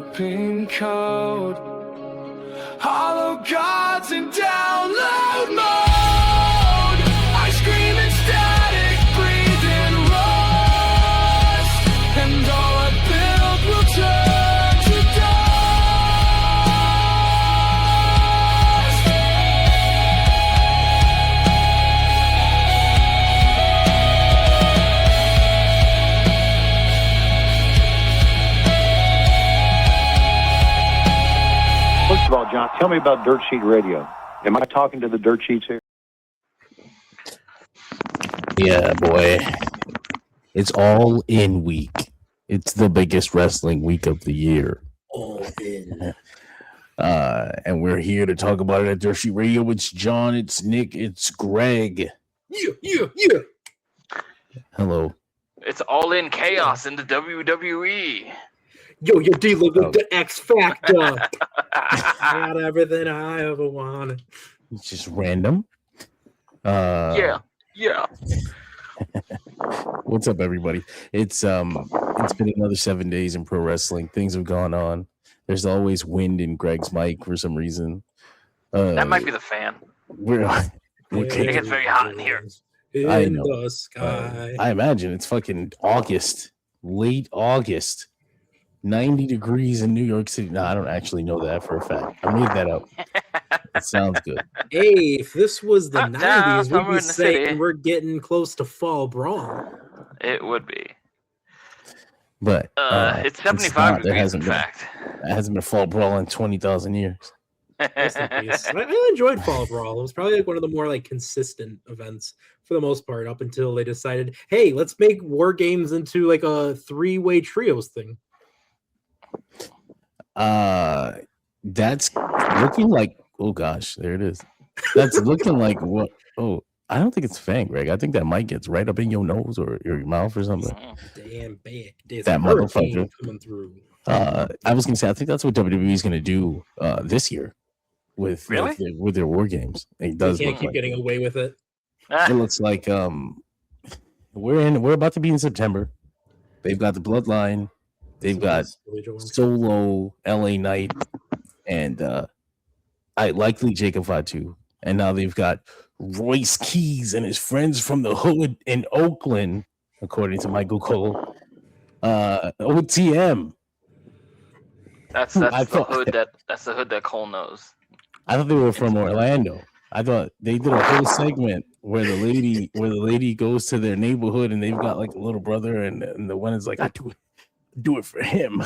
open code. Hollow gods in download mode. I scream in static, breathe in rust, and all I build will turn to dust. First of all, John, tell me about Dirt Sheet Radio. Am I talking to the Dirt Sheets here? Yeah, boy. It's All In week. It's the biggest wrestling week of the year. All in. And we're here to talk about it at Dirt Sheet Radio. It's John, it's Nick, it's Greg. Yeah. Hello. It's all in chaos in the WWE. Yo, you're dealing with the X Factor. I got everything I ever wanted. It's just random. Yeah. What's up, everybody? It's been another 7 days in pro wrestling. Things have gone on. There's always wind in Greg's mic for some reason. That might be the fan. It gets very hot in here. I know. The sky. I imagine it's fucking August, late August, 90 degrees in New York City. No, I don't actually know that for a fact. I made that up. It sounds good. Hey, if this was the 90s, somewhere we'd be in the saying city. we're getting close to fall brawl. It would be. But It's 75 There degrees, in hasn't been. fact. It hasn't been a fall brawl in 20,000 years. Rest in peace. I enjoyed Fall Brawl. It was probably like one of the more like consistent events for the most part, up until they decided, hey, let's make War Games into like a 3-way trios thing. That's looking like, oh gosh, there it is. That's looking like what? Oh, I don't think it's Fang, Greg. I think that mic gets right up in your nose or your mouth or something. Damn bad. There's That a hurricane motherfucker. coming through. I was gonna say, I think that's what WWE is gonna do this year with Really? with their War Games. It They does can't look keep like getting away with it. it looks like we're about to be in September. They've got the Bloodline, they've got Solo, LA Knight, and likely Jacob Fatu, and now they've got Royce Keys and his friends from the hood in Oakland, according to Michael Cole. OTM. That's I the thought- hood that's the hood that Cole knows. I thought they were from Orlando. I thought they did a whole segment where the lady goes to their neighborhood and they've got like a little brother, and the one is like, I do it for him.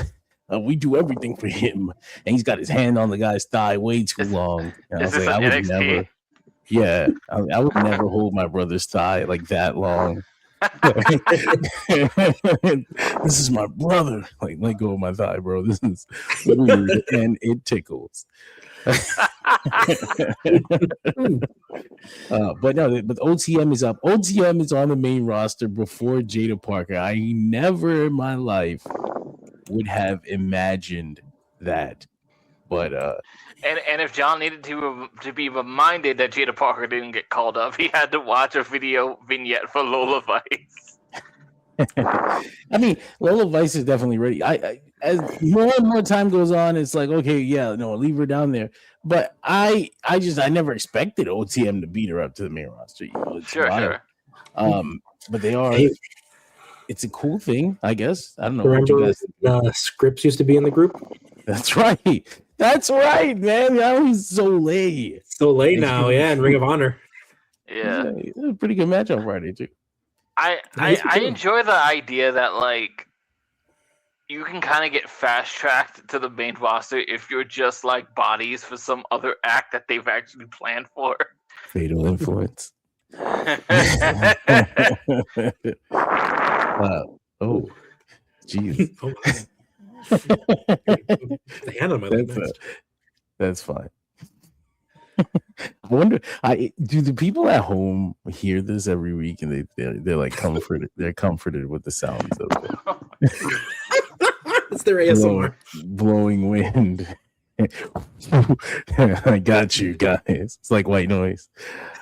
We do everything for him, and he's got his hand on the guy's thigh way too long. And I Is was this like, on I would NXT? never. Yeah, I would never hold my brother's thigh like that long. This is my brother. Like, let go of my thigh, bro. This is weird and it tickles. But OTM is up. OTM is on the main roster before Jada Parker. I never in my life would have imagined that. But And if John needed to be reminded that Jada Parker didn't get called up, he had to watch a video vignette for Lola Vice. I mean, Lola Vice is definitely ready. I as more and more time goes on, it's like, okay, yeah, no, leave her down there. But I never expected OTM to beat her up to the main roster. You know, it's wild. Sure. But they are. Hey. It's a cool thing, I guess. I don't know. What you Remember guys... Scripps used to be in the group? That's right. That's right, man. That was Soleil. So late now, yeah, in Ring of Honor. Yeah. It was a pretty good match on Friday too. I enjoy the idea that like you can kind of get fast tracked to the main roster if you're just like bodies for some other act that they've actually planned for. Fatal influence. Oh, jeez. Oh, the hand on my leg next. That's fine. I wonder. Do the people at home hear this every week and they're like comforted? They're comforted with the sounds of it. It's their ASMR. Blowing wind. I got you guys. It's like white noise.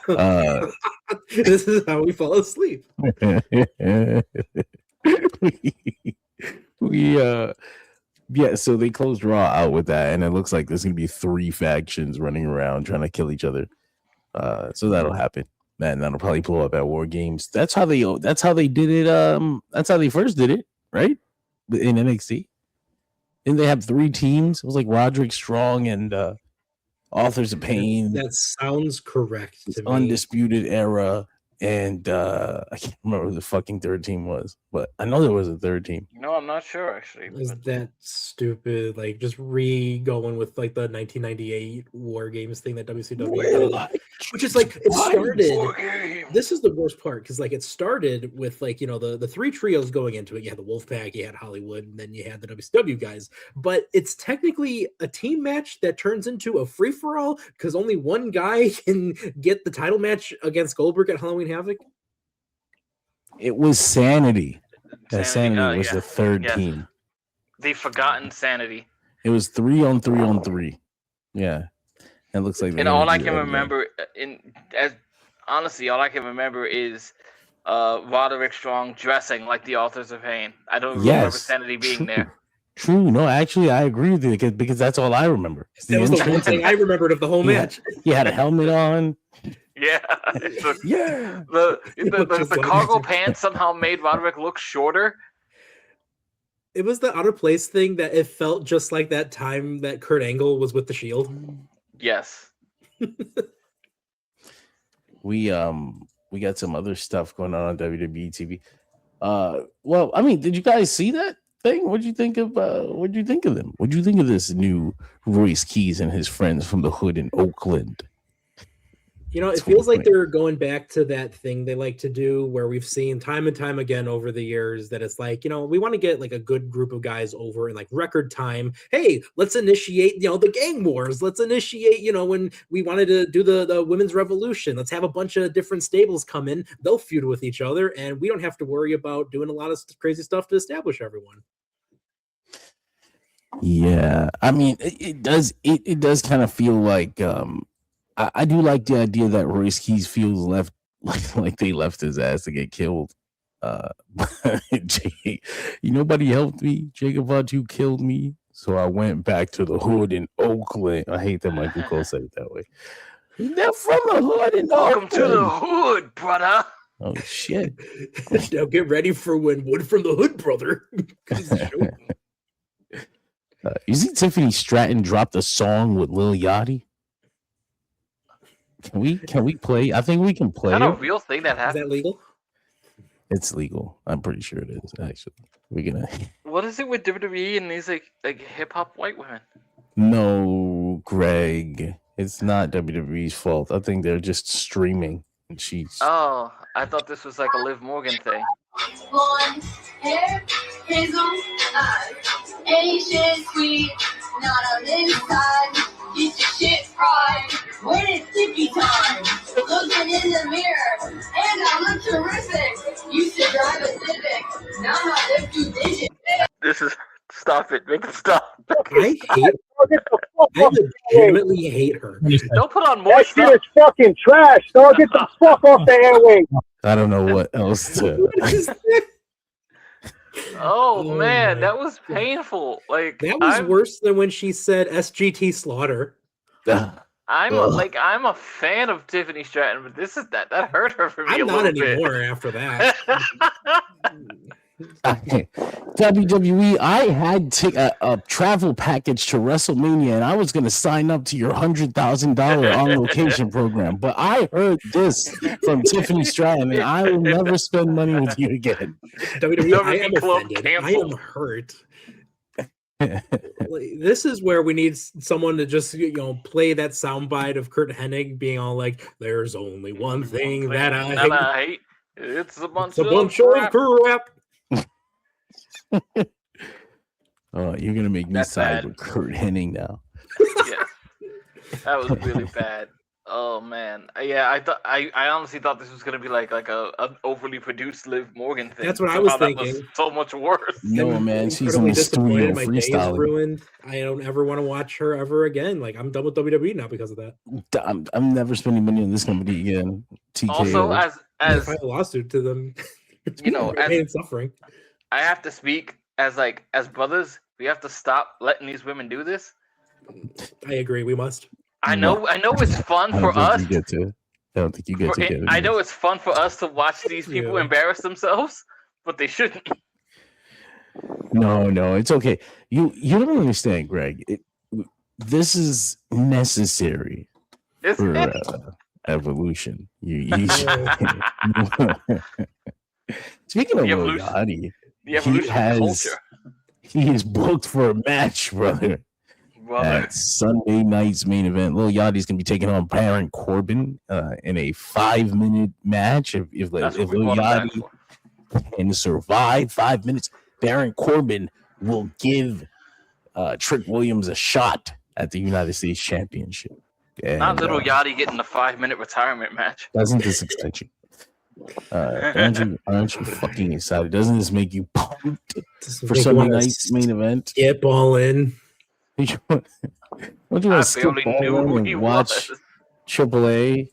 This is how we fall asleep. we Yeah, so they closed Raw out with that, and it looks like there's gonna be 3 factions running around trying to kill each other. So that'll happen. Man, that'll probably blow up at War Games. That's how they did it. That's how they first did it, right? In NXT. Didn't they have 3 teams? It was like Roderick Strong and Authors of Pain. That sounds correct to me. Undisputed Era. And I can't remember who the fucking third team was, but I know there was a third team. No, I'm not sure actually. Is that stupid? Like just going with like the 1998 War Games thing that WCW did, which is like it started. This is the worst part because like it started with like the 3 trios going into it. You had the Wolfpack, you had Hollywood, and then you had the WCW guys. But it's technically a team match that turns into a free for all because only one guy can get the title match against Goldberg at Halloween Havoc. It was Sanity. Sanity was the third team. The Forgotten Sanity. It was 3-on-3-on-3. Yeah, it looks like. And all I can remember, honestly, all I can remember is Roderick Strong dressing like the Authors of Pain. I don't remember Sanity being there. True. No, actually, I agree with you because that's all I remember. That was the one thing I remembered of the whole match. He had a helmet on. Yeah. The cargo pants somehow made Roderick look shorter. It was the out of place thing that it felt just like that time that Kurt Angle was with the Shield. Yes. We got some other stuff going on WWE TV. Well, I mean, did you guys see that thing? What'd you think of them? What'd you think of this new Royce Keys and his friends from the hood in Oakland? It feels like they're going back to that thing they like to do where we've seen time and time again over the years that it's like, we want to get like a good group of guys over in like record time. Hey, let's initiate, the gang wars. Let's initiate, when we wanted to do the women's revolution. Let's have a bunch of different stables come in. They'll feud with each other and we don't have to worry about doing a lot of crazy stuff to establish everyone. Yeah. I mean, it does kind of feel like, I do like the idea that Royce Keys feels left like they left his ass to get killed. Nobody helped me. Jacob Fatu killed me, so I went back to the hood in Oakland. I hate that Michael Cole said it that way. They're from the hood in Welcome Oakland. to the hood, brother. Oh shit! Now get ready for when Wood from the Hood, brother. You see Tiffany Stratton dropped a song with Lil Yachty? Can we play? I think we can play. Is that a real thing that happened? Is that legal? It's legal. I'm pretty sure it is. Actually, we're gonna. What is it with WWE and these like hip hop white women? No, Greg, it's not WWE's fault. I think they're just streaming. And she's. Oh, I thought this was like a Liv Morgan thing. Blonde hair, hazel eyes, Asian sweet, not on this side. Get your shit right. When it's sticky time, looking in the mirror, and I look terrific. You should drive a Civic, not if you did it. This is stop it. Make it stop. I legitimately hate her. Don't put on more That stuff. shit is fucking trash, dog. Get the fuck off the airwaves. I don't know what else to. Oh man, that was painful. Like that was worse than when she said SGT Slaughter. I'm a fan of Tiffany Stratton, but this is that hurt her for me. I'm a not little anymore bit. after that. WWE, I had a travel package to WrestleMania, and I was going to sign up to your $100,000 on location program. But I heard this from Tiffany Stratton, and I will never spend money with you again. WWE, I am offended. I am hurt. This is where we need someone to just play that soundbite of Kurt Hennig being all like, "There's only one thing that I hate. It's a bunch of crap." Oh, you're gonna make me side with Kurt Hennig now. Yeah, that was really bad. Oh man, yeah. I honestly thought this was gonna be like an overly produced Liv Morgan thing. That's what I was thinking. That was so much worse. No man, she's in the studio My day is freestyling. ruined. I don't ever want to watch her ever again. Like I'm done with WWE now because of that. I'm never spending money on this company again. TKO. Also, as I a lawsuit to them, pain and suffering. I have to speak as brothers. We have to stop letting these women do this. I agree. We must. I know it's fun for us. I don't think you get to. I know it's fun for us to watch these people embarrass themselves, but they shouldn't. No, it's okay. You don't understand, Greg. This is necessary for evolution. Speaking of Lil Yachty, the evolution of culture. He is booked for a match, brother. At Sunday night's main event, Lil Yachty's gonna be taking on Baron Corbin in a 5-minute match. If Lil Yachty can survive 5 minutes, Baron Corbin will give Trick Williams a shot at the United States Championship. And, not Little Yachty getting a 5-minute retirement match. Doesn't this excite you? Aren't you fucking excited? Doesn't this make you pumped for Sunday night's main event? Skip All In. Don't you want to skip All In and watch AAA?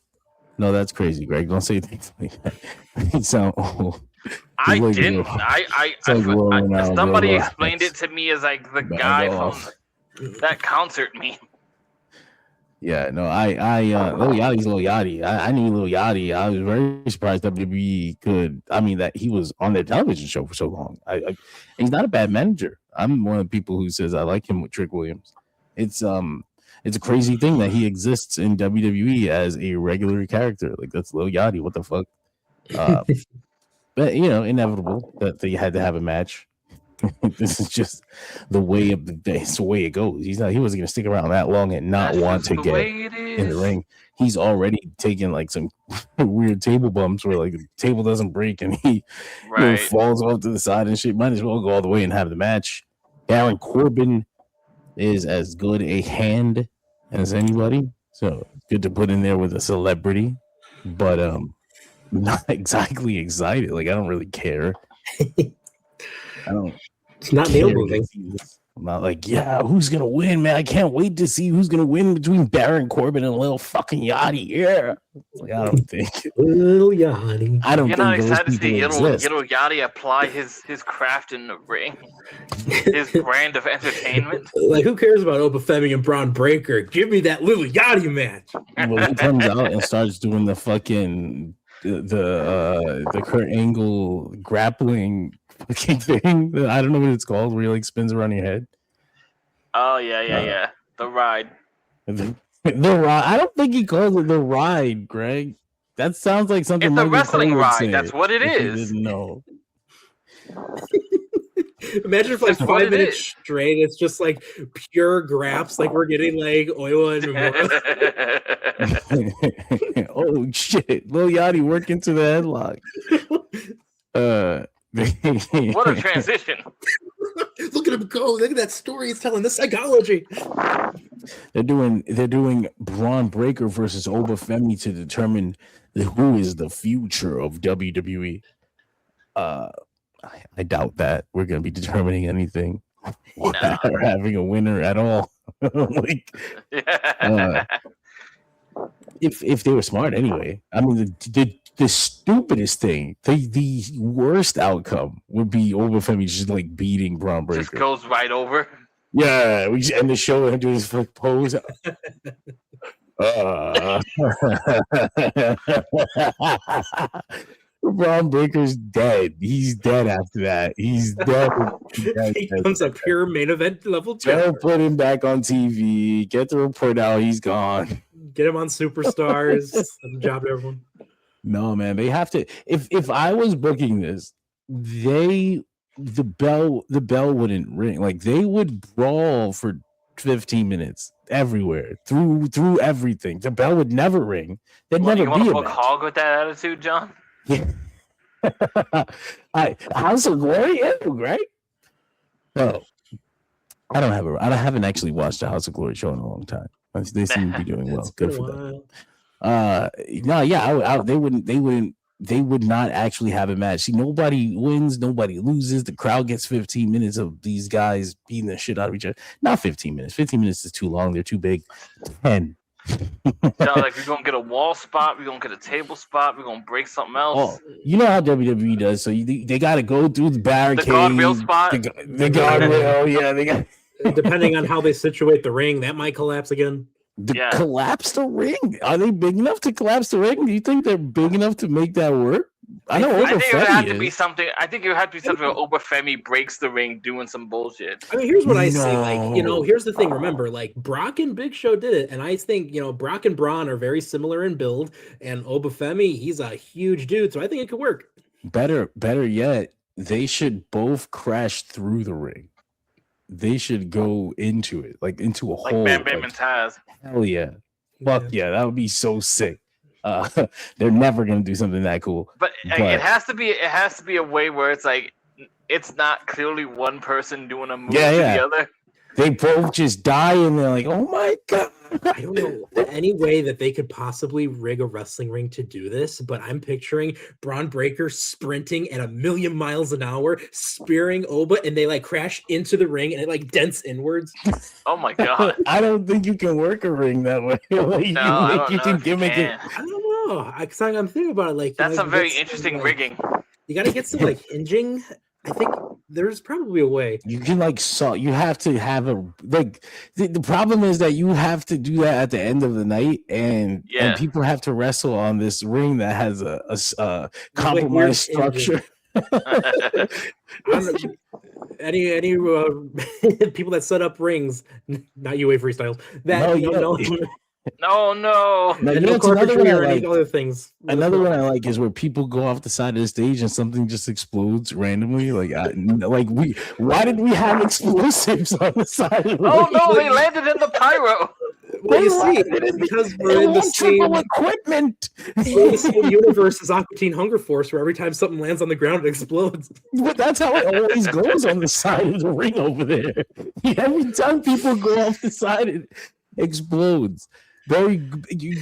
No, that's crazy, Greg. Don't say things like that. It sounds old. I didn't. Somebody explained it to me as like the guy from that concert meme. Yeah, no, Lil Yachty's Lil Yachty. I knew Lil Yachty. I was very surprised WWE could. I mean, that he was on their television show for so long. He's not a bad manager. I'm one of the people who says I like him with Trick Williams. It's a crazy thing that he exists in WWE as a regular character. Like, that's Lil Yachty. What the fuck? But inevitable that they had to have a match. This is just the way of the day. It's the way it goes. He wasn't going to stick around that long and not want to get in the ring. He's already taken like some weird table bumps where like the table doesn't break and he falls off to the side and shit. Might as well go all the way and have the match. Baron Corbin is as good a hand as anybody, so good to put in there with a celebrity, but not exactly excited. Like, I don't really care. It's not nail moving. I'm not like, yeah, who's gonna win, man? I can't wait to see who's gonna win between Baron Corbin and Lil fucking Yachty. Yeah, like, I don't think Lil Yachty. I don't. You're think not excited to see Little Yachty apply his craft in the ring, his brand of entertainment. Like, who cares about Obafemi and Braun Breaker? Give me that Lil Yachty match. When he comes out and starts doing the fucking the Kurt Angle grappling fucking thing, I don't know what it's called, where he like spins around your head. Oh yeah. The ride. The ride. I don't think he calls it the ride, Greg. That sounds like something. It's a wrestling ride. That's what it is. Didn't know. Imagine if like 5 minutes straight, it's just like pure graps, like we're getting like Oiwa and Nomura. Oh shit, Lil Yachty working to the headlock. What a transition! Look at him go! Look at that story he's telling. The psychology. They're doing Braun Breaker versus Obafemi to determine who is the future of WWE. I doubt that we're going to be determining anything or having a winner at all. Like, if they were smart, anyway. I mean, the stupidest thing, the worst outcome would be Obafemi just like beating Braun Breaker. Just goes right over. Yeah, we just end the show and do his pose. Braun Breaker's dead. He's dead after that. He's dead. He becomes a pure main event level. They'll put him back on TV. Get the report out. He's gone. Get him on Superstars. Job to everyone. No, man. They have to. If I was booking this, the bell wouldn't ring. Like, they would brawl for 15 minutes everywhere through everything. The bell would never ring. There'd never be a match. You want to book Hog with that attitude, John? Yeah. House of Glory, right? No, I haven't actually watched the House of Glory show in a long time. They seem to be doing well. Good for them. They would not actually have a match. See, nobody wins, nobody loses. The crowd gets 15 minutes of these guys beating the shit out of each other. Not 15 minutes. 15 minutes is too long. They're too big. 10. So, like, we're gonna get a wall spot, we're gonna get a table spot, we're gonna break something else. Oh, you know how WWE does. So they got to go through the barricade, the guardrail spot, the guardrail. Yeah, they got. Depending on how they situate the ring, that might collapse again. Collapse the ring? Are they big enough to collapse the ring? Do you think they're big enough to make that work? I think it would have to be something. I think it would have to be something where Obafemi breaks the ring doing some bullshit. I mean, here's what I say. Like, here's the thing. Remember, like, Brock and Big Show did it, and I think Brock and Braun are very similar in build, and Obafemi, he's a huge dude, so I think it could work. Better yet, they should both crash through the ring. They should go into it, like into a hole. Like Bam Bam and Taz. Hell yeah. Fuck yeah, that would be so sick. They're never gonna do something that cool. But it has to be a way where it's like it's not clearly one person doing a move to the other. They both just die and they're like, oh my god. I don't know any way that they could possibly rig a wrestling ring to do this, but I'm picturing Braun Breaker sprinting at 1,000,000 miles an hour, spearing Oba, and they like crash into the ring and it like dents inwards. Oh my god! I don't think you can work a ring that way. You can gimmick it. I don't know. I'm thinking about it. Like that's a very interesting rigging. You got to get some like hinging. I think there's probably a way. You can you have to have the problem is that you have to do that at the end of the night and people have to wrestle on this ring that has a compromised structure. Any people that set up rings, not UA freestyles. No. No, another one I like. Other things. Another one I like is where people go off the side of the stage and something just explodes randomly. Why did we have explosives on the side of the ring? No, they landed in the pyro. Well, you see, it's because we're in the same equipment. The same universe as Aqua Teen Hunger Force, where every time something lands on the ground, it explodes. But that's how it always goes on the side of the ring over there. Every time people go off the side, it explodes. You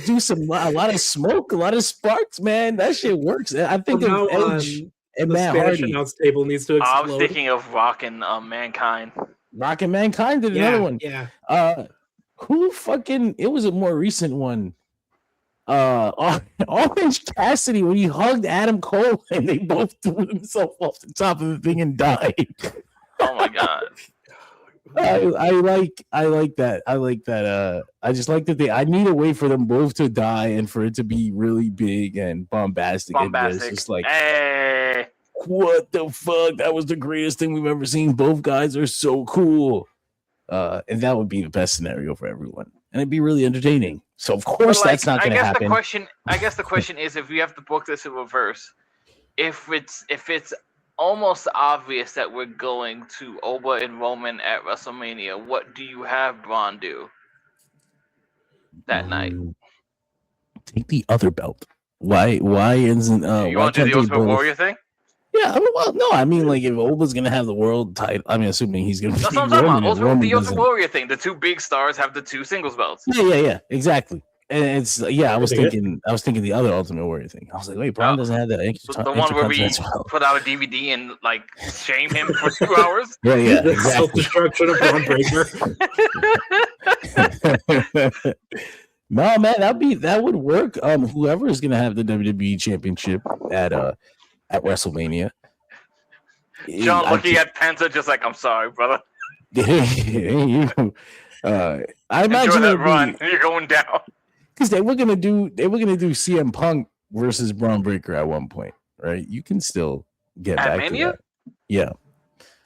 do a lot of smoke, a lot of sparks, man. That shit works. I think of Edge and Matt Hardy. Announce table needs to explode. I was thinking of Rock and Mankind. Rock and Mankind did another one. Yeah. It was a more recent one. Orange Cassidy when he hugged Adam Cole and they both threw themselves off the top of the thing and died. Oh my god. I like that. I like that. I just like that I need a way for them both to die and for it to be really big and bombastic. It's just like, hey, what the fuck? That was the greatest thing we've ever seen. Both guys are so cool. And that would be the best scenario for everyone. And it'd be really entertaining. So of course that's not going to happen. I guess the question is if we have to book this in reverse, if it's almost obvious that we're going to Oba and Roman at WrestleMania, what do you have Braun do that night? Take the other belt. Why isn't you want to do the Ultimate Warrior thing? Yeah, I mean, like if Oba's gonna have the world title, I mean, assuming he's gonna. That's what I'm talking about. The Ultimate Warrior thing. The two big stars have the two singles belts. Yeah, exactly. And it's I was thinking the other Ultimate Warrior thing. I was like, wait, Braun doesn't have that. The one where we put out a DVD and like shame him for 2 hours. Yeah, exactly. Self-destruction of Braun Breaker. No, man, that would work. Whoever is gonna have the WWE Championship at WrestleMania. John looking at Penta just like, I'm sorry, brother. I imagine that run. You're going down. Because they were gonna do CM Punk versus Braun Breaker at one point, right? You can still get back Mania? to that. Yeah.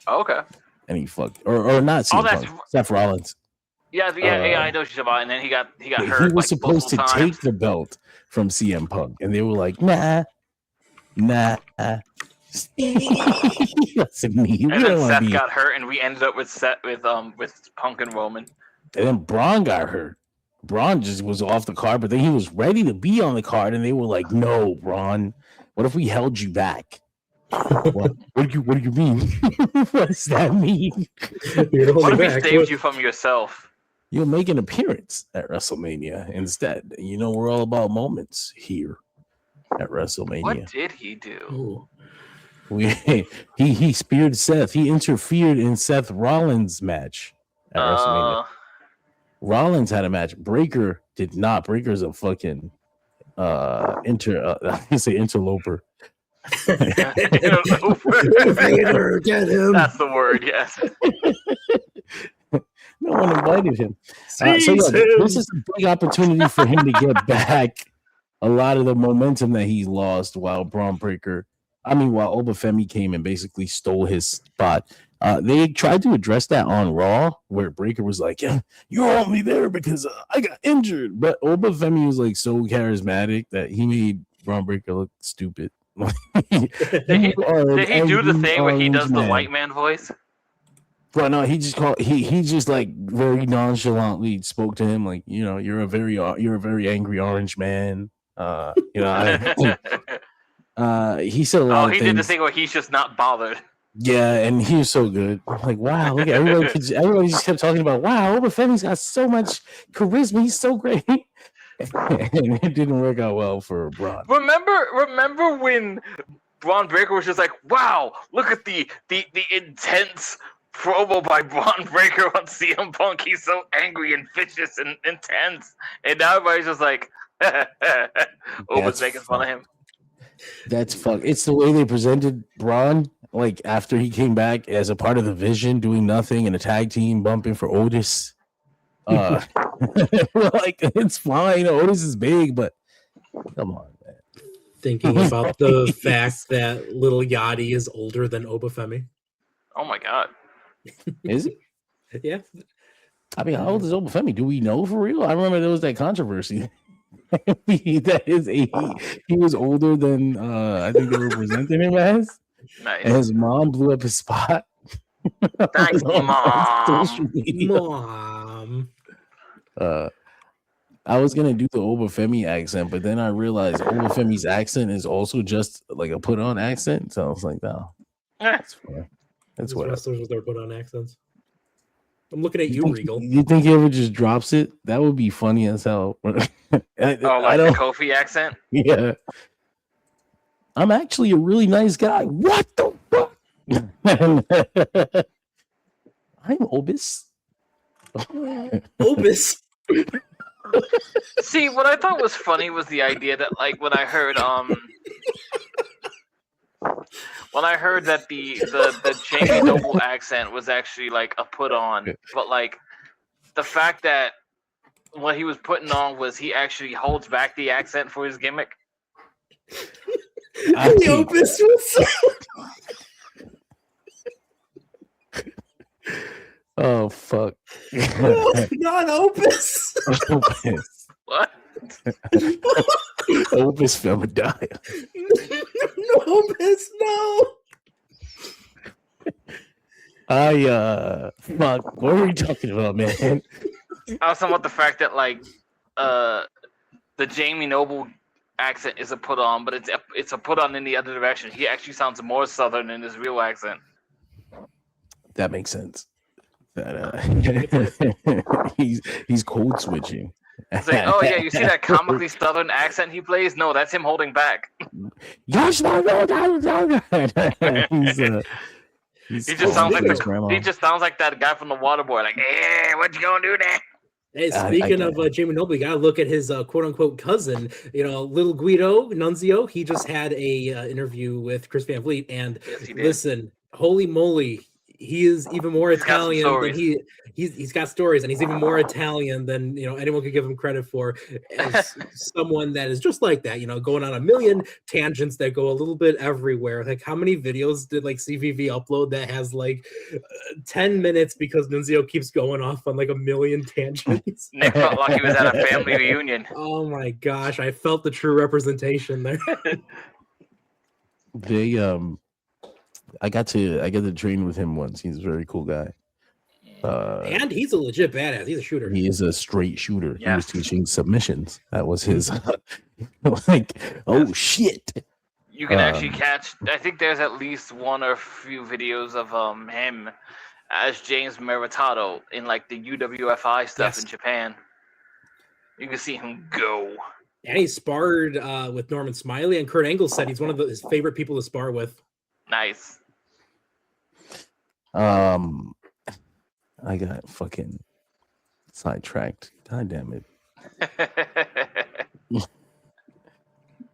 Oh, okay. And he fucked or not CM Punk. Seth Rollins. Yeah, I know what you're about. And then he got hurt. He was supposed to take the belt from CM Punk, and they were like, nah. Listen, me. And then Seth got hurt, and we ended up with Punk and Roman. And then Braun got hurt. Braun just was off the card, but then he was ready to be on the card, and they were like, "No, Braun. What if we held you back?" What do you mean? What does that mean? What if we saved you from yourself? You'll make an appearance at WrestleMania instead. You know, we're all about moments here at WrestleMania. What did he do? He speared Seth. He interfered in Seth Rollins' match at WrestleMania. Rollins had a match. Breaker did not. Breaker's a fucking I can say interloper. Vader, get him. That's the word, yes. No one invited him. So yeah, Seize him. this is a big opportunity for him to get back a lot of the momentum that he lost while Obafemi came and basically stole his spot. They tried to address that on Raw, where Breaker was like, "Yeah, you're only there because I got injured." But Obafemi was like so charismatic that he made Braun Breaker look stupid. Did he do the thing where he does the white man voice? But no, he just like very nonchalantly spoke to him like, you're a very angry orange man. He said a lot of things. Did the thing where he's just not bothered. Yeah, and he was so good. I'm like, wow, look at everybody just kept talking about, wow, Obafemi's got so much charisma, he's so great. And it didn't work out well for Braun. Remember when Braun Breaker was just like, wow, look at the intense promo by Braun Breaker on CM Punk. He's so angry and vicious and intense. And now everybody's just like, Oba's making fun of him. That's fuck. It's the way they presented Braun, like after he came back as a part of the Vision, doing nothing in a tag team, bumping for Otis. Like it's fine. Otis is big, but come on, man. Thinking about the fact that Little Yachty is older than Obafemi. Oh my god. Is he? Yeah. I mean, how old is Obafemi? Do we know for real? I remember there was that controversy. That is he was older than I think they were presenting him as. Nice. And his mom blew up his spot. Thanks, Mom. Mom. I was gonna do the Obafemi accent, but then I realized Obafemi's accent is also just like a put-on accent. So I was like, no, that's fair. That's what wrestlers with their put-on accents. I'm looking at you, Regal. You think he ever just drops it? That would be funny as hell. Like the Kofi accent? Yeah. I'm actually a really nice guy. What the fuck? I'm Obis. Obis. See, what I thought was funny was the idea that, like, when I heard that the Jamie Noble accent was actually like a put on, but like the fact that what he was putting on was he actually holds back the accent for his gimmick. The Opus was oh fuck. Not Opus. Opus. What? Opus Femadiah. No, Opus, no. Fuck, what were we talking about, man? I was talking about the fact that like the Jamie Noble accent is a put on, but it's a put on in the other direction. He actually sounds more southern in his real accent. That makes sense. That he's code switching. It's like, oh yeah, you see that comically southern accent he plays? No, that's him holding back. He just sounds like that guy from the Waterboy. Like, hey, what you gonna do now? Hey, speaking of Jamie Noble, you gotta look at his quote unquote cousin, little Guido Nunzio. He just had a interview with Chris Van Vliet, and listen, holy moly, he is even more Italian than he's got stories, and he's even more Italian than anyone could give him credit for. As someone that is just like that, going on a million tangents that go a little bit everywhere. Like, how many videos did like CVV upload that has like 10 minutes because Nunzio keeps going off on like a million tangents? Nick felt like he was at a family reunion. Oh my gosh, I felt the true representation there. I got to train with him once. He's a very cool guy. And he's a legit badass. He's a shooter. He is a straight shooter. Yeah. He was teaching submissions. That was his like, oh shit. You can actually catch, I think there's at least one or a few videos of him as James Maritato in like the UWFI stuff in Japan. You can see him go. And he sparred with Norman Smiley, and Kurt Angle said he's one of his favorite people to spar with. Nice. I got fucking sidetracked. God damn it.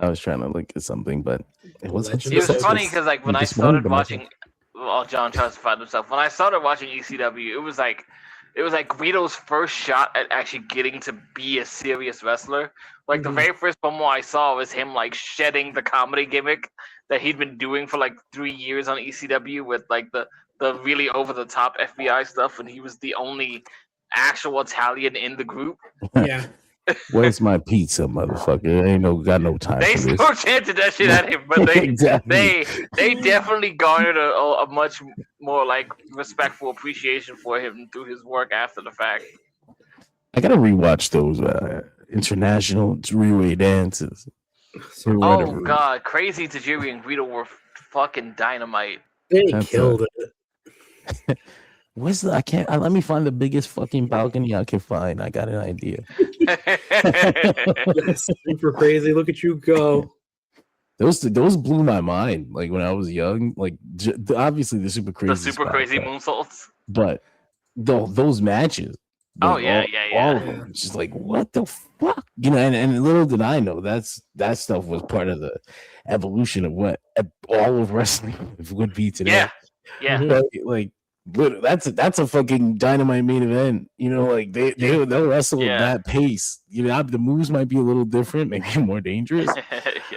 I was trying to look at something, but it wasn't. It was funny because like when I started watching, well, John tries to find himself. When I started watching ECW, it was like Guido's first shot at actually getting to be a serious wrestler. Like the very first promo I saw was him like shedding the comedy gimmick that he'd been doing for like 3 years on ECW with like the really over the top FBI stuff, and he was the only actual Italian in the group. Yeah. Where's my pizza, motherfucker? Ain't got no time. They for this. still chanted that shit at him, but they Exactly. they definitely garnered a much more like respectful appreciation for him through his work after the fact. I gotta rewatch those international three-way dances. Oh god, Crazy Tajiri and Guido were fucking dynamite. They killed it. Where's the? let me find the biggest fucking balcony I can find. I got an idea. Yes, super crazy. Look at you go. Those blew my mind. Like when I was young, like obviously the super crazy. The super crazy moonsaults. But those matches. Oh like, yeah. All of them. Just like what the fuck, and little did I know that stuff was part of the evolution of what all of wrestling would be today. Yeah. Like that's a fucking dynamite main event. Like they'll wrestle at that pace. The moves might be a little different, maybe more dangerous.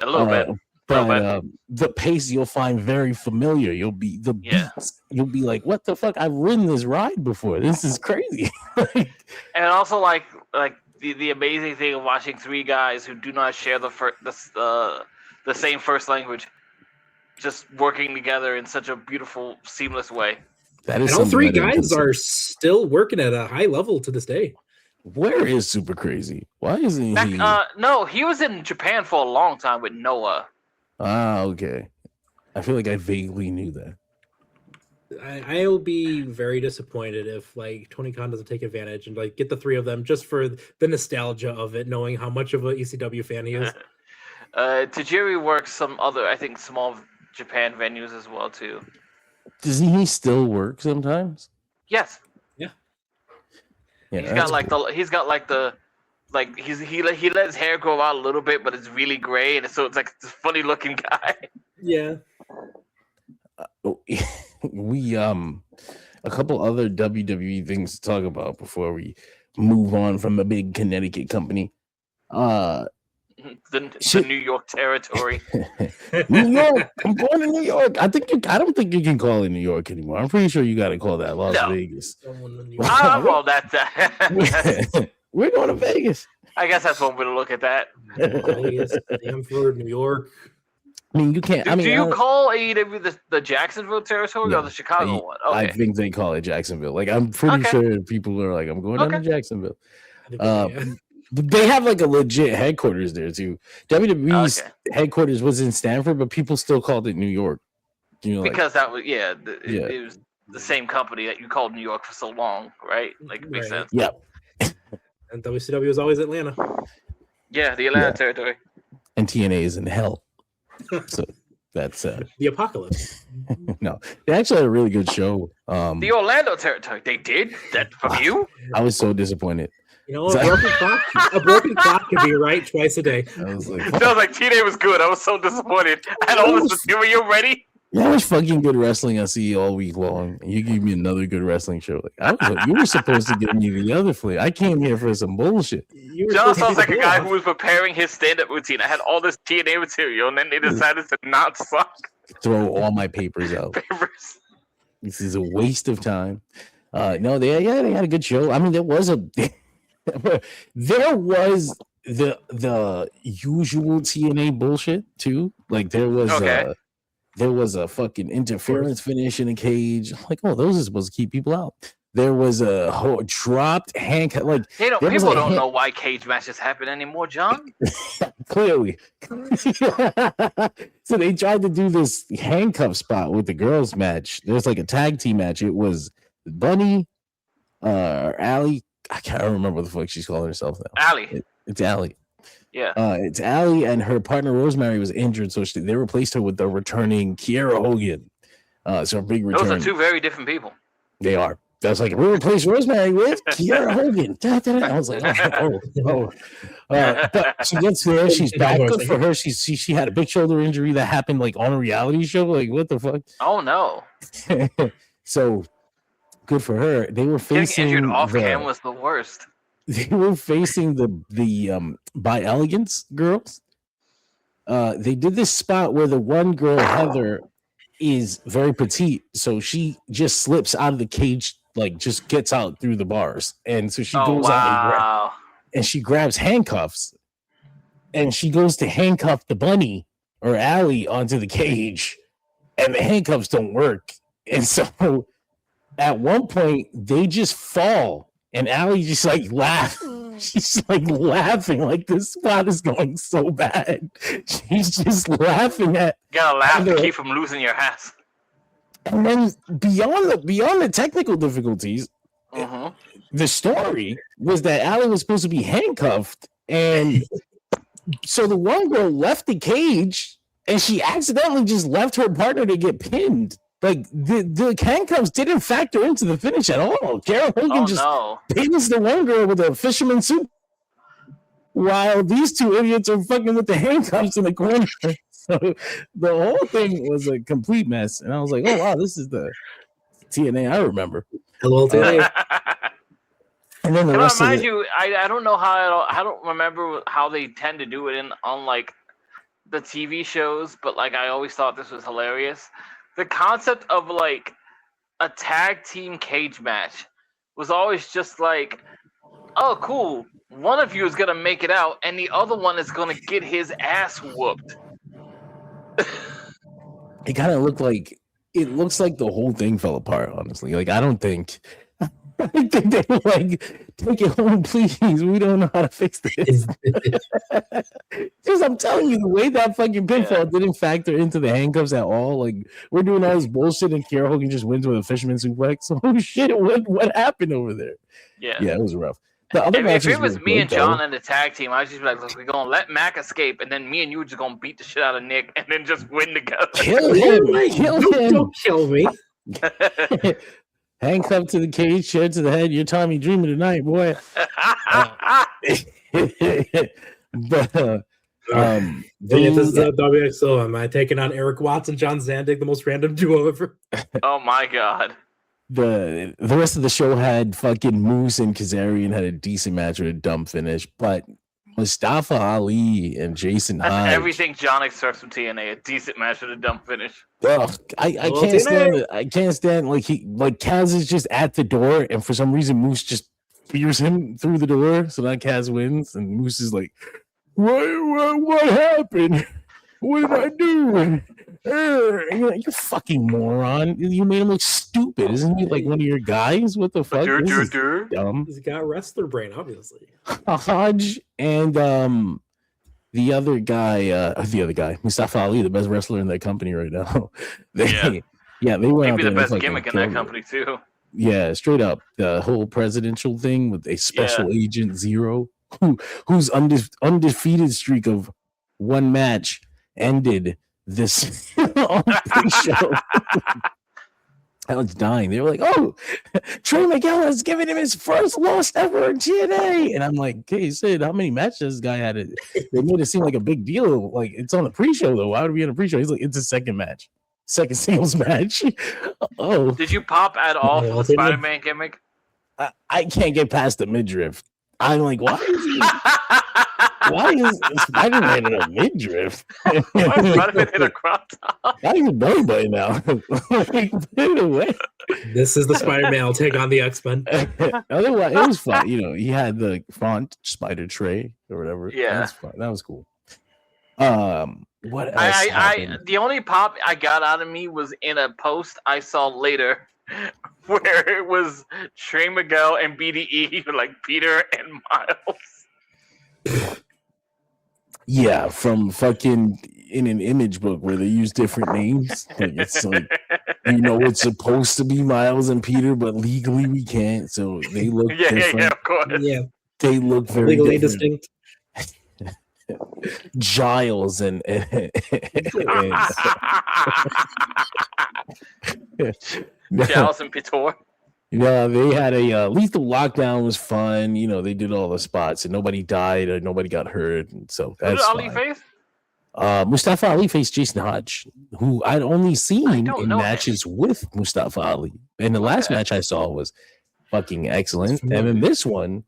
A little bit. But the pace you'll find very familiar. You'll be beats. You'll be like, what the fuck? I've ridden this ride before. This is crazy. And also like the amazing thing of watching three guys who do not share the same first language, just working together in such a beautiful, seamless way. That is and all three guys are still working at a high level to this day. Where is Super Crazy? Why isn't he? No, he was in Japan for a long time with Noah. Okay. I feel like I vaguely knew that. I'll be very disappointed if like Tony Khan doesn't take advantage and like get the three of them just for the nostalgia of it, knowing how much of an ECW fan he is. Tajiri works some other, I think, small Japan venues as well too. Does he still work sometimes? Yes. Yeah. He let his hair grow out a little bit, but it's really gray, and so it's like this funny looking guy. Yeah. We a couple other WWE things to talk about before we move on from a big Connecticut company. The New York territory. New York. I'm going to New York. I don't think you can call it New York anymore. I'm pretty sure you got to call that Las Vegas. Well, that's we're going to Vegas. I guess that's one way to look at that. Vegas, Stanford, New York. I mean, you can't. Do you call AEW the Jacksonville territory or the Chicago one? Okay. I think they call it Jacksonville. Like, I'm pretty sure people are like, I'm going down to Jacksonville. They have like a legit headquarters there too. WWE's headquarters was in Stanford, but people still called it New York. Because that was it was the same company that you called New York for so long, right? Like it makes sense. Yeah. And WCW was always Atlanta. Yeah, the Atlanta territory. And TNA is in hell. So that's the apocalypse. No, they actually had a really good show. The Orlando territory. They did that from you? I was so disappointed. A broken clock can be right twice a day. I was like, TNA was good. I was so disappointed. I had all this material ready. That was fucking good wrestling I see all week long. And you gave me another good wrestling show. You were supposed to give me the other flick. I came here for some bullshit. John sounds like a guy who was preparing his stand-up routine. I had all this TNA material, and then they decided to not suck. Throw all my papers out. This is a waste of time. No, they had a good show. I mean, there was the usual TNA bullshit too. Like there was a fucking interference finish in a cage. I'm like, oh, those are supposed to keep people out. There was a dropped handcuff. Like people don't know why cage matches happen anymore, John. Clearly. So they tried to do this handcuff spot with the girls match. There's like a tag team match. It was Bunny, Allie. I can't remember what the fuck she's calling herself now. Allie. It's Allie. Yeah. It's Allie, and her partner Rosemary was injured, so they replaced her with the returning Kiera Hogan. So a big return. Those are two very different people. They are. I was like, we replace Rosemary with Kiera Hogan. I was like, oh. But she gets there. She's back. Good for her. She had a big shoulder injury that happened like on a reality show. Like, what the fuck? Oh no. So good for her. They were facing getting injured off cam was the worst. They were facing the By Elegance girls. They did this spot where the one girl, Heather, is very petite, so she just slips out of the cage, like just gets out through the bars, and so she goes out and she grabs handcuffs, and she goes to handcuff the bunny or Allie onto the cage, and the handcuffs don't work, and so at one point they just fall, and Allie just like laughs. She's like laughing, like this spot is going so bad. She's just laughing at. You gotta laugh to keep from losing your ass. And then beyond the technical difficulties, the story was that Allie was supposed to be handcuffed, and so the one girl left the cage, and she accidentally just left her partner to get pinned. Like the handcuffs didn't factor into the finish at all. Kara Hogan pins the one girl with a fisherman suit, while these two idiots are fucking with the handcuffs in the corner. So the whole thing was a complete mess, and I was like, "Oh wow, this is the TNA I remember." Hello, TNA. And then the rest of it, I don't know how I don't remember how they tend to do it on like the TV shows, but like I always thought this was hilarious. The concept of like a tag team cage match was always just like, oh, cool. One of you is going to make it out and the other one is going to get his ass whooped. It kind of looks like the whole thing fell apart, honestly. Like, I think they were like, take it home, please. We don't know how to fix this. Because I'm telling you, the way that fucking pinfall didn't factor into the handcuffs at all. Like, we're doing all this bullshit, and Kiera Hogan just wins with a fisherman suplex. Oh shit! What happened over there? Yeah, it was rough. The other if it was me and John and the tag team, I'd just be like, look, we're gonna let Mac escape, and then me and you are just gonna beat the shit out of Nick, and then just win together. Kill him! Don't kill me. Handcuffed to the cage, chair to the head. You're Tommy Dreamer tonight, boy. But this is the WXO. Am I taking on Eric Watts and John Zandig, the most random duo ever? Oh my god. The rest of the show had fucking Moose and Kazarian had a decent match with a dumb finish, but Mustafa Ali and Jason Hyde. Everything John expects from TNA, a decent match with a dumb finish. Ugh, I can't stand it. I can't stand like Kaz is just at the door, and for some reason Moose just spears him through the door, so that Kaz wins, and Moose is like, "What happened? What did I do?" You're like, you fucking moron! You made him look stupid. Isn't he like one of your guys? What the fuck? This is dumb. He's got wrestler brain, obviously. Hodge and the other guy, Mustafa Ali, the best wrestler in that company right now. They went maybe the best gimmick in that company too. Yeah, straight up, the whole presidential thing with a special agent Zero, whose undefeated streak of one match ended this on pre-show. I was dying. They were like, "Oh, Trey Miguel has given him his first loss ever in TNA," and I'm like, "Okay, Sid, how many matches this guy had?" They made it seem like a big deal. Like, it's on the pre-show though. Why would it be on a pre-show? He's like, "It's a second singles match." Oh, did you pop at all for the Spider-Man gimmick? I can't get past the midriff. I'm like, why is Spider-Man in a midriff? Why is Spider-Man in a crop top? Not even belly button now. Like, put it away. This is the Spider-Man. I'll take on the X-Men. Otherwise, it was fun. You know, he had the font Spider Tray or whatever. Yeah, that's fun. That was cool. What else? The only pop I got out of me was in a post I saw later, where it was Trey Miguel and BDE, like Peter and Miles. Yeah, from fucking in an image book where they use different names. Like, it's like, it's supposed to be Miles and Peter, but legally we can't. So they look different. Yeah, of course. Yeah, they look very legally different. Distinct. Giles and Giles and Pitor. Yeah, they had a lethal lockdown was fun. You know, they did all the spots and nobody died or nobody got hurt. And so Who did that's Ali fine. face? Mustafa Ali faced Jason Hodge, who I'd only seen in matches with Mustafa Ali. And the last match I saw was fucking excellent. And then this one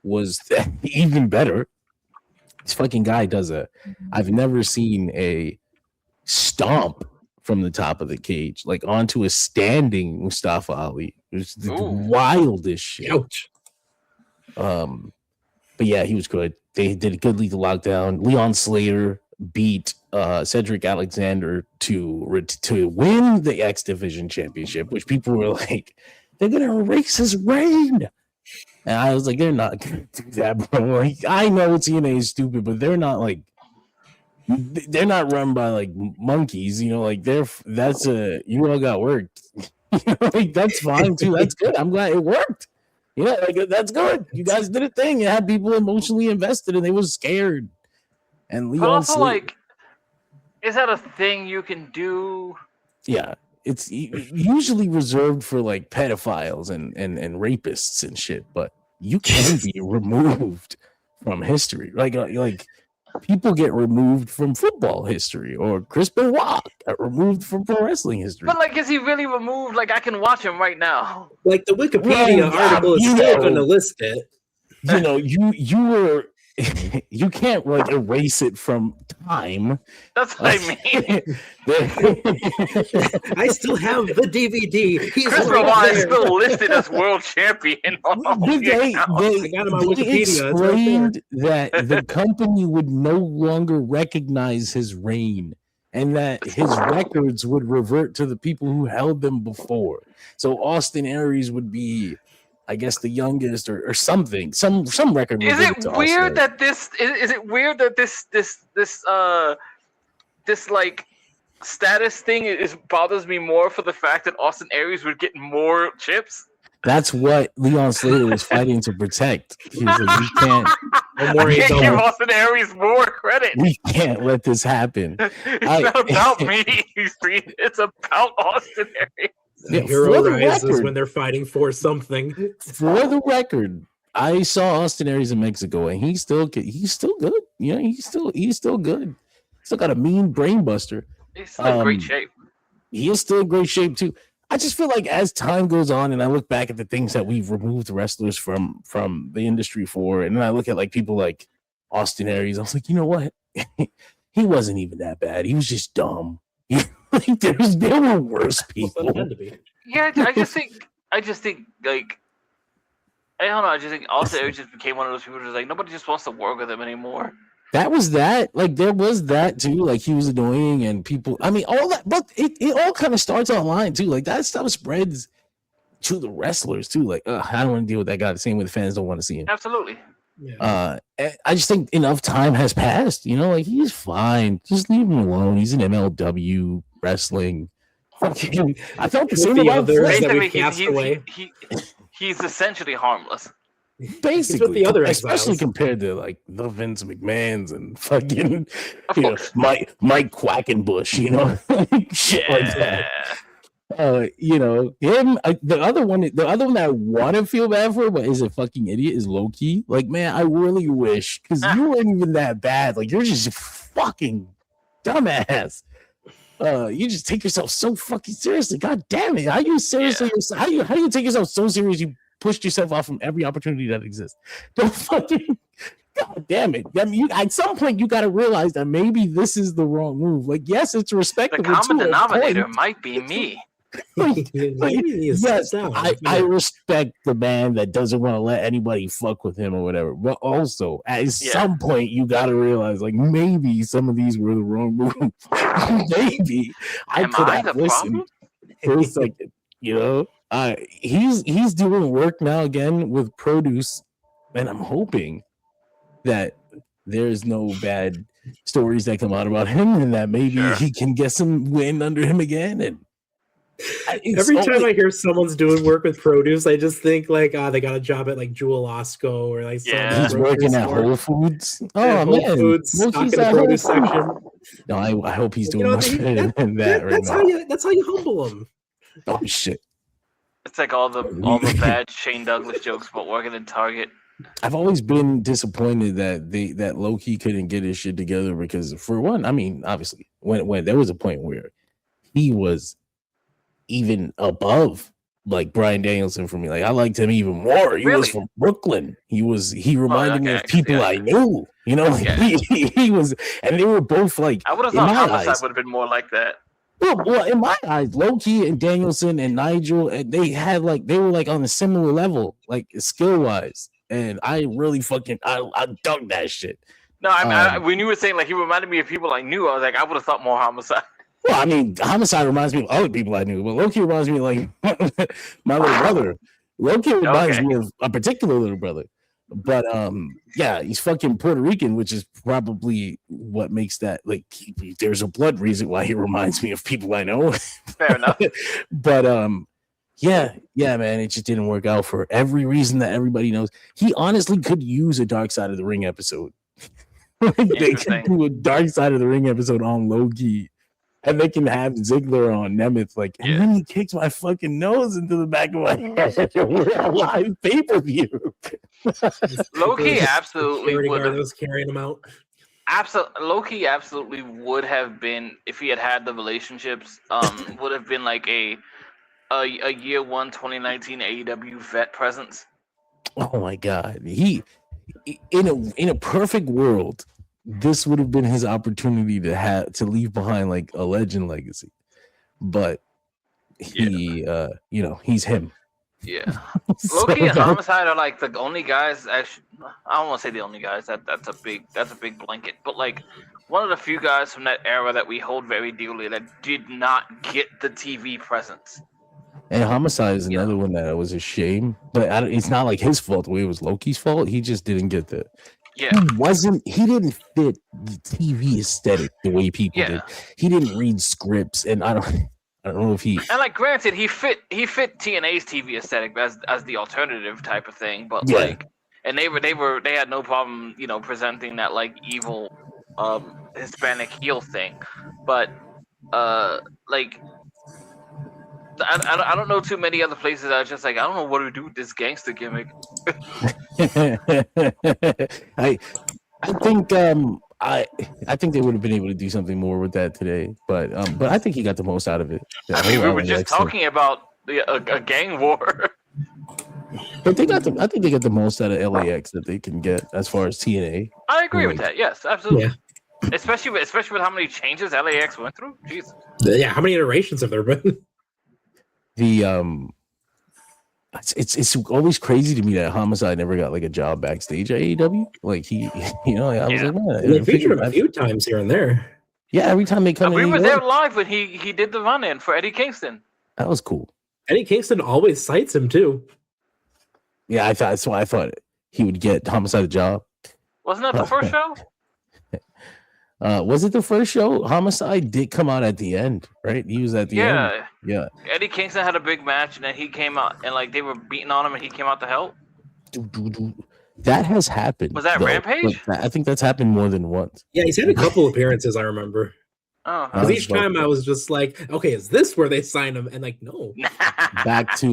was even better. This fucking guy does I've never seen a stomp from the top of the cage, like onto a standing Mustafa Ali. It was the wildest shit. Ouch. But yeah, he was good. They did a good lethal lockdown. Leon Slater beat Cedric Alexander to win the X Division Championship, which people were like, they're gonna erase his reign. And I was like, they're not gonna do that, bro. Like, I know TNA is stupid, but they're not run by like monkeys, you know. Like you all got worked. Like that's fine too. That's good. I'm glad it worked. Yeah, like that's good. You guys did a thing. You had people emotionally invested, and they was scared. And Leon, but also like, is that a thing you can do? Yeah. It's usually reserved for like pedophiles and rapists and shit, but you can be removed from history. Like people get removed from football history, or Chris Benoit got removed from pro wrestling history. But like, is he really removed? Like, I can watch him right now. Like the Wikipedia article is still going to list it. You know, you were. You can't like erase it from time. That's what I mean. I still have the DVD. He's Chris Benoit is still listed as world champion. They explained that the company would no longer recognize his reign, and that his records would revert to the people who held them before. So Austin Aries would be, I guess, the youngest or something, some record. Is it weird that this this like status thing bothers me more for the fact that Austin Aries would get more chips? That's what Leon Slater was fighting to protect. He was like, we can't give Austin Aries more credit. We can't let this happen. It's not about me. It's about Austin Aries. The hero rises when they're fighting for something. For the record, I saw Austin Aries in Mexico, and he's still good. You know, he's still good. Still got a mean brain buster. He's still in great shape. He is still in great shape too. I just feel like as time goes on, and I look back at the things that we've removed wrestlers from the industry for, and then I look at like people like Austin Aries, I was like, you know what? He wasn't even that bad. He was just dumb. Like there were worse people. Yeah, I just think like, I don't know. I just think Austin Aries just became one of those people who's like, nobody just wants to work with him anymore. That was that. Like there was that too. Like he was annoying, and people. I mean, all that. But it all kind of starts online too. Like that stuff spreads to the wrestlers too. Like I don't want to deal with that guy. The same way the fans don't want to see him. Absolutely. Yeah. I just think enough time has passed. You know, like he's fine. Just leave him alone. He's an MLW wrestling. I felt the same about he's essentially harmless. Basically, the other especially compared to like the Vince McMahons and fucking Mike Quackenbush, you know, shit like that. You know, him. The other one that I want to feel bad for, but is a fucking idiot, is low key. Like, man, I really wish, because you weren't even that bad. Like, you're just a fucking dumbass. You just take yourself so fucking seriously. God damn it! How you seriously? Yeah. How you take yourself so serious? You pushed yourself off from every opportunity that exists. Don't fucking. God damn it! I mean, at some point you got to realize that maybe this is the wrong move. Like, yes, it's respectable. The common denominator might be me. Yes, I respect the man that doesn't want to let anybody fuck with him or whatever. But also, at some point, you got to realize, like, maybe some of these were the wrong moves. Maybe I could have listened for a second. You know, he's doing work now again with produce, and I'm hoping that there's no bad stories that come out about him, and that maybe he can get some wind under him again. And every time I hear someone's doing work with produce, I just think like, they got a job at like Jewel Osco or like he's working at Whole Foods. Oh Whole man, Foods, stocking the produce section. No, I hope he's doing much better than that right now. That's how you humble him. Oh shit. It's like all the bad Shane Douglas jokes about working in Target. I've always been disappointed that Loki couldn't get his shit together because, for one, I mean, obviously, when there was a point where he was even above like Bryan Danielson for me. Like I liked him even more. He was from Brooklyn. He reminded me of people I knew. You know, he was, and they were both like. I would have thought Homicide would have been more like that. Well, in my eyes, Loki and Danielson and Nigel, they were like on a similar level, like skill wise. And I really I dug that shit. No, when you were saying like he reminded me of people I knew, I was like, I would have thought more Homicide. Well, I mean, Homicide reminds me of other people I knew, but Loki reminds me of like my little brother. Loki reminds me of a particular little brother. But yeah, he's fucking Puerto Rican, which is probably what makes that like. There's a blood reason why he reminds me of people I know. Fair enough. But yeah, man, it just didn't work out for every reason that everybody knows. He honestly could use a Dark Side of the Ring episode. They could do a Dark Side of the Ring episode on Loki. And they can have Ziggler on Nemeth, like, and then he kicks my fucking nose into the back of my head. We're a live pay-per-view. Loki absolutely would have carrying him out. Loki absolutely would have been, if he had the relationships, would have been like a year one 2019 AEW vet presence. Oh my god. He in a perfect world, this would have been his opportunity to leave behind like a legend legacy, but he, he's him. Yeah, Loki and Homicide are like the only guys. Actually, I don't want to say the only guys. That's a big blanket, but like one of the few guys from that era that we hold very dearly that did not get the TV presence. And Homicide is another one that was a shame, but it's not like his fault. The way it was Loki's fault, he just didn't get the. Yeah, he didn't fit the TV aesthetic the way people did. He didn't read scripts, and I don't know if he. And like, granted, he fit TNA's TV aesthetic as the alternative type of thing, but like, and they had no problem, presenting that like evil, Hispanic heel thing, but like. I don't know too many other places that are just like, I don't know what to do with this gangster gimmick. I think I think they would have been able to do something more with that today, but I think he got the most out of it. I mean, we were just talking about a gang war. But I think they got the most out of LAX that they can get as far as TNA. I agree with that. Yes, absolutely. Yeah. Especially with how many changes LAX went through. Jesus. Yeah, how many iterations have there been? It's always crazy to me that Homicide never got like a job backstage at AEW. Like I was like, man, they featured him a few times here and there. Yeah, every time they come in. We were there live when he did the run-in for Eddie Kingston. That was cool. Eddie Kingston always cites him too. Yeah, that's why I thought he would get Homicide a job. Wasn't that the first show? Was it the first show? Homicide did come out at the end, right? He was at the end. Yeah. Eddie Kingston had a big match, and then he came out, and like they were beating on him, and he came out to help. That has happened. Was that Rampage? I think that's happened more than once. Yeah, he's had a couple appearances, I remember. Oh, because each time I was just like, okay, is this where they signed him? And like, no. back to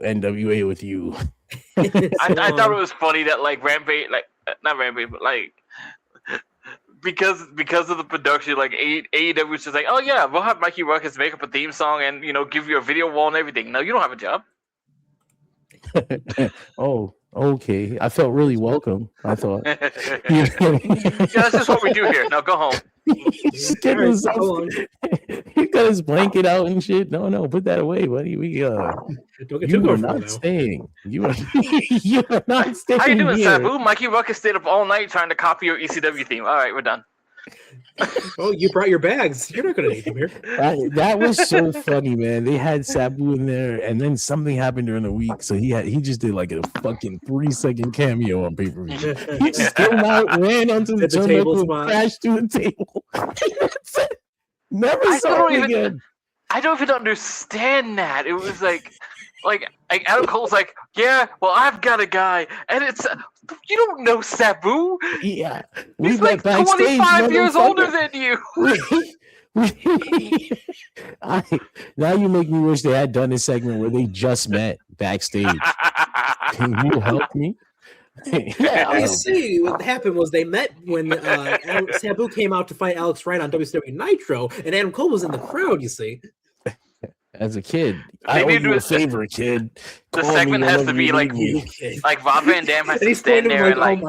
NWA with you. I thought it was funny that like Rampage, like not Rampage, but like. Because of the production, like AEW was just like, oh yeah, we'll have Mikey Ruckus make up a theme song and give you a video wall and everything. No, you don't have a job. Oh, okay. I felt really welcome. I thought. Yeah, that's just what we do here. Now go home. He got his blanket out and shit. No, put that away, buddy. You are not staying. You are not staying. How you doing, here. Sabu? Mikey Ruckus stayed up all night trying to copy your ECW theme. All right, we're done. Oh, you brought your bags. You're not going to need them here. That was so funny, man. They had Sabu in there, and then something happened during the week, so he just did like a fucking 3-second cameo on pay-per-view. He just came out, ran onto the table, crashed through the table. Never saw him again. I don't even understand that. It was like Adam Cole's like, yeah, well, I've got a guy, and it's you don't know Sabu. Yeah, he's like 25 years older than you. Now you make me wish they had done a segment where they just met backstage. Can you help me? Yeah, you see, what happened was they met when Sabu came out to fight Alex Wright on WCW Nitro, and Adam Cole was in the crowd. You see, as a kid, I owe you a favor, kid. The segment has to be like Bob Van Dam has to stand there and like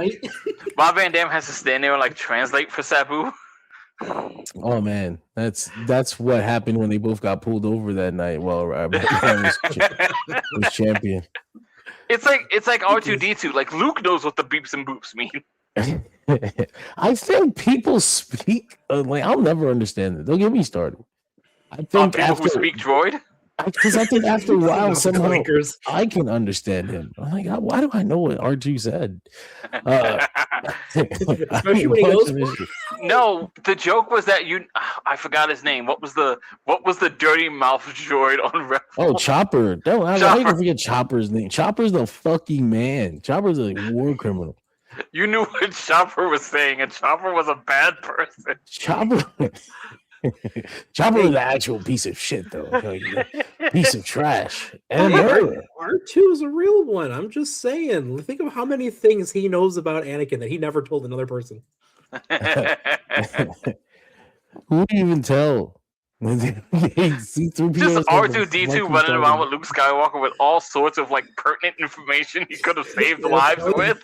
Bob Van Dam has to stand there and like translate for Sabu. Oh man, that's what happened when they both got pulled over that night. Well, was champion. It's like R2D2. Like Luke knows what the beeps and boops mean. I think people speak like I'll never understand it. Don't get me started. I think people who speak droid. Because I think after a while somehow I can understand him. I'm like, why do I know what R2 said? Especially when he goes. No, the joke was that I forgot his name. What was the dirty mouth droid on Rebel? Oh, Chopper. I don't forget Chopper's name. Chopper's the fucking man. Chopper's a war criminal. You knew what Chopper was saying, and Chopper was a bad person. Chopper is an actual piece of shit, though. Piece of trash. And R2 is a real one. I'm just saying. Think of how many things he knows about Anakin that he never told another person. Who would even tell? Just R2D2 running around with Luke Skywalker with all sorts of like pertinent information he could have saved lives with.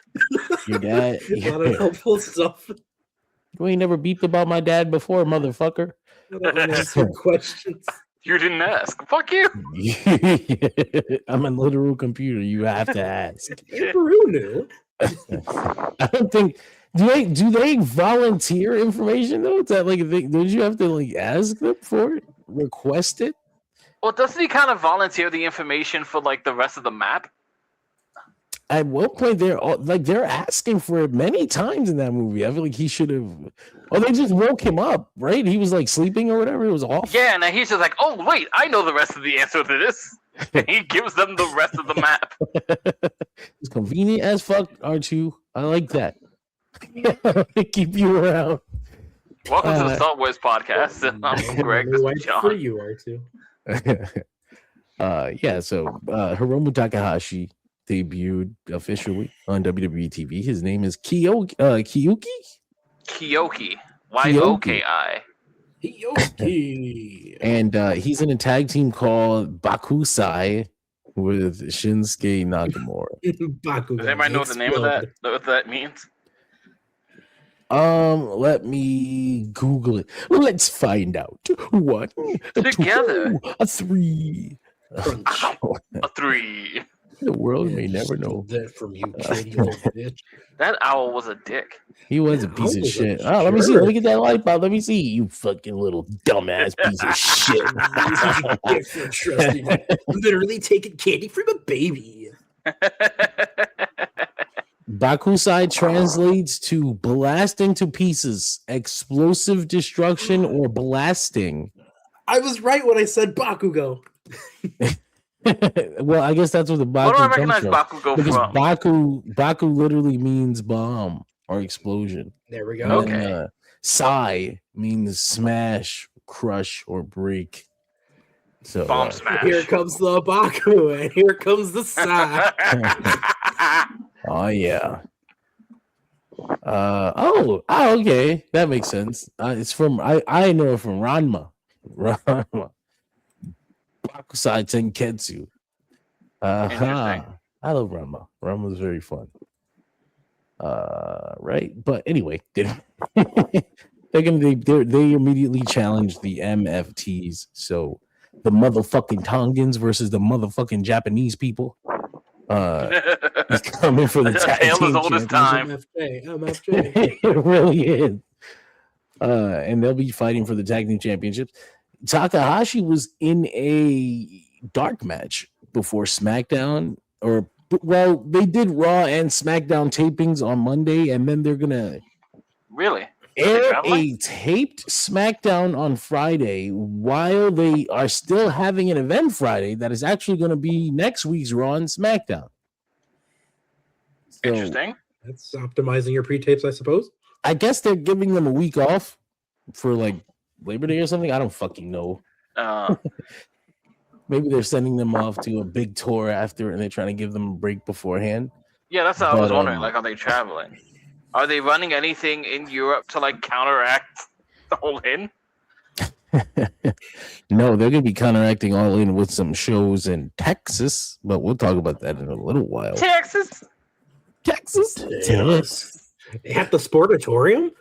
Your dad. A lot of helpful stuff. You ain't never beeped about my dad before, motherfucker. Questions. You didn't ask. Fuck you. I'm a literal computer. You have to ask. Peru knew. I don't think. Do they volunteer information though? Is that like a thing? Don't you have to like ask them for it? Request it? Well, doesn't he kind of volunteer the information for like the rest of the map? At one point, they're asking for it many times in that movie. I feel like he should have. Oh, they just woke him up, right? He was like sleeping or whatever. It was off. Yeah, and then he's just like, "Oh wait, I know the rest of the answer to this." And he gives them the rest of the map. It's convenient as fuck, R2. I like that. Keep you around. Welcome to the Star Wars podcast. I'm Greg. This is John. For you, R2. Yeah. So Hiromu Takahashi debuted officially on WWE TV. His name is Kyoki. Kyoki. Y-O-K-I. Kyoki. And he's in a tag team called Bakusai with Shinsuke Nakamura. Does anybody know what the name of that? What that means? Let me Google it. Let's find out. 1, together. 2, 3. A 3. The world may never know that from you, kid, you little bitch. That owl was a dick. He was a piece of shit. Oh, let me see. Let me get that light bulb. Let me see. You fucking little dumbass piece of shit. Literally taking candy from a baby. Bakusai translates to blasting to pieces, explosive destruction, or blasting. I was right when I said Bakugo. Well, I guess that's what the Baku What do I recognize Bakugo because from? Baku literally means bomb or explosion. There we go. Okay. Sai means smash, crush, or break. So Bomb smash. Here comes the Baku, and here comes the Sai. Oh yeah. Okay, that makes sense. It's from I know it from Ranma. Bakusai Tenketsu. I love Ranma. Ranma was very fun. Right, but anyway, they immediately challenged the MFTs. So the motherfucking Tongans versus the motherfucking Japanese people. He's coming for the tag team as old as time. MFJ. It really is. And they'll be fighting for the tag team championships. Takahashi was in a dark match before SmackDown, they did Raw and SmackDown tapings on Monday, and then they're gonna really air a taped SmackDown on Friday while they are still having an event Friday that is actually going to be next week's Raw and SmackDown. So, interesting. That's optimizing your pre-tapes, I suppose. I guess they're giving them a week off for like Labor Day or something. I don't fucking know. Uh, Maybe they're sending them off to a big tour after, and they're trying to give them a break beforehand. yeah, that's what I was wondering. Like, are they traveling? Are they running anything in Europe to like counteract the All In? No, they're gonna be counteracting All In with some shows in Texas, but we'll talk about that in a little while. Texas. Texas. At the Sportatorium?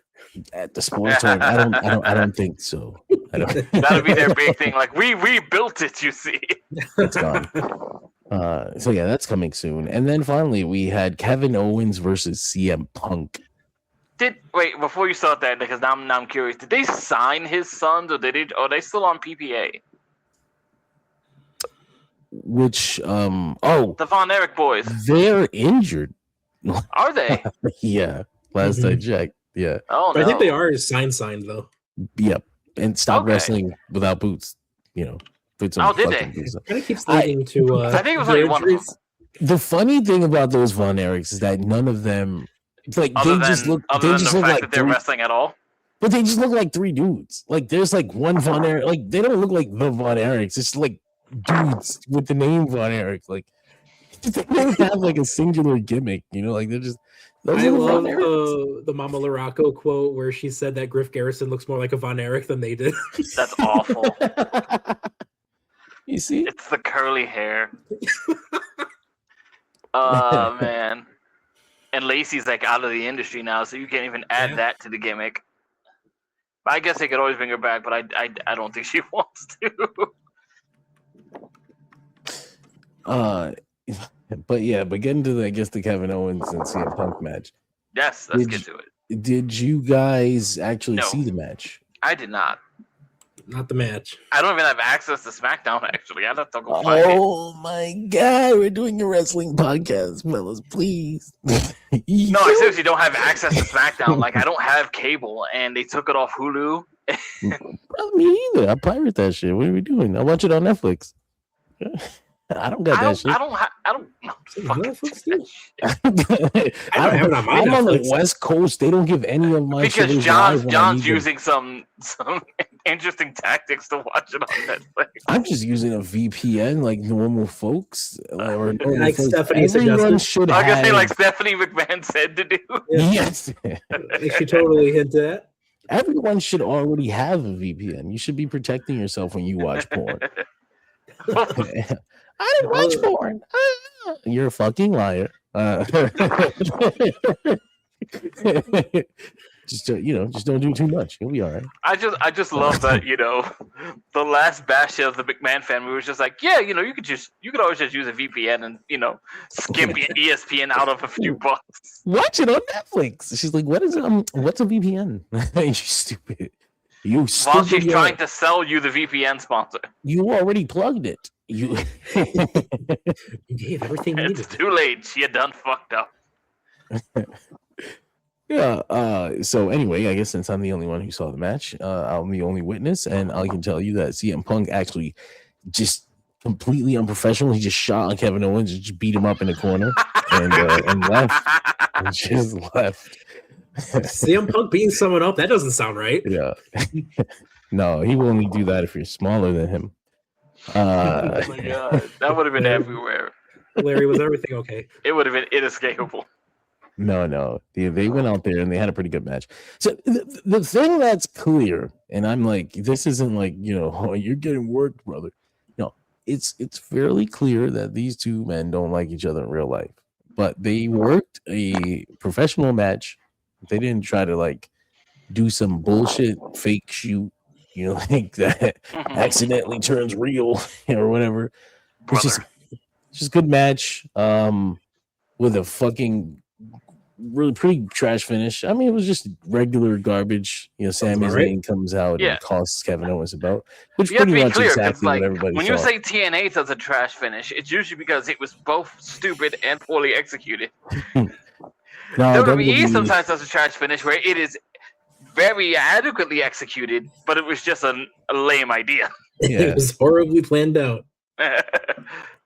At the Sportatorium. I don't think so. That'll be their big thing. Like, we rebuilt it, you see. It's gone. So yeah, that's coming soon. And then finally we had Kevin Owens versus CM Punk. Wait, before you start that, because now I'm curious. Did they sign his sons, or are they still on PPA? Which the Von Erich boys. They're injured. Are they? Yeah. Last I checked. Yeah. Oh, no. I think they are signed though. Yep. And stop wrestling without boots. You know. Did they? It kind of keeps leading to. I think it was only one of them. The funny thing about those Von Erichs is that none of them, like, they just look like they're wrestling at all. But they just look like three dudes. Like, there's like one Von Erich. Like, they don't look like the Von Erichs. It's like dudes with the name Von Erich. Like, they don't have like a singular gimmick. You know, like they're just. I love the Mama Luraco quote where she said that Griff Garrison looks more like a Von Erich than they did. That's awful. You see? It's the curly hair. Oh, man. And Lacey's like out of the industry now, so you can't even add that to the gimmick. I guess they could always bring her back, but I don't think she wants to. But getting to the Kevin Owens and CM Punk match. Yes, let's get to it. Did you guys actually see the match? I did not. Not the match. I don't even have access to SmackDown, actually. I'd have to go find it. Oh my god, we're doing a wrestling podcast, fellas, please. No, I seriously don't have access to SmackDown. Like, I don't have cable, and they took it off Hulu. Me either. I pirate that shit. What are we doing? I watch it on Netflix. I don't got that shit. I don't Netflix too. I'm on the West Coast. They don't give any of my shit. Because John's using some interesting tactics to watch it on Netflix. I'm just using a VPN like normal folks. Or like folks. Stephanie Everyone suggested. should I was gonna have. say like Stephanie McMahon said to do. Yes. She totally hinted at. Everyone should already have a VPN. You should be protecting yourself when you watch porn. I didn't watch porn. You're a fucking liar. Just don't do too much. You'll be all right. I just love that, the last bastion of the McMahon family was just like, yeah, you could always just use a VPN and skip ESPN out of a few bucks. Watch it on Netflix. She's like, what's a VPN? You stupid. While she's trying to sell you the VPN sponsor. You already plugged it. You gave everything you needed. It's too late. She had done fucked up. Yeah. So anyway, I guess since I'm the only one who saw the match, I'm the only witness, and I can tell you that CM Punk actually just completely unprofessional. He just shot on Kevin Owens, just beat him up in the corner, and left. And just left. CM Punk beating someone up? That doesn't sound right. Yeah. No, he will only do that if you're smaller than him. Oh my god, that would have been everywhere. Larry, was everything okay? It would have been inescapable. No. They went out there and they had a pretty good match. So the thing that's clear, and I'm like, this isn't like, oh, you're getting worked, brother. No, it's fairly clear that these two men don't like each other in real life. But they worked a professional match. They didn't try to like do some bullshit fake shoot, like that accidentally turns real or whatever. It's just good match with a fucking really pretty trash finish. I mean, it was just regular garbage. Sami Zayn comes out and costs Kevin Owens about, which pretty much exactly what everybody when thought. you say TNA does a trash finish, it's usually because it was both stupid and poorly executed. WWE sometimes does a trash finish where it is very adequately executed, but it was just a lame idea. Yeah. It was horribly planned out.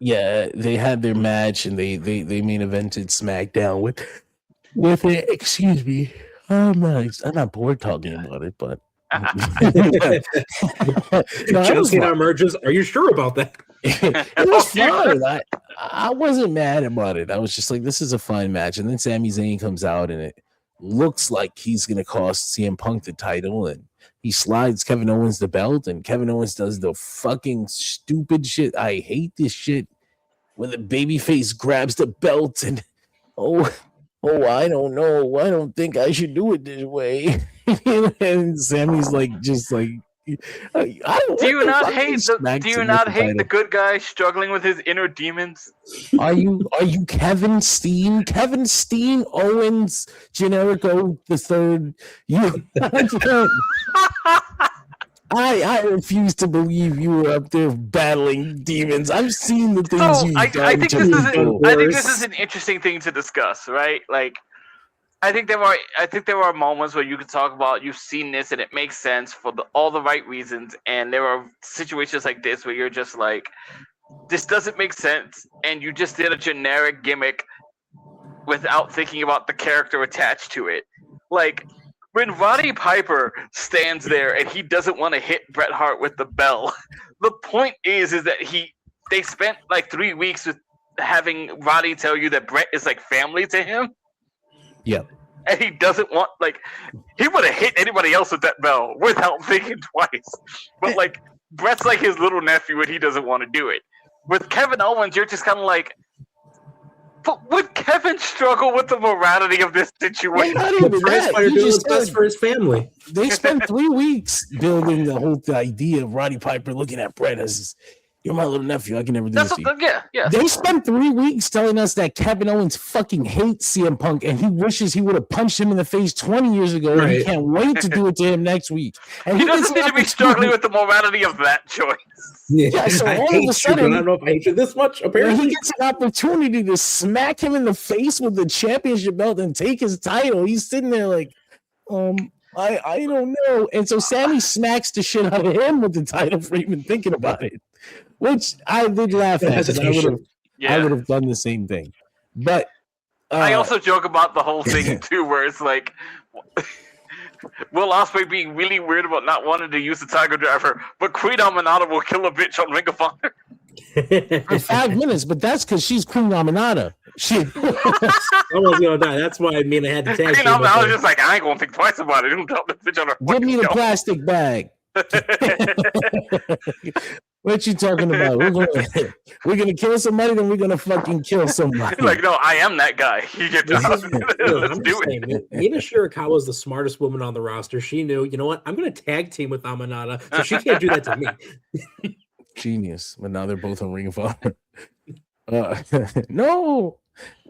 Yeah, they had their match and they main evented SmackDown with it. Excuse me, I'm not bored talking about it, but John Cena emerges. Are you sure about that? It was fun. I wasn't mad about it. I was just like, this is a fun match. And then Sami Zayn comes out and it looks like he's going to cost CM Punk the title. And he slides Kevin Owens the belt. And Kevin Owens does the fucking stupid shit. I hate this shit when the babyface grabs the belt and, oh, I don't know. I don't think I should do it this way. And Sammy's like, just like, do you not hate the good guy struggling with his inner demons? Are you Kevin Steen? Kevin Steen Owens Generico the third. I refuse to believe you were up there battling demons. I've seen the things you've done. I think this is an interesting thing to discuss, right? Like, I think there are moments where you can talk about you've seen this and it makes sense for all the right reasons, and there are situations like this where you're just like, this doesn't make sense, and you just did a generic gimmick without thinking about the character attached to it. Like, when Roddy Piper stands there and he doesn't want to hit Bret Hart with the bell, the point is that they spent like 3 weeks with having Roddy tell you that Bret is like family to him. Yep. And he doesn't want, like, he would have hit anybody else with that bell without thinking twice. But like, Bret's like his little nephew and he doesn't want to do it. With Kevin Owens, you're just kind of like, but would Kevin struggle with the morality of this situation? Not even that. He just best for his family. They spent 3 weeks building the whole idea of Roddy Piper looking at Bret as, you're my little nephew. I can never do this to you. Yeah. They spent 3 weeks telling us that Kevin Owens fucking hates CM Punk and he wishes he would have punched him in the face 20 years ago. Right. And he can't wait to do it to him next week. And he doesn't need to be struggling with the morality of that choice. Yeah, so all of a sudden, I don't know if I hate you this much. Apparently, he gets an opportunity to smack him in the face with the championship belt and take his title. He's sitting there like, I don't know. And so Sammy smacks the shit out of him with the title for even thinking about it. Which I did laugh at. I would have done the same thing. But I also joke about the whole thing too, where it's like Will Ospreay being really weird about not wanting to use the Tiger Driver, but Queen Aminata will kill a bitch on Ring of Honor. For 5 minutes, but that's because she's Queen Aminata. She almost gonna die. That's why I had to tag. Queen Aminata was just like, I ain't gonna think twice about it. Don't drop the bitch on her. Give me the plastic bag. What you talking about? We're gonna kill somebody, then we're gonna fucking kill somebody. Like, no, I am that guy. You get to let's do it. Mina Shirakawa is the smartest woman on the roster. She knew, you know what? I'm gonna tag team with Aminata, so she can't do that to me. Genius. But now they're both on Ring of Honor. No.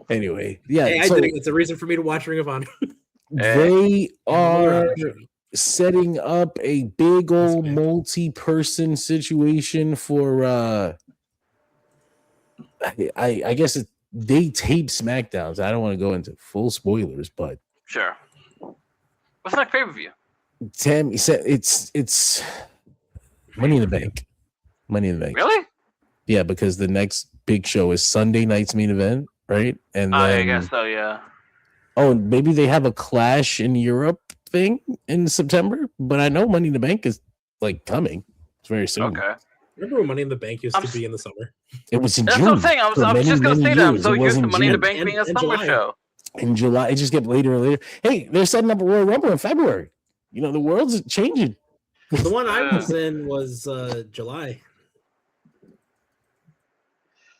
Anyway, yeah. Hey, I think it's a reason for me to watch Ring of Honor. They are setting up a big old multi-person situation for I guess they tape SmackDowns. I don't want to go into full spoilers, but sure. What's that pay-per-view? Tammy said it's Money in the Bank. Money in the Bank. Really? Yeah, because the next big show is Sunday night's main event, right? And then, I guess so, yeah. Oh, maybe they have a Clash in Europe thing in September, but I know Money in the Bank is like coming. It's very soon. Okay. Remember when Money in the Bank used to be in the summer? It was in June. That's what I'm saying. I was just going to say that. I'm so used to Money in the Bank being a summer show. In July, it just kept later and later. Hey, they're setting up a Royal Rumble in February. You know, the world's changing. The one I was in was July.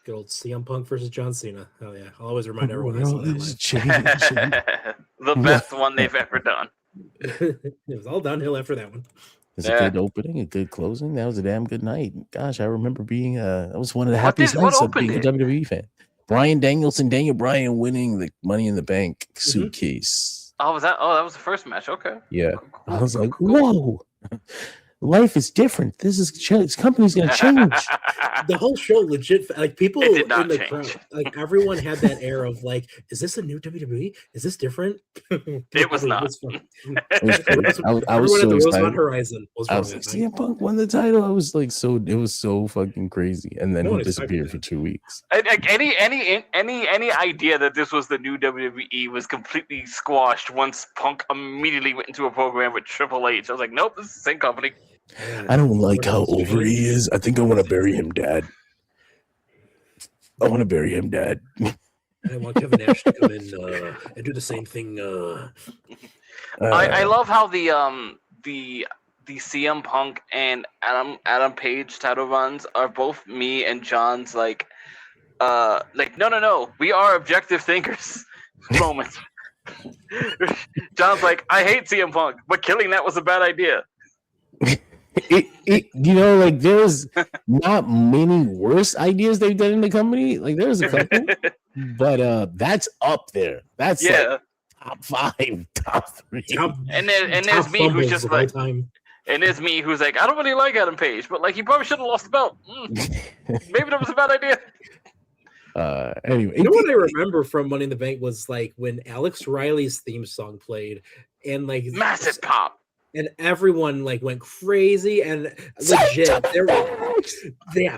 Good old CM Punk versus John Cena. Oh yeah, I'll always remind everyone I saw that. The best one they've ever done. It was all downhill after that one. It's a good opening, a good closing. That was a damn good night. Gosh, I remember being that was one of the happiest nights of being a WWE fan. Bryan Danielson, Daniel Bryan winning the Money in the Bank suitcase. Oh, was that? Oh, that was the first match. Okay. Yeah, I was like, whoa. life is different. This company's gonna change. The whole show legit, like people in did not the change. crowd, like everyone had that air of like, is this a new WWE? Is this different? It was not. fun. I was Everyone so at the Rosemont excited. Horizon was I was like, CM Punk won the title. I was like, it was so fucking crazy. And then No one he disappeared expected for 2 weeks. Like any idea that this was the new WWE was completely squashed once Punk immediately went into a program with Triple H. I was like, nope, this is the same company. I don't like how over he is. I think I want to bury him, Dad. I want to bury him, Dad. I want Kevin Nash to come in and do the same thing. I love how the CM Punk and Adam Page title runs are both me and John's like no, we are objective thinkers moments. John's like, I hate CM Punk, but killing that was a bad idea. Like there's not many worse ideas they've done in the company. Like there's a couple, but that's up there. That's like top 5, top 3. And there's me who's just like, and there's me who's like, I don't really like Adam Page, but like he probably should have lost the belt. Maybe that was a bad idea. Anyway, what I remember from Money in the Bank was like when Alex Riley's theme song played, and like massive pop. And everyone like went crazy and legit.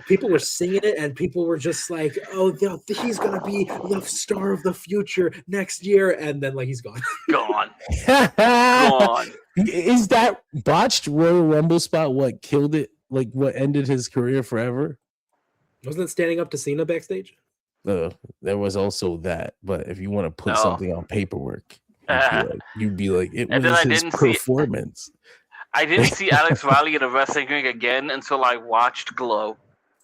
People were singing it, and people were just like, "Oh, he's gonna be the star of the future next year." And then like he's gone. Gone. Is that botched Royal Rumble spot what killed it? Like what ended his career forever? Wasn't it standing up to Cena backstage? There was also that. But if you want to put something on paperwork. You'd be like, it was his performance. I didn't see Alex Riley in a wrestling ring again until I watched Glow.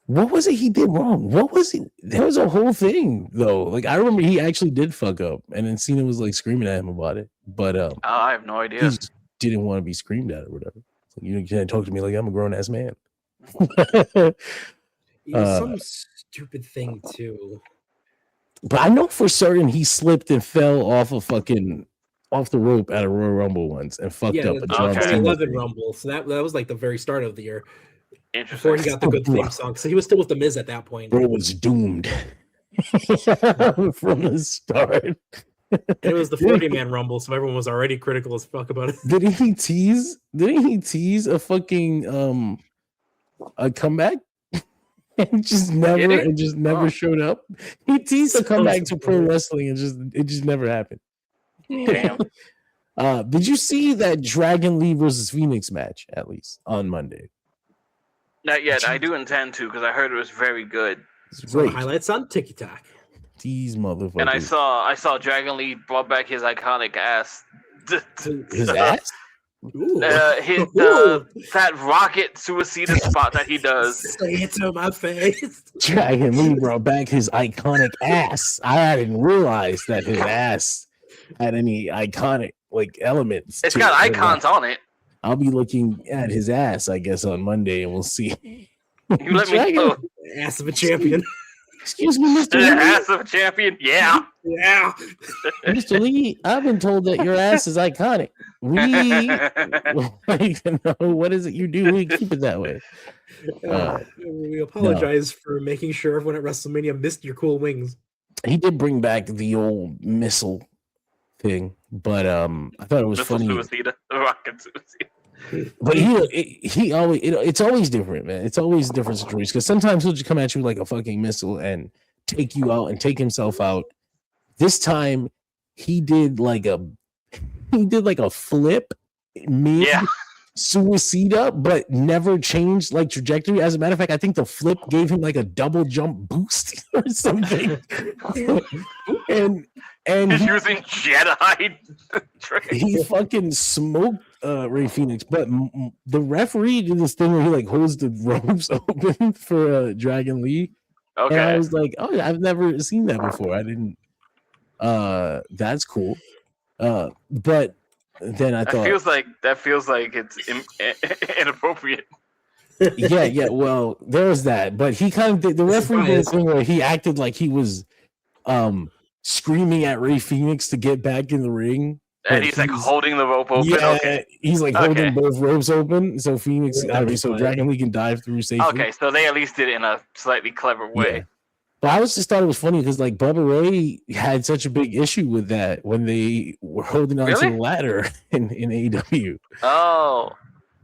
What was it he did wrong? What was it? There was a whole thing though. Like I remember he actually did fuck up, and then Cena was like screaming at him about it. But I have no idea. He just didn't want to be screamed at or whatever. Like, you can't talk to me like I'm a grown ass man. Some stupid thing too. But I know for certain he slipped and fell off the rope at a Royal Rumble once and fucked up a John Cena 2011 Rumble. So that was like the very start of the year. Interesting. Before he got the good theme song. So he was still with the Miz at that point. Bro was doomed from the start. It was the 40-man Rumble, so everyone was already critical as fuck about it. Didn't he tease a fucking a comeback? And just never showed up. He teased a comeback to pro wrestling and it just never happened. Damn. Did you see that Dragon Lee versus Phoenix match at least on Monday? Not yet. I do intend to because I heard it was very good. So highlights on TikTok. These motherfuckers. And I saw Dragon Lee brought back his iconic ass. His ass? That rocket suicida spot that he does. Say it to my face. Dragon Lee brought back his iconic ass. I didn't realize that his ass had any iconic like elements. It's got icons on it. I'll be looking at his ass, I guess, on Monday, and we'll see. You let me know. Ass of a champion. Excuse me, Mr. Lee. Ass of a champion. Yeah. Mr. Lee, I've been told that your ass is iconic. We like to know what is it you do. We keep it that way. We apologize for making sure everyone at WrestleMania missed your cool wings. He did bring back the old missile thing, but I thought it was funny. Suicida, the rocket suicida. But he always it's always different, man. It's always different situations because sometimes he'll just come at you like a fucking missile and take you out and take himself out. This time he did like a flip mid suicida, but never changed like trajectory. As a matter of fact, I think the flip gave him like a double jump boost or something. and he's using Jedi. He fucking smoked Ray Phoenix, but the referee did this thing where he like holds the ropes open for Dragon Lee. Okay, and I was like, oh, I've never seen that before. I didn't. That's cool. But then I thought that feels like it's inappropriate. Yeah. Well, there was that, but he kind of did the referee did a thing where he acted like he was screaming at Ray Phoenix to get back in the ring. And he's like holding the rope open. Yeah, okay. He's like holding both ropes open, so so Dragon Lee can dive through safely. Okay, so they at least did it in a slightly clever way. Yeah. But I just thought it was funny because like Bubba Ray had such a big issue with that when they were holding on to the ladder in AEW. Oh.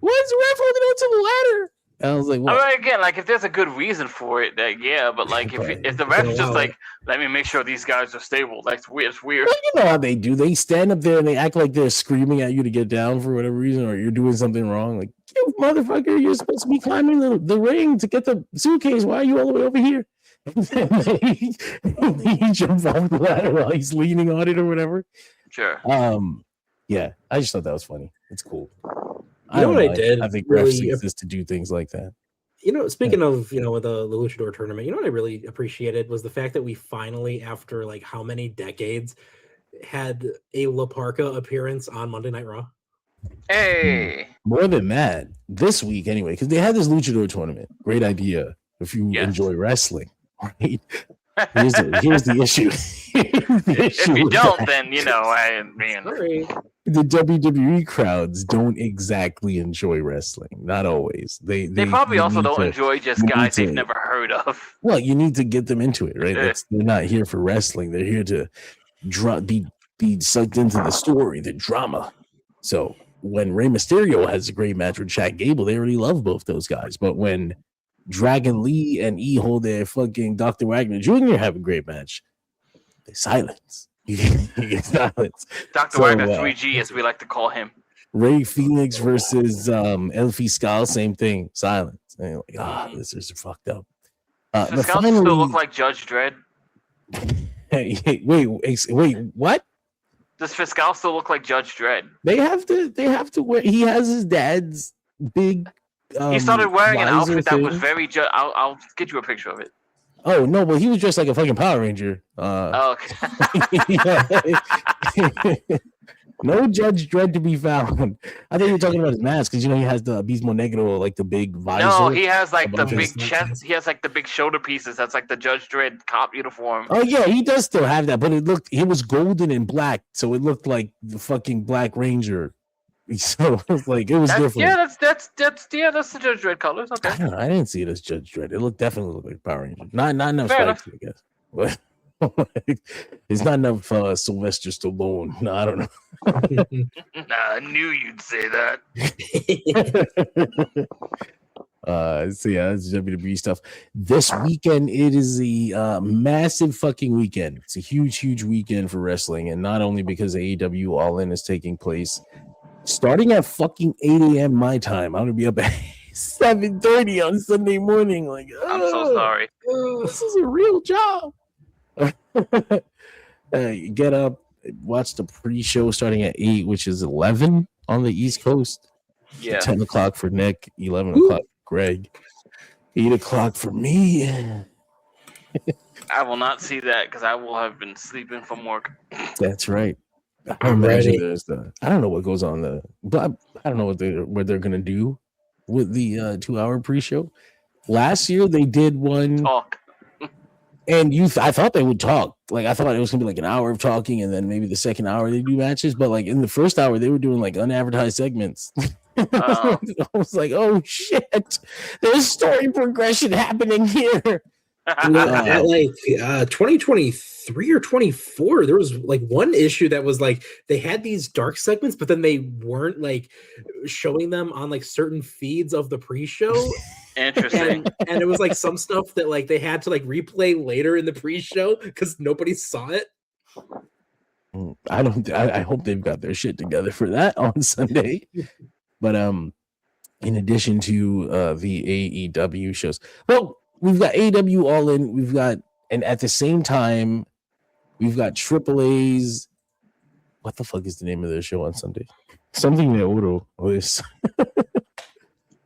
What's the ref holding on to the ladder? And I was like, what? I mean, again, like if there's a good reason for it, then yeah. But like if the ref's just like, let me make sure these guys are stable, that's weird. It's weird. Well, you know how they do. They stand up there and they act like they're screaming at you to get down for whatever reason, or you're doing something wrong. Like, you motherfucker, you're supposed to be climbing the ring to get the suitcase. Why are you all the way over here? And he jumps off the ladder while he's leaning on it or whatever. Sure. Yeah, I just thought that was funny. It's cool. You know what I did? I think refs exist to do things like that. You know, speaking of, with the Luchador tournament, you know what I really appreciated was the fact that we finally, after like how many decades, had a La Parka appearance on Monday Night Raw. Hey. More than that, this week anyway, because they had this Luchador tournament. Great idea if you enjoy wrestling, right? Here's the issue. If you don't, then I mean, the WWE crowds don't exactly enjoy wrestling. Not always. They probably also don't enjoy just guys they've never heard of. Well, you need to get them into it, right? They're not here for wrestling. They're here to be sucked into the story, the drama. So when Rey Mysterio has a great match with Chad Gable, they already love both those guys. But when Dragon Lee and their fucking Dr. Wagner Jr. have a great match, they silence. You get silence. Dr. Wagner 3G, as we like to call him. Ray Phoenix versus El Fiscal, same thing. Silence. And you're like, this is fucked up. Does Fiscal still look like Judge Dredd? Wait, what? Does Fiscal still look like Judge Dredd? They have to wear. He has his dad's big. He started wearing an outfit that was very. I'll get you a picture of it. Oh no! Well, he was dressed like a fucking Power Ranger. Okay. No Judge Dredd to be found. I think you're talking about his mask because he has the Abismo Negro, like the big visor. No, he has like the big chest. He has like the big shoulder pieces. That's like the Judge Dredd cop uniform. Oh yeah, he does still have that, but it was golden and black, so it looked like the fucking Black Ranger. So it was different. Yeah, that's the Judge Dredd colors. Okay. I didn't see it as Judge Dredd. It definitely looked like Power Ranger. Not enough spikes, I guess. But it's not enough Sylvester Stallone. No, I don't know. I knew you'd say that. So yeah, that's WWE stuff. This weekend, it is a massive fucking weekend. It's a huge weekend for wrestling, and not only because AEW All In is taking place starting at fucking 8 a.m. my time. I'm gonna be up at 7:30 on Sunday morning. Like, I'm so sorry. This is a real job. Get up, watch the pre-show starting at 8, which is 11 on the East Coast. Yeah. 10 o'clock for Nick, 11 o'clock for Greg, 8 o'clock for me. I will not see that because I will have been sleeping from work. That's right. I'm ready. I don't know what goes on but I don't know what they're gonna do with the 2-hour pre-show. Last year they did one talk, and I thought they would talk. Like I thought it was gonna be like an hour of talking, and then maybe the second hour they do matches. But like in the first hour they were doing like unadvertised segments. I was like, oh shit, there's story progression happening here. At 2023 or 24, there was like one issue that was like they had these dark segments, but then they weren't like showing them on like certain feeds of the pre-show. Interesting. And it was like some stuff that like they had to like replay later in the pre-show because nobody saw it. I hope they've got their shit together for that on Sunday. But in addition to the AEW shows, well, we've got AEW All In. And at the same time, we've got AAA's. What the fuck is the name of their show on Sunday? Something de Oro.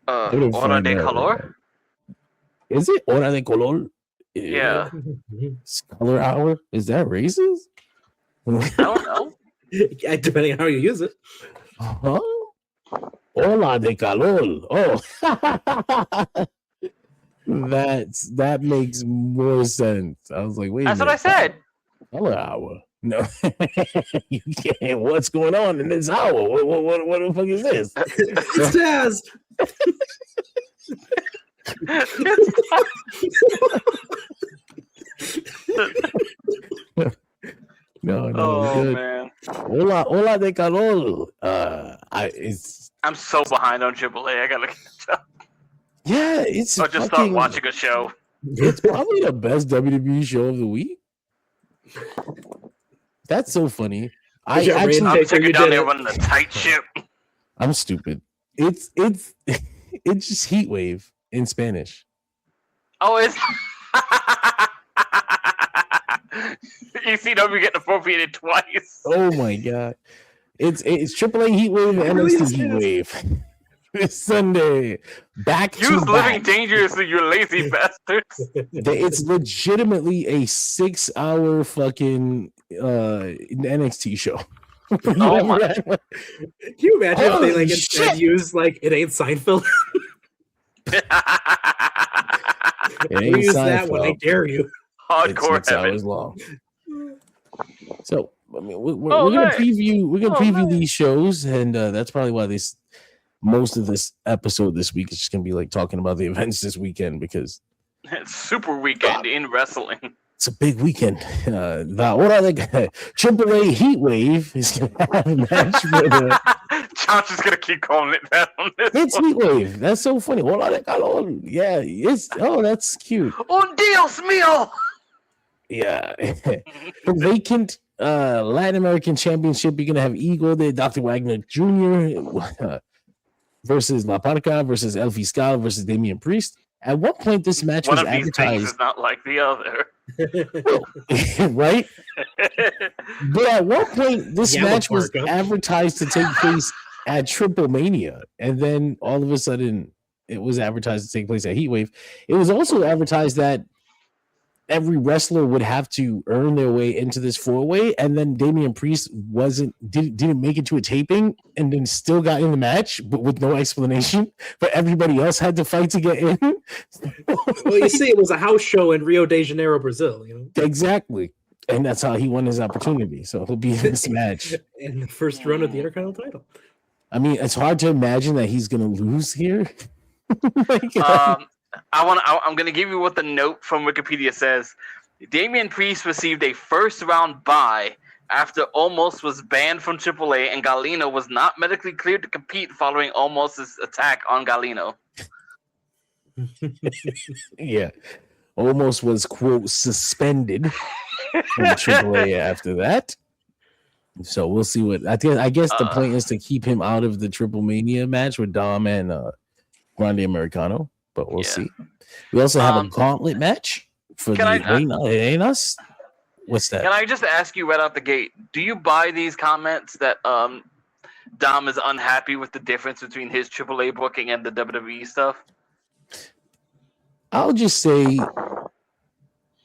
Hora de Color? Is it Hora de Color? Yeah. Color Hour? Is that racist? I don't know. Depending on how you use it. Huh? Hola de Calor. Oh. That makes more sense. I was like, wait. That's what I said. Color Hour. No, you can't. What's going on in this hour? What the fuck is this? It's Taz. No, Oh good. man, Hola de calor. I'm so behind on AAA. I gotta catch up. Yeah, it's Or just fucking, start watching a show. It's probably the best WWE show of the week. That's so funny. Good job, Rand. I'm Taker, taking you down did there it. running a tight ship. I'm stupid. It's it's just heat wave in Spanish. Oh, it's ECW getting appropriated twice. Oh my god. It's AAA heat wave and really NXT heat wave. It's Sunday. Back Use to living back. dangerously, you lazy bastards. It's legitimately a 6-hour fucking NXT show. Oh my. Can you imagine if they Holy instead shit. use It Ain't Seinfeld? It We'll ain't use that one. I Seinfeld. dare you. It's Hardcore 6 heaven. hours long. So I mean, we're Oh, gonna nice. preview. We're gonna Oh, preview nice. these shows, and that's probably why most of this episode this week is just gonna be like talking about the events this weekend because It's Super Weekend in wrestling. it's a big weekend. What are they? AAA Heat Wave is gonna have a match for the. John's just gonna keep calling it that on this It's one. Heat Wave. That's so funny. Hola de calor. Yeah, that's cute. Un Dios mío! Yeah. The vacant Latin American Championship, you're gonna have Eagle there, Dr. Wagner Jr. Versus La Parca versus El Fiscal versus Damian Priest. At one point, this match One was of these things advertised, is not like the other. right? But at one point, this Yeah, La match was Parca. advertised to take place at Triple Mania, and then all of a sudden, it was advertised to take place at Heatwave. It was also advertised that every wrestler would have to earn their way into this 4-way, and then Damian Priest didn't make it to a taping, and then still got in the match, but with no explanation. But everybody else had to fight to get in. Well, you see, it was a house show in Rio de Janeiro, Brazil. Exactly, and that's how he won his opportunity. So he'll be in this match. In the first run of the Intercontinental title. I mean, it's hard to imagine that he's gonna lose here. I'm going to give you what the note from Wikipedia says. Damian Priest received a first-round bye after Omos was banned from AAA and Galeno was not medically cleared to compete following Omos' attack on Galeno. Yeah, almost was quote suspended from AAA after that. So we'll see what I guess the point is to keep him out of the Triple Mania match with Dom and Grande Americano, but we'll see. We also have a gauntlet match for the It Ain't Us. What's that? Can I just ask you right out the gate, do you buy these comments that Dom is unhappy with the difference between his AAA booking and the WWE stuff? I'll just say,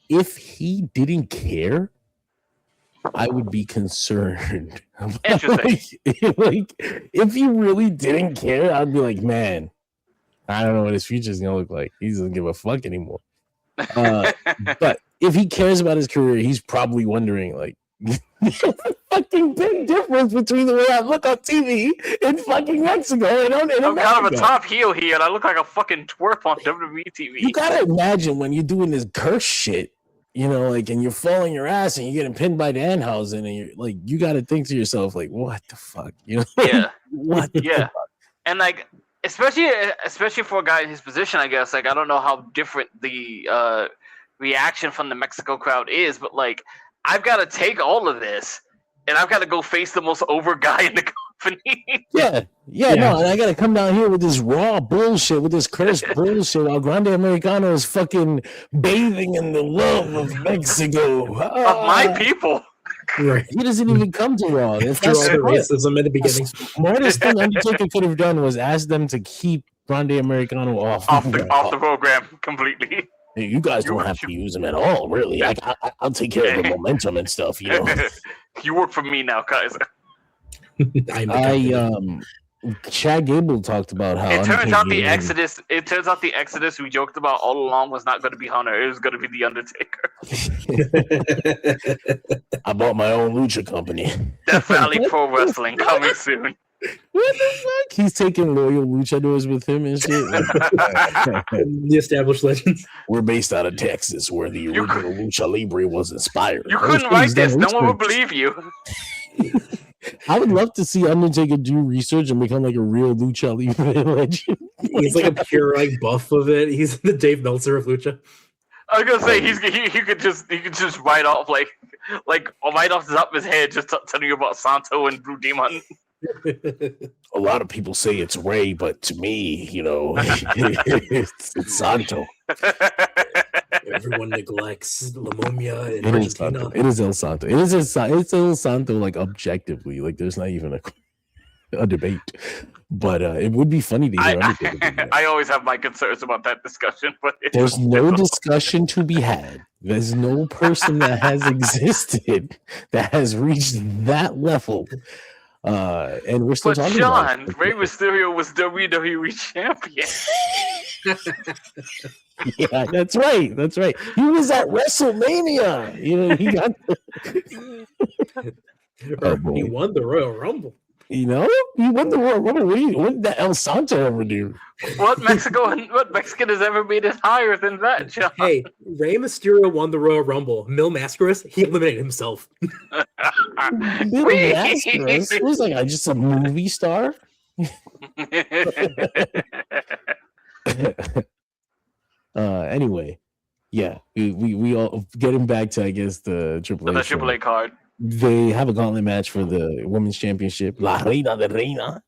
if he didn't care, I would be concerned. Interesting. like, if he really didn't care, I'd be like, man, I don't know what his future is gonna look like. He doesn't give a fuck anymore. But if he cares about his career, he's probably wondering, like, there's a fucking big difference between the way I look on TV in fucking Mexico and in I'm America. kind of a top heel here, and I look like a fucking twerp on WWE TV. You gotta imagine when you're doing this curse shit, like, and you're falling your ass and you're getting pinned by Danhausen, and you're like, you gotta think to yourself, like, what the fuck, Yeah. What? The Yeah. fuck? And like, especially for a guy in his position, I guess. Like, I don't know how different the reaction from the Mexico crowd is, but like, I've got to take all of this, and I've got to go face the most over guy in the company. Yeah, no, and I gotta come down here with this raw bullshit, with this cursed bullshit, while Grande Americano is fucking bathing in the love of Mexico. Of my people. Right. He doesn't even come to Raw. That's After all the smart. racism at the beginning. The smartest thing Undertaker could have done was ask them to keep Grande Americano off off the program completely. Hey, you guys don't have to use him at all, really. I'll take care of the momentum and stuff, You work for me now, Kaiser. Chad Gable talked about how It turns out the Exodus we joked about all along was not going to be Hunter. It was going to be the Undertaker. I bought my own lucha company. Death Valley Pro Wrestling coming soon. What the fuck? He's taking loyal luchadors with him and shit. The established legends. We're based out of Texas, where the original Lucha Libre was inspired. You couldn't write this. No one would believe you. I would love to see Undertaker do research and become like a real Lucha Libre legend. He's like a pure like buff of it. He's the Dave Meltzer of Lucha. I was gonna say he could just write off like write off the top of his head just telling you about Santo and Blue Demon. A lot of people say it's Ray, but to me, it's Santo. Everyone neglects La Momia and It is Santo. It is El Santo. It's El Santo, like objectively, like there's not even a debate. But it would be funny to hear. I always have my concerns about that discussion, but there's no discussion to be had. There's no person that has existed that has reached that level. And we're still talking about it. Rey Mysterio was WWE champion. Yeah, that's right. He was at WrestleMania. He got he won the Royal Rumble. He won the Royal Rumble. What did that El Santo ever do? What Mexican has ever made it higher than that, John? Hey, Rey Mysterio won the Royal Rumble. Mil Mascaras, he eliminated himself. Mil Mascaras? He was like just a movie star. Anyway, yeah, we all getting back to, I guess, the AAA. The AAA card. They have a gauntlet match for the women's championship, La Reina de Reina.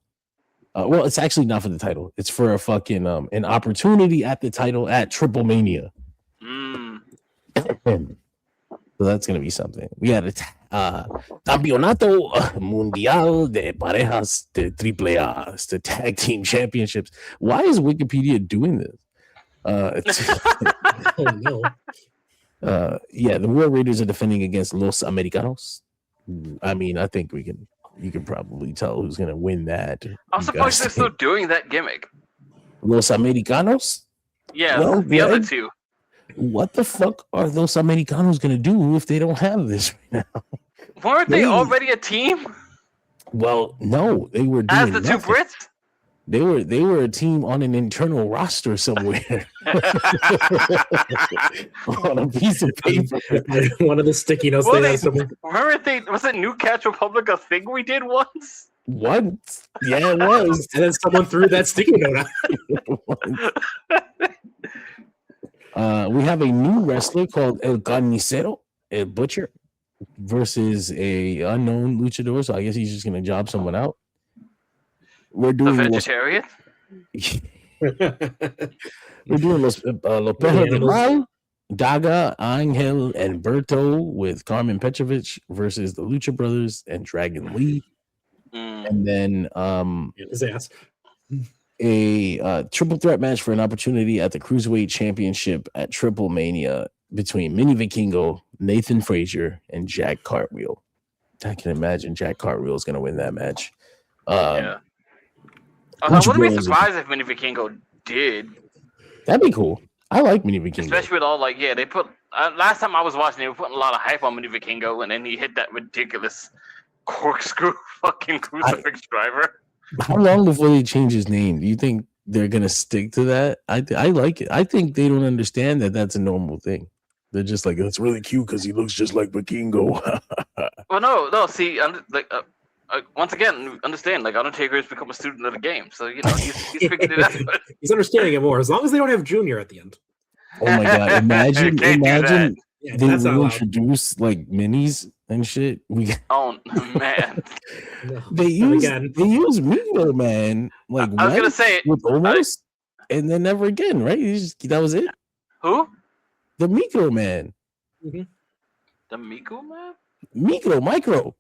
Well, it's actually not for the title. It's for a fucking an opportunity at the title at Triple Mania. So that's gonna be something. We had a Campeonato Mundial de Parejas de AAA. It's the Tag Team Championships. Why is Wikipedia doing this? Oh no. Yeah, the War Raiders are defending against Los Americanos. I mean, I think you can probably tell who's gonna win that. I'm surprised they're still doing that gimmick. Los Americanos? Yeah, well, the other two. What the fuck are Los Americanos gonna do if they don't have this right now? Weren't they already a team? Well, no, they were doing as the nothing. Two Brits. They were a team on an internal roster somewhere. On a piece of paper. One of the sticky notes Weren't they? Was it New Catch Republic a thing we did once? Once? Yeah, it was. And then someone threw that sticky note out. We have a new wrestler called El Carnicero, El Butcher, versus a unknown luchador. So I guess he's just gonna job someone out. We're doing the vegetarian. We're doing Los Perros de Mal, Daga, Angel, and Berto with Carmen Petrovich versus the Lucha Brothers and Dragon Lee. And then his ass. A triple threat match for an opportunity at the Cruiserweight Championship at Triple Mania between Mini Vikingo, Nathan Frazier, and Jack Cartwheel. I can imagine Jack Cartwheel is going to win that match. Yeah. I wouldn't be surprised if Mini Vikingo did. That'd be cool. I like Mini Vikingo. Especially with all, they put... last time I was watching, they were putting a lot of hype on Mini Vikingo, and then he hit that ridiculous corkscrew fucking crucifix driver. How long before they change his name? Do you think they're going to stick to that? I like it. I think they don't understand that that's a normal thing. They're just like, it's really cute because he looks just like Vikingo. Well, no. See, once again, understand, Undertaker has become a student of the game, so he's figured it out. He's understanding it more, as long as they don't have Junior at the end. Oh my god! Imagine Yeah, they reintroduce minis and shit. Oh man! They use Miko Man I was gonna say with almost, and then never again, right? That was it. Who? The Miko Man. Mm-hmm. The Miko Man? Micro.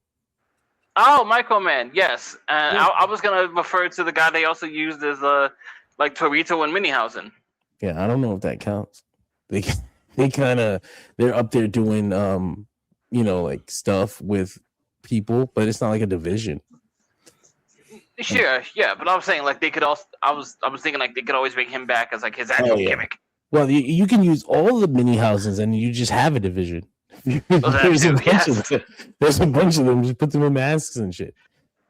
Oh, Micro Man, yes. And I was gonna refer to the guy they also used as Torito and Minihausen. Yeah, I don't know if that counts. They they're up there doing stuff with people, but it's not like a division. Sure, yeah, but I was saying like they could also. I was thinking like they could always bring him back as like his actual gimmick. Well, you can use all the mini houses and you just have a division. There's a bunch of them. Just put them in masks and shit.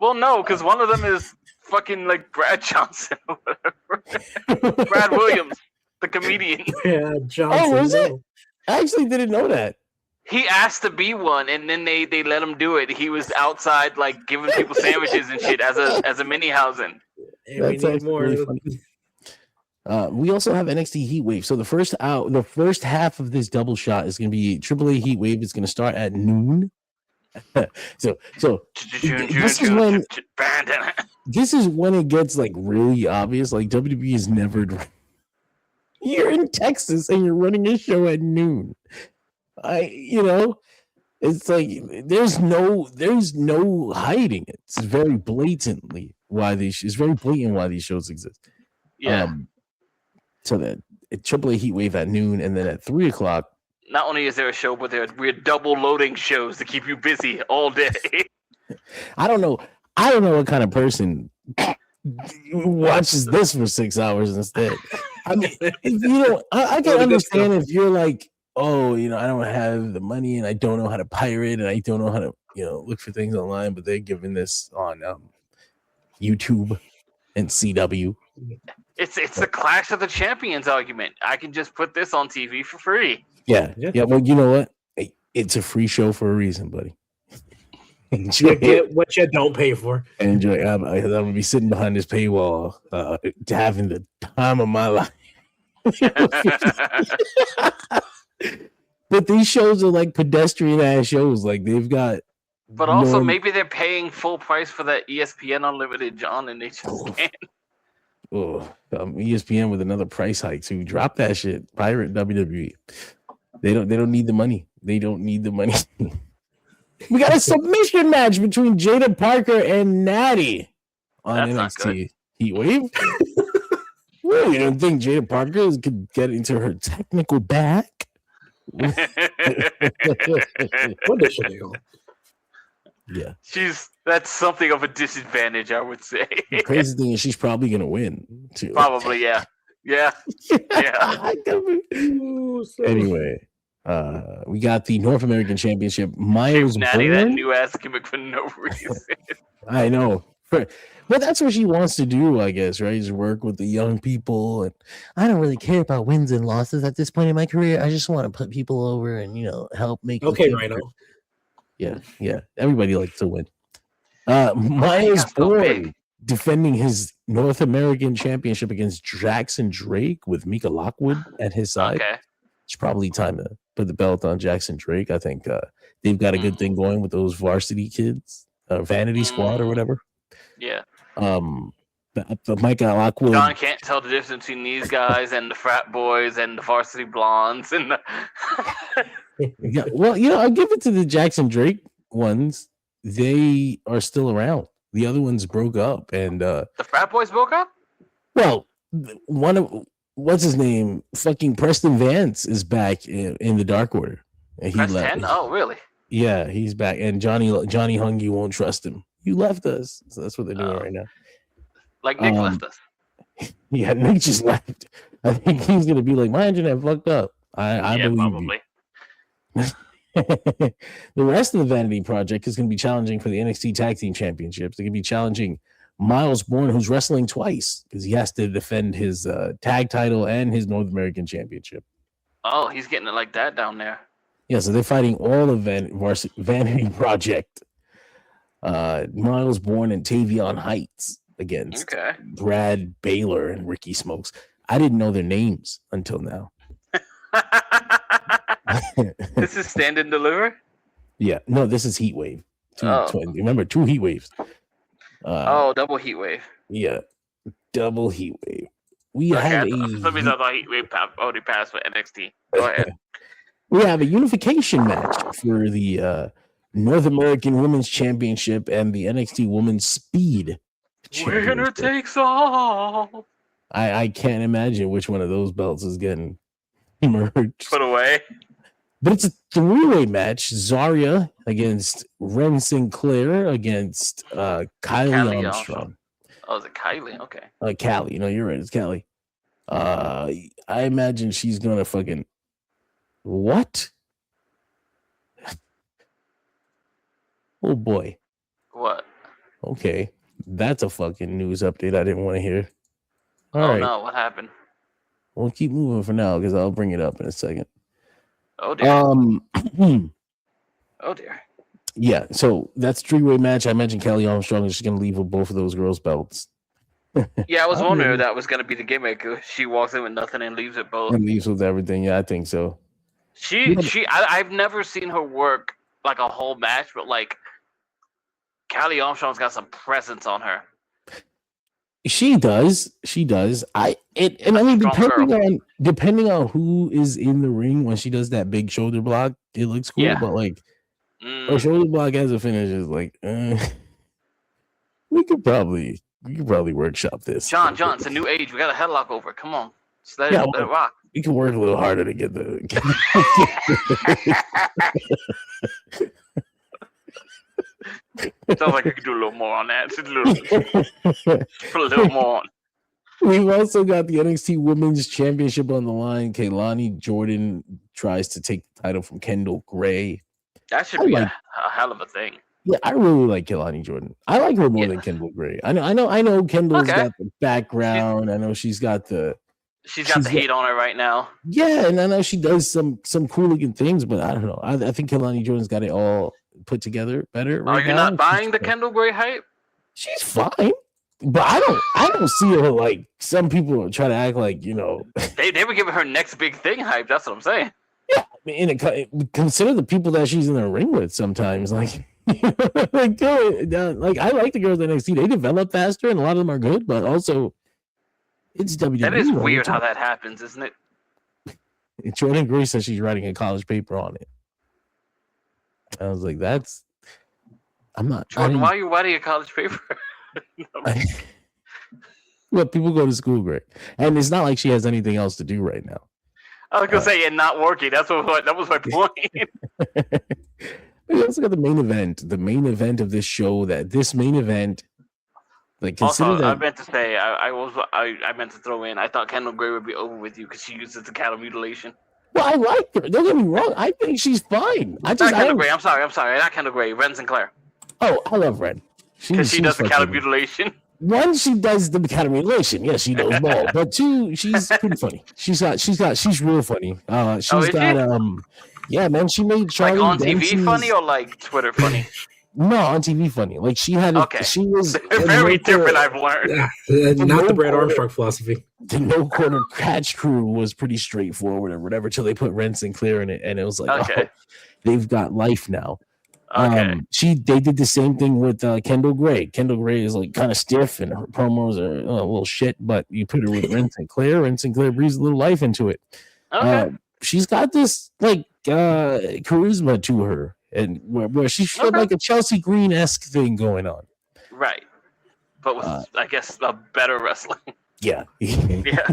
Well, no, because one of them is fucking like Brad Johnson or whatever. Brad Williams, the comedian. Yeah, Johnson. Oh, was it? I actually didn't know that. He asked to be one, and then they let him do it. He was outside like giving people sandwiches and shit as a mini housing. Hey, we need more. Really funny. We also have NXT Heat Wave. So the first half of this double shot is going to be AAA Heat Wave. It's going to start at noon. so this is when it gets like really obvious. Like WWE is never. You're in Texas and you're running a show at noon. It's like there's no hiding it. It's very blatantly it's very blatant why these shows exist. Yeah. So that AAA Heat Wave at noon, and then at 3:00. Not only is there a show, but we're double loading shows to keep you busy all day. I don't know what kind of person watches this for 6 hours instead. I mean, I can understand if you're like, oh, I don't have the money and I don't know how to pirate and I don't know how to, look for things online, but they're giving this on YouTube and CW. It's the Clash of the Champions argument. I can just put this on TV for free. Yeah. Well, you know what? It's a free show for a reason, buddy. You get what you don't pay for. Enjoy. I'm gonna be sitting behind this paywall, having the time of my life. But these shows are like pedestrian ass shows. Like they've got. But also, maybe they're paying full price for that ESPN Unlimited, John, and they just can't. ESPN with another price hike too. Drop that shit. Pirate WWE. They don't need the money. They don't need the money. We got a submission match between Jada Parker and Natty on NXT Heat Wave. Well, you don't think Jada Parker could get into her technical back? What does she do? Yeah. That's something of a disadvantage, I would say. The crazy thing is she's probably gonna win too. Probably, yeah. Yeah. Anyway, we got the North American Championship. Miles Natty, that Bourne. new ass gimmick for no reason. I know. But that's what she wants to do, I guess, right? Is work with the young people. And I don't really care about wins and losses at this point in my career. I just want to put people over and, help make. Okay, Rhino. Yeah. Everybody likes to win. Miles Bourne defending his North American Championship against Jackson Drake with Mika Lockwood at his side. Okay. It's probably time to put the belt on Jackson Drake. I think they've got a good thing going with those varsity kids, Vanity Squad or whatever. Yeah. But Mika Lockwood. John can't tell the difference between these guys and the frat boys and the varsity blondes and the. Yeah, well, I'll give it to the Jackson Drake ones. They are still around. The other ones broke up, and the frat boys broke up. Well, one of what's his name? Fucking Preston Vance is back in the Dark Order. And he left. Oh, really? Yeah, he's back. And Johnny Hungy won't trust him. You left us, so that's what they're doing right now. Like Nick left us. Yeah, Nick just left. I think he's gonna be like, my internet fucked up. I believe probably. The rest of the Vanity Project is going to be challenging for the NXT Tag Team Championships. They're going to be challenging Miles Bourne, who's wrestling twice because he has to defend his tag title and his North American Championship. Oh, he's getting it like that down there. Yeah, so they're fighting all of Vanity Project. Miles Bourne and Tavion Heights against Brad Baylor and Ricky Smokes. I didn't know their names until now. This is Stand and Deliver? Yeah, no, this is Heat Wave. Remember, 2 Heat Waves. Double Heat Wave. Yeah, double Heat Wave. We have Let me thought Heat Wave already passed for NXT. Go ahead. We have a unification match for the North American Women's Championship and the NXT Women's Speed Championship. Winner takes all. I can't imagine which one of those belts is getting merged. Put away. But it's a 3-way match. Zaria against Ren Sinclair against Kylie Armstrong. Oh, is it Kylie? Okay. Callie. No, you're right. It's Callie. I imagine she's gonna fucking what? Oh boy. What? Okay, that's a fucking news update I didn't want to hear. All right. No, what happened? We'll keep moving for now because I'll bring it up in a second. Oh dear. Oh dear. Yeah, so that's 3-way match. I imagine Kelly Armstrong is just gonna leave with both of those girls' belts. Yeah, I was wondering if that was gonna be the gimmick. She walks in with nothing and leaves it both. And leaves with everything. Yeah, I think so. I've never seen her work like a whole match, but like Callie Armstrong's got some presence on her. She does. I mean, depending on who is in the ring when she does that big shoulder block, it looks cool. Yeah. But like, her shoulder block as a finish is like, we could probably workshop this. John, it's a new age. We got a headlock over. Come on, let it rock. We can work a little harder to get the. Sounds like I could do a little more on that. Just put a little more on. We've also got the NXT Women's Championship on the line. Kaylani Jordan tries to take the title from Kendall Gray. That should be a hell of a thing. Yeah, I really like Kaylani Jordan. I like her more than Kendall Gray. I know Kendall's got the background. I know she's got the heat on her right now. Yeah, and I know she does some cool looking things, but I don't know. I think Kaylani Jordan's got it all put together better. Right you're not buying the Kendall Gray hype? She's fine. But I don't see her like some people try to act like, you know. They were giving her next big thing hype. That's what I'm saying. Yeah, I mean, consider the people that she's in the ring with sometimes. Like, like I like the girls at NXT. They develop faster, and a lot of them are good. But also, it's WWE. That is weird how that happens, isn't it? Jordan Gray says she's writing a college paper on it. I was like, I'm not. Jordan, why are you writing a college paper? Well, people go to school, Greg, and it's not like she has anything else to do right now. I was gonna say, and not working. That was my point. We also got the main event. The main event of this show. This main event. Like, consider also, that. I meant to say, I meant to throw in. I thought Kendall Gray would be over with you because she uses the cattle mutilation. Well, I like her. Don't get me wrong. I think she's fine. Not Kendall Gray. I'm sorry. Not Kendall Gray. Ren Sinclair. Oh, I love Ren. Because she does the cattle mutilation. One, she does the cattle mutilation. Yes, she knows ball. But two, she's pretty funny. She's real funny. Yeah, man. She made Charlie like on Dempsey's... TV funny or like Twitter funny. No, on TV funny. Like she had. Okay. She was very different. I've learned. Yeah, not the Brad Armstrong philosophy. The no corner catch crew was pretty straightforward or whatever till they put Ren Sinclair in it, and it was like, okay. They've got life now. Okay. They did the same thing with Kendall Gray. Kendall Gray is like kind of stiff, and her promos are a little shit. But you put her with Ren Sinclair, and Sinclair breathes a little life into it. Okay. She's got this like charisma to her, and where she's like a Chelsea Green-esque thing going on. Right. But with I guess a better wrestling. Yeah. Yeah.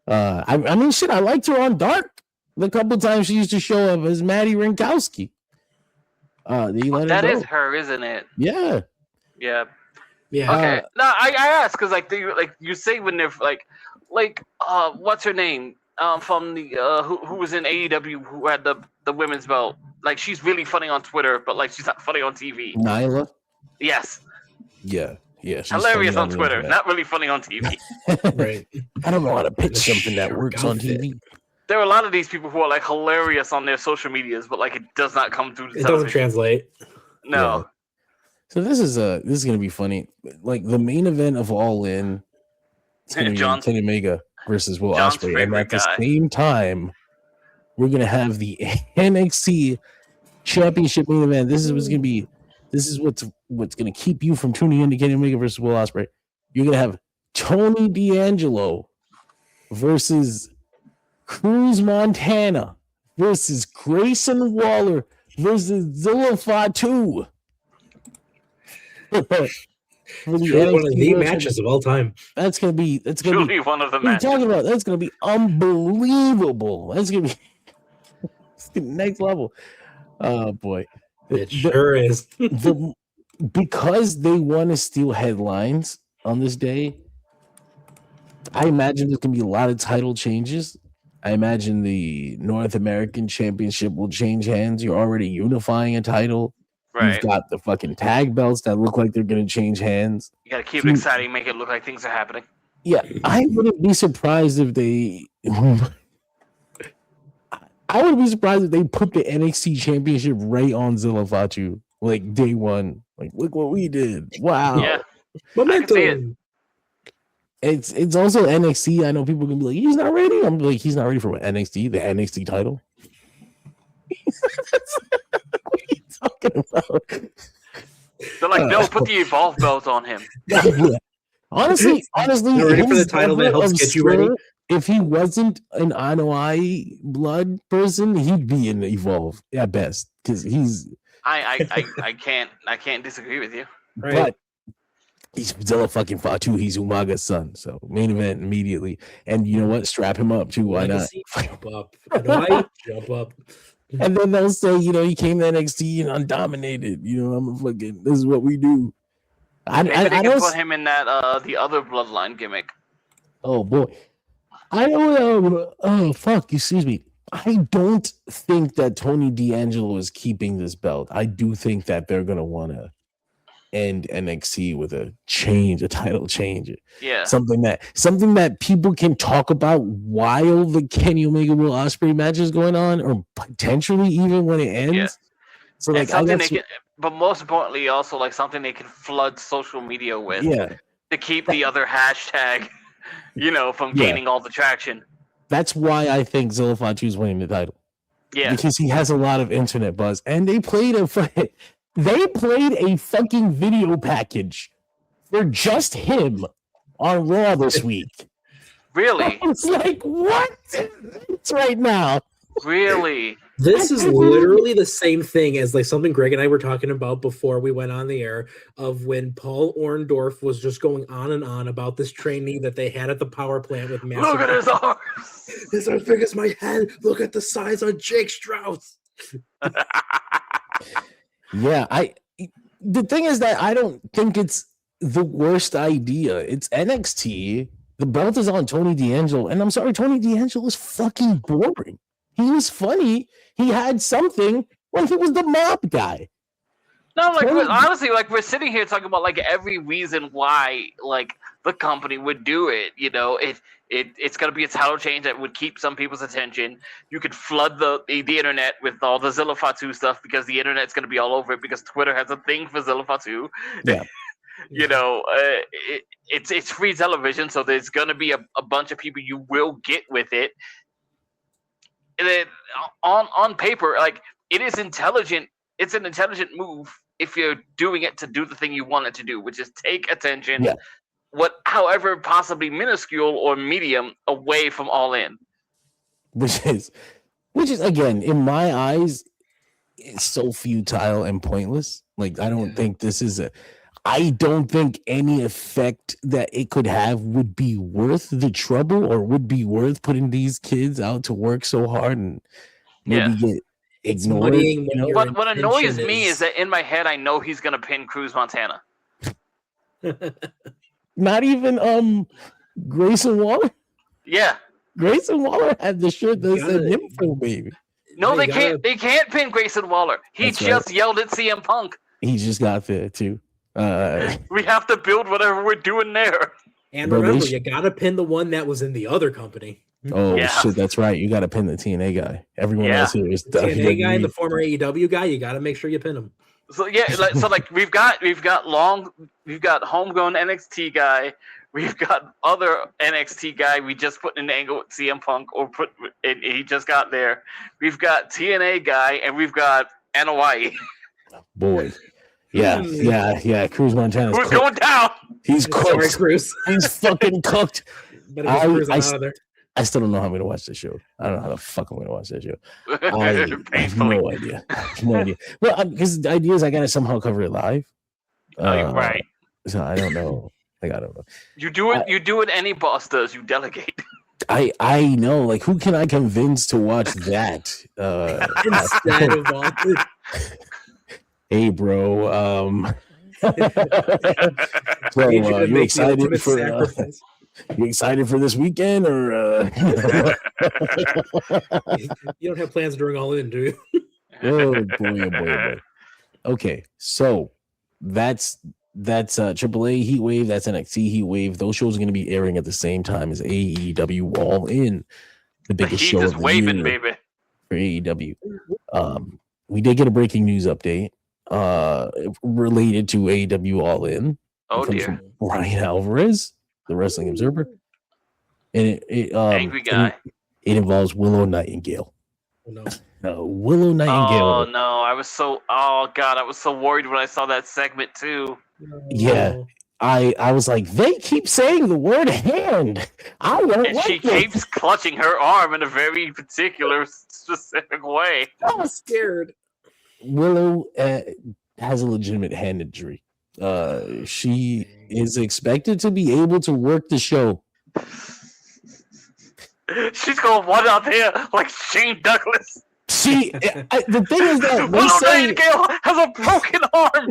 I mean, shit. I liked her on Dark. The couple times she used to show up as Maddie Rinkowski. That is her, isn't it? Yeah. Yeah. Yeah. Okay. No, I asked because like you say when they're like what's her name from the who was in AEW who had the women's belt, like she's really funny on Twitter but like she's not funny on TV. Nyla. Yes. Yeah. She's hilarious on Twitter, not really funny on TV. Right. I don't know how to pitch something that works on TV. There are a lot of these people who are like hilarious on their social medias, but like it does not come through. It doesn't translate. No. Yeah. So this is gonna be funny. Like the main event of All In, it's gonna be Kenny Omega versus Will Ospreay, and at the same time, we're gonna have the NXT Championship main event. This is what's gonna keep you from tuning in to Kenny Omega versus Will Ospreay. You're gonna have Tony D'Angelo versus Cruz Montana versus Grayson Waller versus Zilla Fatu. One of the matches of all time. That's gonna be one of the matches. Talking about that's gonna be unbelievable. That's gonna be next level. Oh boy, it sure is. Because they want to steal headlines. on this day. I imagine there's gonna be a lot of title changes. I imagine the North American Championship will change hands. You're already unifying a title. Right. You've got the fucking tag belts that look like they're gonna change hands. You gotta keep it exciting, make it look like things are happening. Yeah, I wouldn't be surprised if they. I would be surprised if they put the NXT Championship right on Zilla Fatu, like day one. Like, look what we did! Wow. Yeah. Momentum. It's also NXT. I know people can be like, he's not ready. I'm like, he's not ready for what, NXT, the NXT title. What are you talking about? They're like, no, put the Evolve belt on him. Yeah. Honestly, You're ready for the title that helps get you ready. If he wasn't an Anoa'i blood person, he'd be in the Evolve at best because he's. I can't disagree with you. Right. But he's Zilla fucking Fatu. He's Umaga's son. So main event immediately. And you know what? Strap him up too. Why not? Jump up. Jump up. And then they'll say, you know, he came to NXT and undominated. You know, I'm a fucking. This is what we do. Maybe they can put him in that the other bloodline gimmick. Oh boy, I don't. Oh fuck! Excuse me. I don't think that Tony D'Angelo is keeping this belt. I do think that they're gonna want to end NXT with a title change. Yeah, something that people can talk about while the Kenny Omega Will Ospreay match is going on, or potentially even when it ends. Yeah. So like, but most importantly, also like something they can flood social media with. Yeah. To keep the other hashtag, from gaining all the traction. That's why I think Zilla Fatu is winning the title. Yeah, because he has a lot of internet buzz, and they played a fucking video package for just him on Raw this week. Really? It's like, what? It's right now. Really? This is literally the same thing as like something Greg and I were talking about before we went on the air of when Paul Orndorff was just going on and on about this trainee that they had at the power plant with massive. Look at his arms. It's as big as my head. Look at the size of Jake Strauss. Yeah, the thing is that I don't think it's the worst idea. It's NXT. The belt is on Tony D'Angelo, and I'm sorry, Tony D'Angelo is fucking boring. He was funny. He had something when he was the mob guy. No, like honestly, like we're sitting here talking about like every reason why like the company would do it. It's gonna be a title change that would keep some people's attention. You could flood the internet with all the Zilla Fatu stuff because the internet's gonna be all over it because Twitter has a thing for Zilla Fatu. Yeah. It's free television, so there's gonna be a bunch of people you will get with it. And then on paper, like it is intelligent. It's an intelligent move if you're doing it to do the thing you want it to do, which is take attention, however possibly minuscule or medium, away from All In. Which is again, in my eyes, it's so futile and pointless. Like I don't think this is I don't think any effect that it could have would be worth the trouble or would be worth putting these kids out to work so hard and maybe get ignored. But what annoys me is that in my head, I know he's going to pin Cruz Montana. Not even Grayson Waller? Yeah. Grayson Waller had the shirt that said Nympho Baby. No, they can't. They can't pin Grayson Waller. He just yelled at CM Punk. He just got there too. We have to build whatever we're doing there. And remember, you gotta pin the one that was in the other company. Oh shit, that's right. You gotta pin the TNA guy. Everyone else here is the TNA guy and the former AEW guy. You gotta make sure you pin him. So we've got homegrown NXT guy. We've got other NXT guy. We just put in an angle with CM Punk, he just got there. We've got TNA guy, and we've got Anoa'i. Boy. Yeah. Cruz Montana's Who's going down? He's cooked. Sorry, Cruz. He's fucking cooked. But I still don't know how I'm going to watch this show. I don't know how the fuck I'm going to watch that show. I have no idea. Well, because the idea is I got to somehow cover it live. Right. So I don't know. I don't know. You do it any boss does. You delegate. I know. Like, who can I convince to watch that? Instead of all. Hey, bro. So, Need you to you make the excited ultimate for sacrifice. you excited for this weekend, or You don't have plans during All In, do you? oh boy, oh boy, oh boy. Okay, so that's AAA Heat Wave, that's NXT Heat Wave. Those shows are going to be airing at the same time as AEW All In, the The biggest heat show is of the waving, year baby. for AEW. We did get a breaking news update related to AEW All In. Oh It comes dear, from Brian Alvarez, the Wrestling Observer, and angry guy. It involves Willow Nightingale. Oh, no. Willow Nightingale. Oh no, I was so worried when I saw that segment too. Yeah, I was like, they keep saying the word hand. I don't And like she this. keeps clutching her arm in a very particular, specific way. I'm scared. Willow has a legitimate hand injury. She is expected to be able to work the show. She's going one out there like Shane Douglas. The thing is that they Willow say, Nightingale has a broken arm,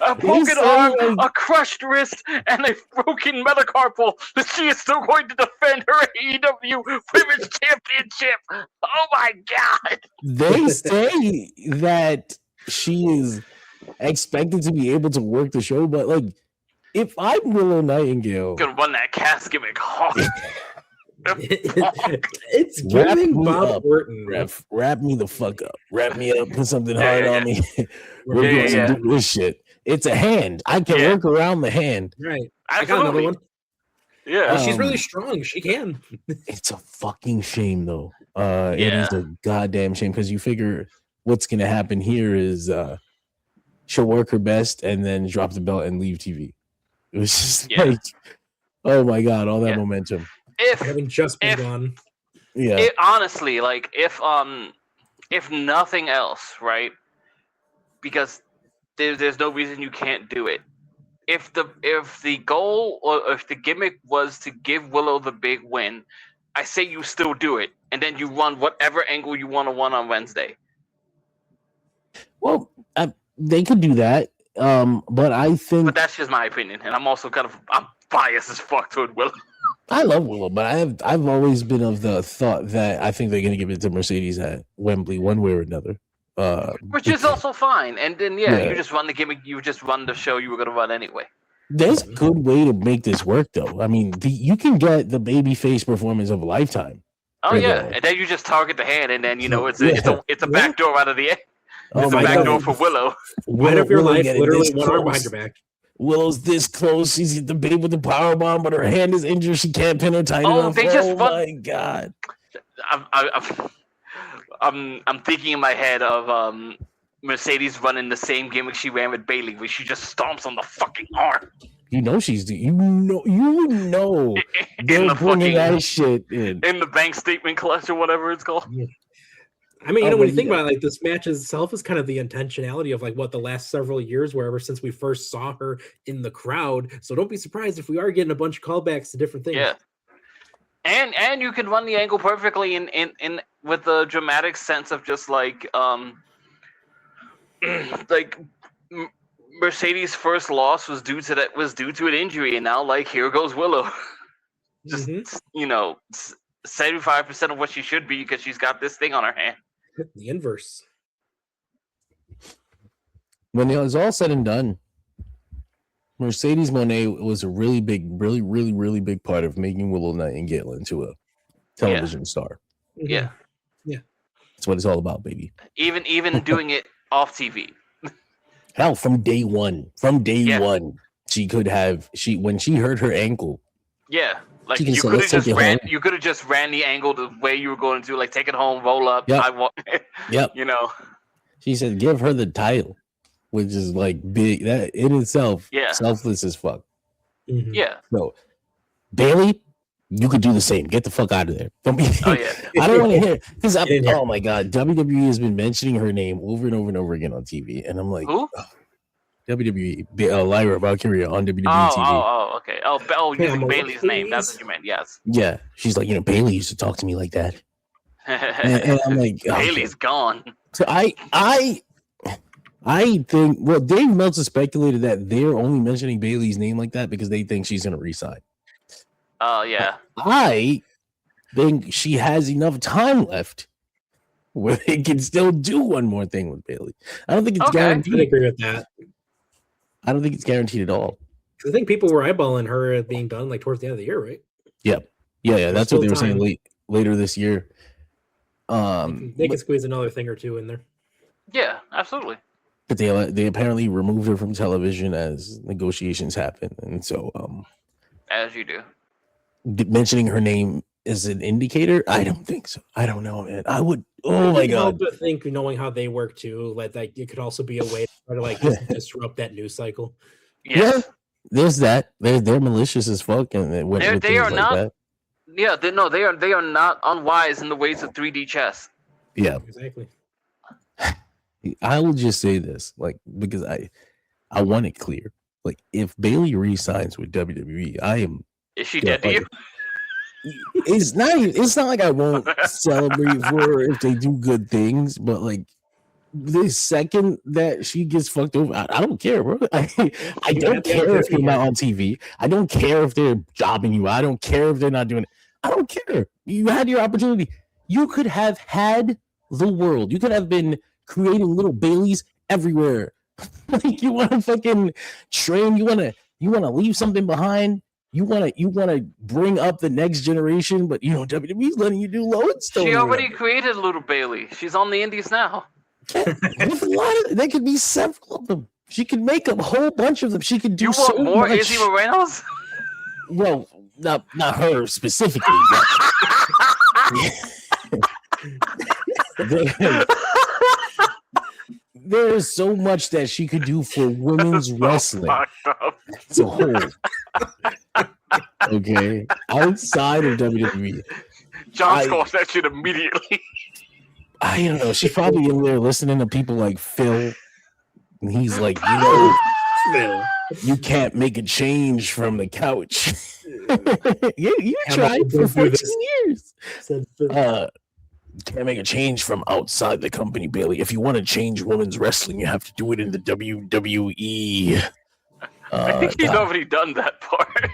a broken say, arm, like- a crushed wrist, and a broken metacarpal that she is still going to defend her AEW Women's Championship. Oh my god! they say that she is expected to be able to work the show, but like, if I'm Willow Nightingale, Gonna run that cast gimmick hard. It's Wrap giving me Bob up, Orton. wrap me the fuck up. Wrap me up, put something hard on me. We're Yeah, going to do this shit. It's a hand. I can work around the hand. Right. I got another Absolutely. one. Yeah. She's really strong. She can. It's a fucking shame, though. It is Yeah. a goddamn shame, because you figure what's gonna happen here is she'll work her best and then drop the belt and leave TV. It was just like, oh my god, all that Yeah. momentum. Having just been gone. Yeah, Honestly, like if nothing else, right? Because there's no reason you can't do it. If the goal or if the gimmick was to give Willow the big win, I say you still do it, and then you run whatever angle you want to run on Wednesday. well, they could do that, but I think But that's just my opinion, and I'm also I'm biased as fuck toward Willow. I love Willow, but I've always been of the thought that I think they're gonna give it to Mercedes at Wembley one way or another. Which is also fine, and then Yeah. you just run the gimmick, you just run the show you were gonna run anyway. There's a good way to make this work, though. I mean, you can get the babyface performance of a lifetime. Oh for yeah, the- and then you just target the hand, and then it's Yeah. a back door out of the end. Oh It's a my back God. door for Willow. Fight of your life, getting literally this one arm close. behind your back. Willow's this close. She's at the babe with the power bomb, but her hand is injured. She can't pin her tight Oh, enough. they just oh run- my god! I'm thinking in my head of Mercedes running the same gimmick she ran with Bailey, where she just stomps on the fucking arm. You know you know In they're the bringing fucking that shit in. in the bank statement clutch or whatever it's called. I mean, Oh, when but you think yeah. about it, like this match itself is kind of the intentionality of like what the last several years were ever since we first saw her in the crowd. So don't be surprised if we are getting a bunch of callbacks to different things. Yeah. And you can run the angle perfectly in with the dramatic sense of just like like Mercedes' first loss was due to an injury, and now like here goes Willow, just 75% of what she should be because she's got this thing on her hand. The inverse. When it was all said and done, Mercedes Moné was a really big part of making Willow Nightingale into a television star. Yeah, That's what it's all about, baby. even doing it off TV. Hell, from day one, she could have when she hurt her ankle. Yeah, like She can you say, could "Let's have take just it ran. home." You could have just ran the angle the way you were going to, like take it home, roll up. Yep. Yep. You know. She said, "Give her the title," which is like big. That in itself, Yeah. selfless as fuck. Mhm. Yeah. So, Bailey, you could do the same. Get the fuck out of there. Don't be. Oh yeah. I don't want to hear because Get in here. oh my god, WWE has been mentioning her name over and over and over again on TV, and I'm like, Who? WWE Lyra Valkyria on WWE TV. Oh, okay. Using Pamela, Bailey's name. That's please. what you meant. Yes. Yeah, she's like, Bailey used to talk to me like that, and I'm like, okay. Bailey's gone. So I I think. Well, Dave Meltzer speculated that they're only mentioning Bailey's name like that because they think she's going to resign. Oh yeah. I think she has enough time left where they can still do one more thing with Bailey. I don't think it's guaranteed. I agree with that. I don't think it's guaranteed at all. I think people were eyeballing her being done like towards the end of the year, right? Yeah. That's what they were saying later this year. They can squeeze another thing or two in there. Yeah, absolutely. But they apparently removed her from television as negotiations happen, and so as you do. Mentioning her name is an indicator. I don't think so. I don't know, man. I would. Oh my god! I think knowing how they work too, like it could also be a way to try to like disrupt that news cycle. Yes. Yeah, there's that. They're malicious as fuck, and they are like not. That. Yeah, they are not unwise in the ways of 3D chess. Yeah, exactly. I will just say this, like, because I want it clear. Like, if Bailey re-signs with WWE, I am. Is she dead to you? It's not like I won't celebrate for her if they do good things, but like the second that she gets fucked over, I don't care, bro. I don't care if you're not on TV. I don't care if they're jobbing you. I don't care if they're not doing it. I don't care. You had your opportunity. You could have had the world. You could have been creating little Baileys everywhere. Like, you want to fucking train. You want to leave something behind. You want to bring up the next generation, but WWE's letting you do Lodestone. She already created Little Bailey. She's on the indies now. There could be several of them. She could make a whole bunch of them. She could do. You want more Izzy Morenos? Well, not her specifically. There is so much that she could do for women's wrestling. It's a whole. Okay, outside of WWE, John scores that shit immediately. I don't know. She's probably in there listening to people like Phil, and he's like, Phil, you can't make a change from the couch. you tried for 14 years. Can't make a change from outside the company, Bailey. If you want to change women's wrestling, you have to do it in the WWE. I think he's already done that part.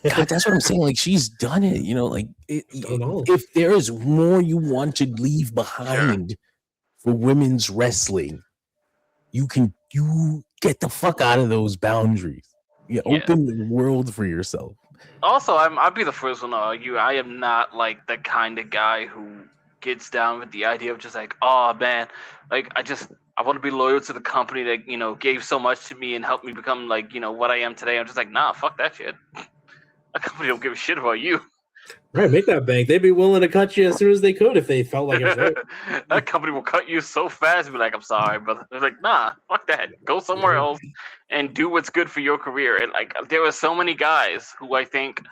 God, that's what I'm saying. Like, she's done it. If there is more you want to leave behind for women's wrestling, you get the fuck out of those boundaries. Open the world for yourself. Also, I'll be the first one to argue. I am not like the kind of guy who gets down with the idea of just like, oh man, like I want to be loyal to the company that gave so much to me and helped me become like what I am today. I'm just like, nah, fuck that shit. That company don't give a shit about you. Right, make that bank. They'd be willing to cut you as soon as they could if they felt like it was right. That company will cut you so fast and be like, I'm sorry, but they're like, nah, fuck that. Go somewhere else and do what's good for your career. And like, there are so many guys who I think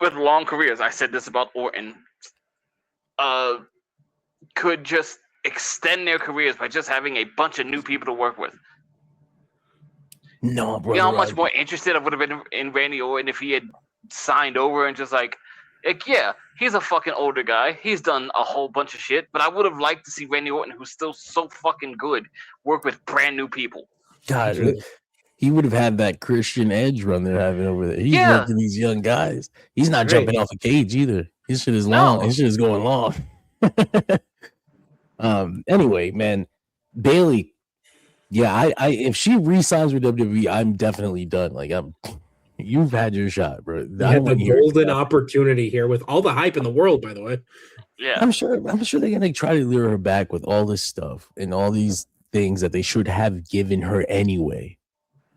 with long careers, I said this about Orton, could just extend their careers by just having a bunch of new people to work with. No, bro. You know how much more interested I would have been in Randy Orton if he had signed over and just like, yeah, he's a fucking older guy. He's done a whole bunch of shit, but I would have liked to see Randy Orton, who's still so fucking good, work with brand new people. God, he would have had that Christian Edge run they're having over there. He's working these young guys. He's not jumping off a cage either. His shit is long. His shit is going long. Anyway, man, Bailey. Yeah, I if she re-signs with WWE, I'm definitely done. Like, you've had your shot, bro. You had the golden opportunity here with all the hype in the world, by the way. Yeah, I'm sure they're gonna try to lure her back with all this stuff and all these things that they should have given her anyway.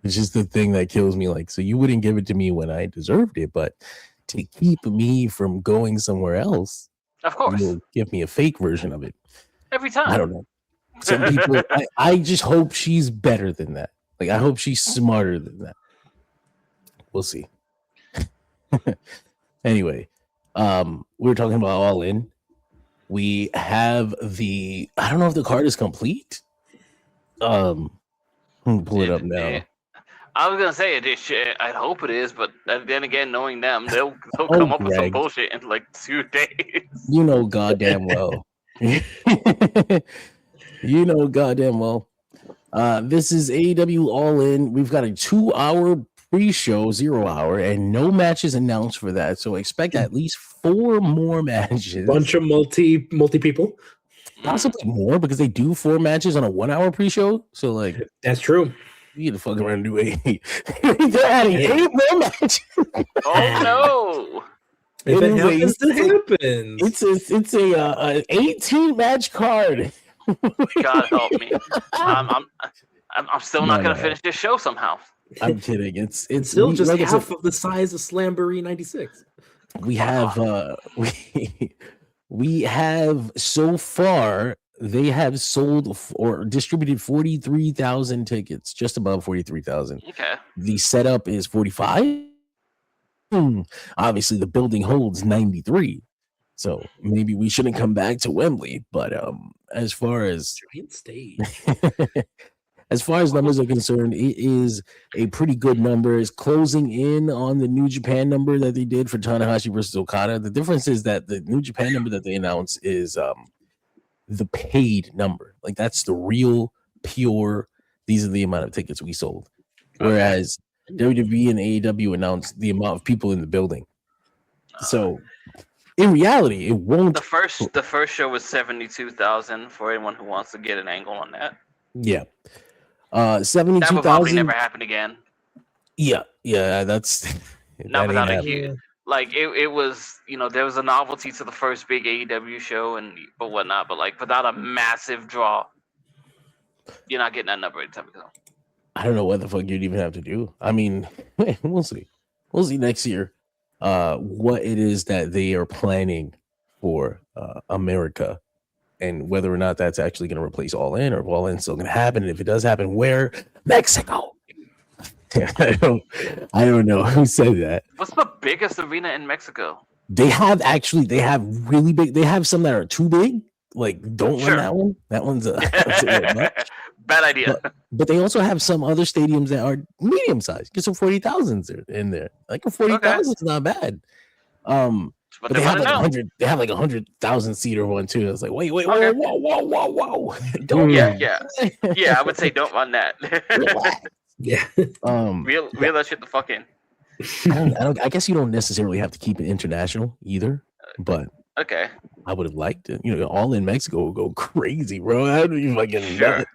It's just the thing that kills me. Like, so you wouldn't give it to me when I deserved it, but to keep me from going somewhere else, of course, you'll give me a fake version of it every time. I don't know. Some people, I just hope she's better than that. Like, I hope she's smarter than that. We'll see. Anyway, we were talking about All In. We have I don't know if the card is complete. I'm gonna pull it up now. I was gonna say it. I hope it is, but then again, knowing them, they'll come up with some bullshit in like 2 days. You know goddamn well. You know goddamn well. This is AEW All In. We've got a 2-hour pre-show, 0 hour, and no matches announced for that. So expect at least 4 more matches. Bunch of multi people. Possibly more because they do 4 matches on a 1-hour pre-show. So like that's true. You need to fuck around and do 8. They're adding 8 more matches. Oh no! If it happens, it happens. It's a 18-match card. God help me! I'm still not gonna finish this show somehow. I'm kidding. It's still just like half of the size of Slamboree 96. We have we have so far they have sold or distributed 43,000 tickets, just above 43,000. Okay. The setup is 45. Obviously, the building holds 93. So maybe we shouldn't come back to Wembley. But as far as giant stage, as far as numbers are concerned, it is a pretty good number. It's closing in on the New Japan number that they did for Tanahashi versus Okada. The difference is that the New Japan number that they announced is the paid number. Like that's the real, pure. These are the amount of tickets we sold. Whereas WWE and AEW announced the amount of people in the building. So in reality, it won't. The first show was 72,000 for anyone who wants to get an angle on that. Yeah. 72,000. That will probably never happen again. Yeah, that's not without a huge. Like it was, there was a novelty to the first big AEW show but whatnot, but like without a massive draw, you're not getting that number anytime soon. I don't know what the fuck you'd even have to do. I mean, we'll see. We'll see next year what it is that they are planning for America and whether or not that's actually going to replace All In or if All In still going to happen. And if it does happen, where? Mexico. I don't know who said that. What's the biggest arena in Mexico? They have really big. They have some that are too big. Like, don't run that one. That one's bad idea. But they also have some other stadiums that are medium sized. Get some 40,000s in there. Like a 40,000 is not bad. But they have like 100. They have like 100,000 seater one too. It's like wait, whoa. Don't yeah. I would say don't run that. Yeah. Reel that shit the fuck in. I guess you don't necessarily have to keep it international either, but okay. I would have liked it. All in Mexico would go crazy, bro. How do you fucking sure.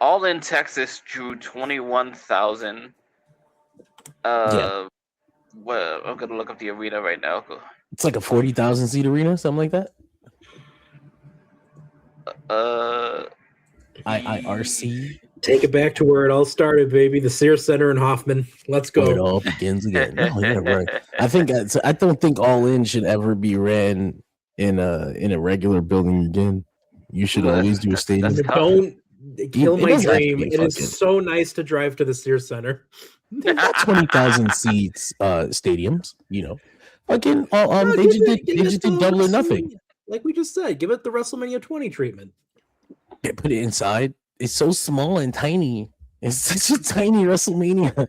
All in Texas drew 21,000. Well, I'm gonna look up the arena right now. It's like a 40,000 seat arena, something like that. IIRC. Take it back to where it all started, baby. The Sears Center in Hoffman. Let's go. Where it all begins again. No, right. I don't think All In should ever be ran in a regular building again. You should always do a stadium. Don't kill my dream. It is so nice to drive to the Sears Center. They got 20,000 seats stadiums. Fucking they just did double or nothing. Like we just said, give it the WrestleMania 20 treatment. Yeah, put it inside. It's so small and tiny. It's such a tiny WrestleMania.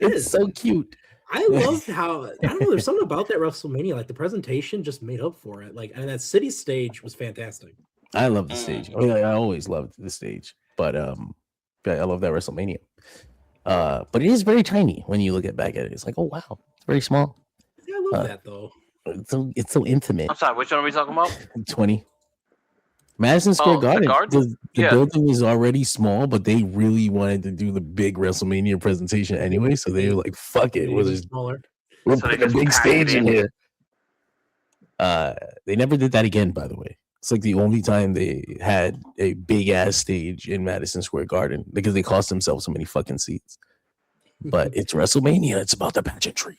It's so cute. I loved how I don't know. There's something about that WrestleMania, like the presentation just made up for it. Like, and that city stage was fantastic. I love the stage. I always loved the stage, but I love that WrestleMania. But it is very tiny when you look back at it. It's like, oh wow, it's very small. Yeah, I love that though. It's so intimate. I'm sorry, which one are we talking about? 20. Madison Square Garden. The building is already small, but they really wanted to do the big WrestleMania presentation anyway, so they were like, "Fuck it, we'll put a big stage in here." They never did that again, by the way. It's like the only time they had a big ass stage in Madison Square Garden because they cost themselves so many fucking seats. But it's WrestleMania. It's about the pageantry.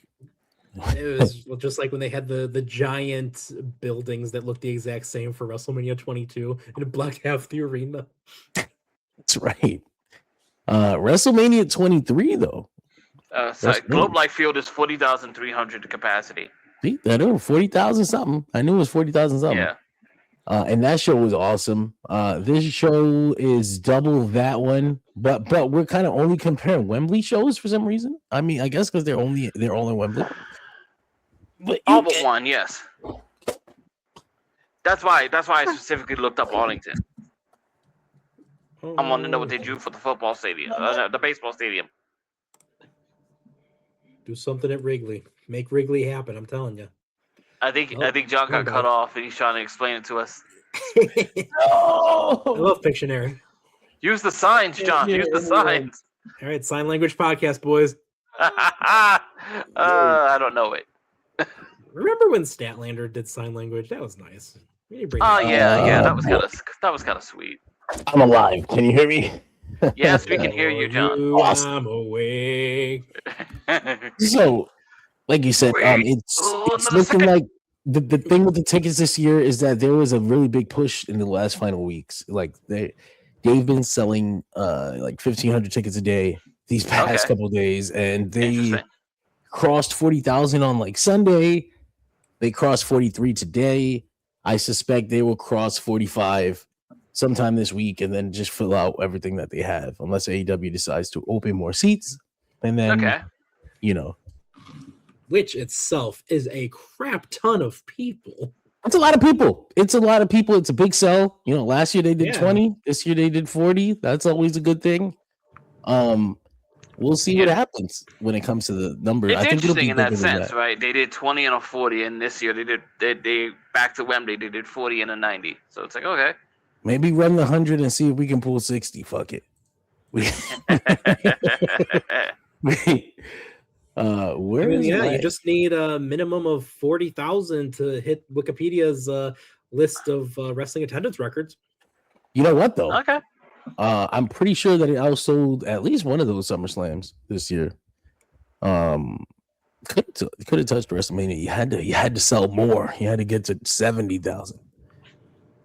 It was just like when they had the giant buildings that looked the exact same for WrestleMania 22 and it blocked half the arena. That's right. WrestleMania 23 though. Globe Life Field is 40,300 capacity. See, I know 40,000 something. I knew it was 40,000 something. Yeah. And that show was awesome. This show is double that one, but we're kind of only comparing Wembley shows for some reason. I mean, I guess because they're all in Wembley. But all but one, yes. That's why I specifically looked up Arlington. I want to know what they do for the football stadium, the baseball stadium. Do something at Wrigley. Make Wrigley happen. I'm telling you. I think John got cut off, and he's trying to explain it to us. I love Pictionary. Use the signs, John. Use the signs. All right, sign language podcast, boys. I don't know it. Remember when Statlander did sign language? That was nice. Oh yeah, that was kind of sweet. I'm alive. Can you hear me? Yes, we can hear you, John. Awesome. I'm awake. So, like you said, it's looking like the thing with the tickets this year is that there was a really big push in the last final weeks. Like they've been selling like 1,500 tickets a day these past couple of days, and they crossed 40,000 on like Sunday. They crossed 43 today. I suspect they will cross 45 sometime this week, and then just fill out everything that they have, unless AEW decides to open more seats, and then which itself is a crap ton of people. It's a lot of people. It's a big sell. Last year they did 20. This year they did 40. That's always a good thing. We'll see what happens when it comes to the number. It's I think interesting in that sense, right? They did 20 and a 40, and this year they back to Wembley. They did 40 and a 90. So it's like, okay, maybe run the 100 and see if we can pull 60. Fuck it. You just need a minimum of 40,000 to hit Wikipedia's list of wrestling attendance records. You know what though? Okay. I'm pretty sure that it outsold at least one of those SummerSlams this year. Could have touched WrestleMania. You had to sell more. You had to get to 70,000.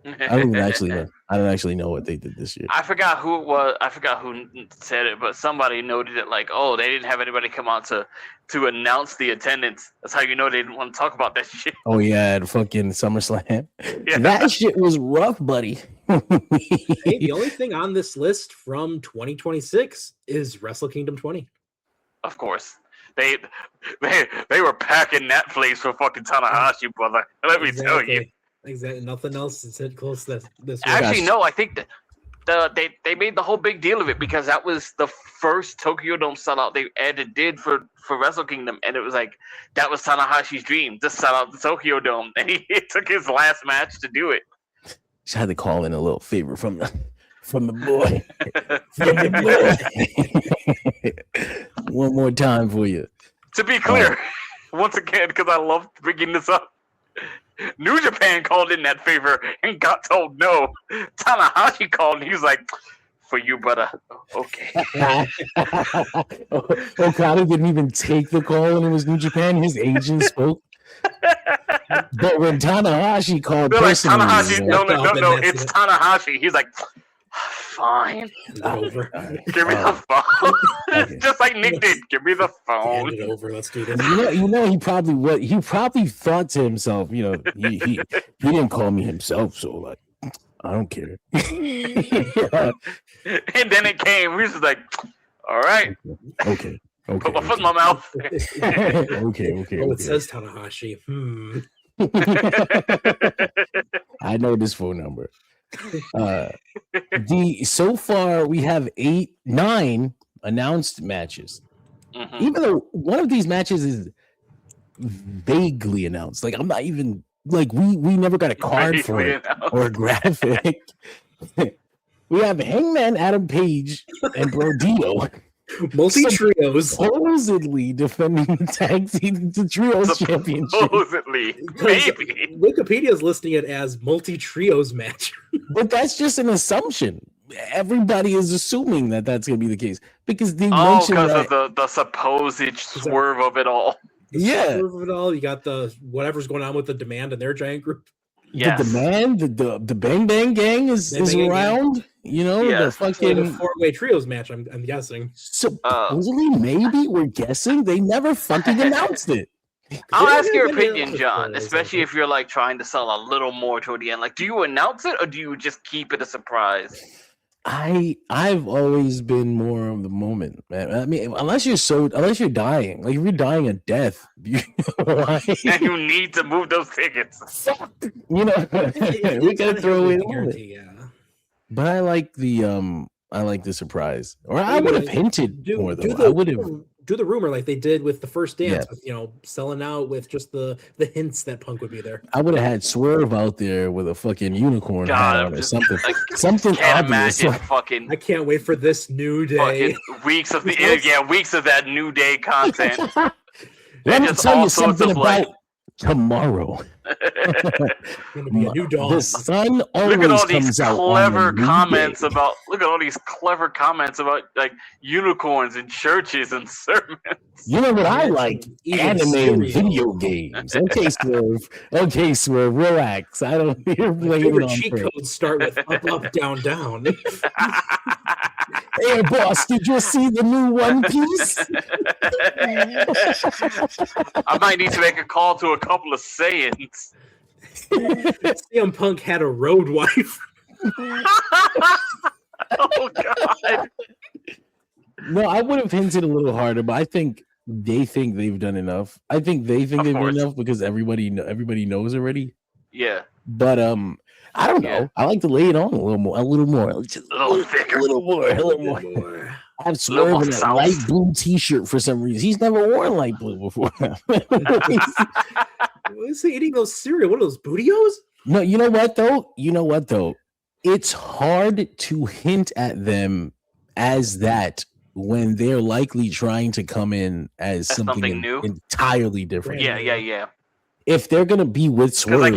I don't actually know what they did this year. I forgot who it was. I forgot who said it, but somebody noted it like, oh, they didn't have anybody come out to announce the attendance. That's how you know they didn't want to talk about that shit. Oh yeah, the fucking SummerSlam. Yeah. That shit was rough, buddy. Hey, the only thing on this list from 2026 is Wrestle Kingdom 20. Of course. They were packing that place for fucking Tanahashi, brother. Let me tell you. Exactly. Nothing else is hit close to this. Actually, no. I think they made the whole big deal of it because that was the first Tokyo Dome sellout they did for Wrestle Kingdom, and it was like that was Tanahashi's dream to sell out the Tokyo Dome, and he took his last match to do it. Just had to call in a little favor from the boy. One more time for you. To be clear, once again, because I love bringing this up. New Japan called in that favor and got told no. Tanahashi called and he was like, for you, brother. Okay. Okada didn't even take the call when it was New Japan. His agent spoke. But when Tanahashi called, they're like, Tanahashi, no, it's Tanahashi. He's like, fine. Over. Give me the phone. Just like Nick did. Give me the phone. Hand it over. Let's do this. He probably thought to himself, he didn't call me himself, so like I don't care. And then it came. We was just like, all right. Okay. Put my foot in my mouth. Okay. It says Tanahashi. I know this phone number. So far we have 9 announced matches. Mm-hmm. Even though one of these matches is vaguely announced, like I'm not even like we never got a card for it or a graphic. We have Hangman Adam Page and Brodeo. Multi-trios supposedly defending the trios championship. Supposedly, maybe. Wikipedia's listing it as multi-trios match. But that's just an assumption. Everybody is assuming that that's going to be the case because they mentioned because of the supposed swerve of it all. Yeah, swerve of it all. You got the whatever's going on with the Demand and their giant group. Yes. The Demand, the Bang Bang Gang is around. Gang. The fucking the 4-way trios match. I'm guessing. Supposedly, maybe we're guessing. They never fucking announced it. I'll ask your opinion, John, especially if you're like trying to sell a little more toward the end. Like, do you announce it or do you just keep it a surprise? I've always been more of the moment, man. I mean, unless you're dying, like if you're dying a death, and you need to move those tickets. We gotta throw it. But I like the surprise. Or I would have hinted more though. I would have do the rumor like they did with the first dance, with, selling out with just the hints that Punk would be there. I would have had Swerve out there with a fucking unicorn hat on or something. Something obvious. I can't wait for this New Day. Weeks of that New Day content. Let me tell you something about tomorrow. Gonna be a new dawn. The sun always look at all these comes out clever comments about. Look at all these clever comments about like unicorns and churches and sermons. You know what I like? Anime and video games. Okay, Swerve. Relax. I don't hear blaming on cheat codes start with up, down, down. Hey, boss, did you see the new One Piece? I might need to make a call to a couple of Saiyans. CM Punk had a road wife. Oh, God. No, I would have hinted a little harder, but I think they think they've done enough. I think they think they've done enough because everybody knows already. Yeah. But I don't know. I like to lay it on a little more, just a little thicker, a little more. I have Swerve in a light blue T-shirt for some reason. He's never worn light blue before. Is he eating those cereal? What are those Bootios? No, you know what though? It's hard to hint at them as that when they're likely trying to come in as something new, entirely different. Yeah. If they're gonna be with Swerve, like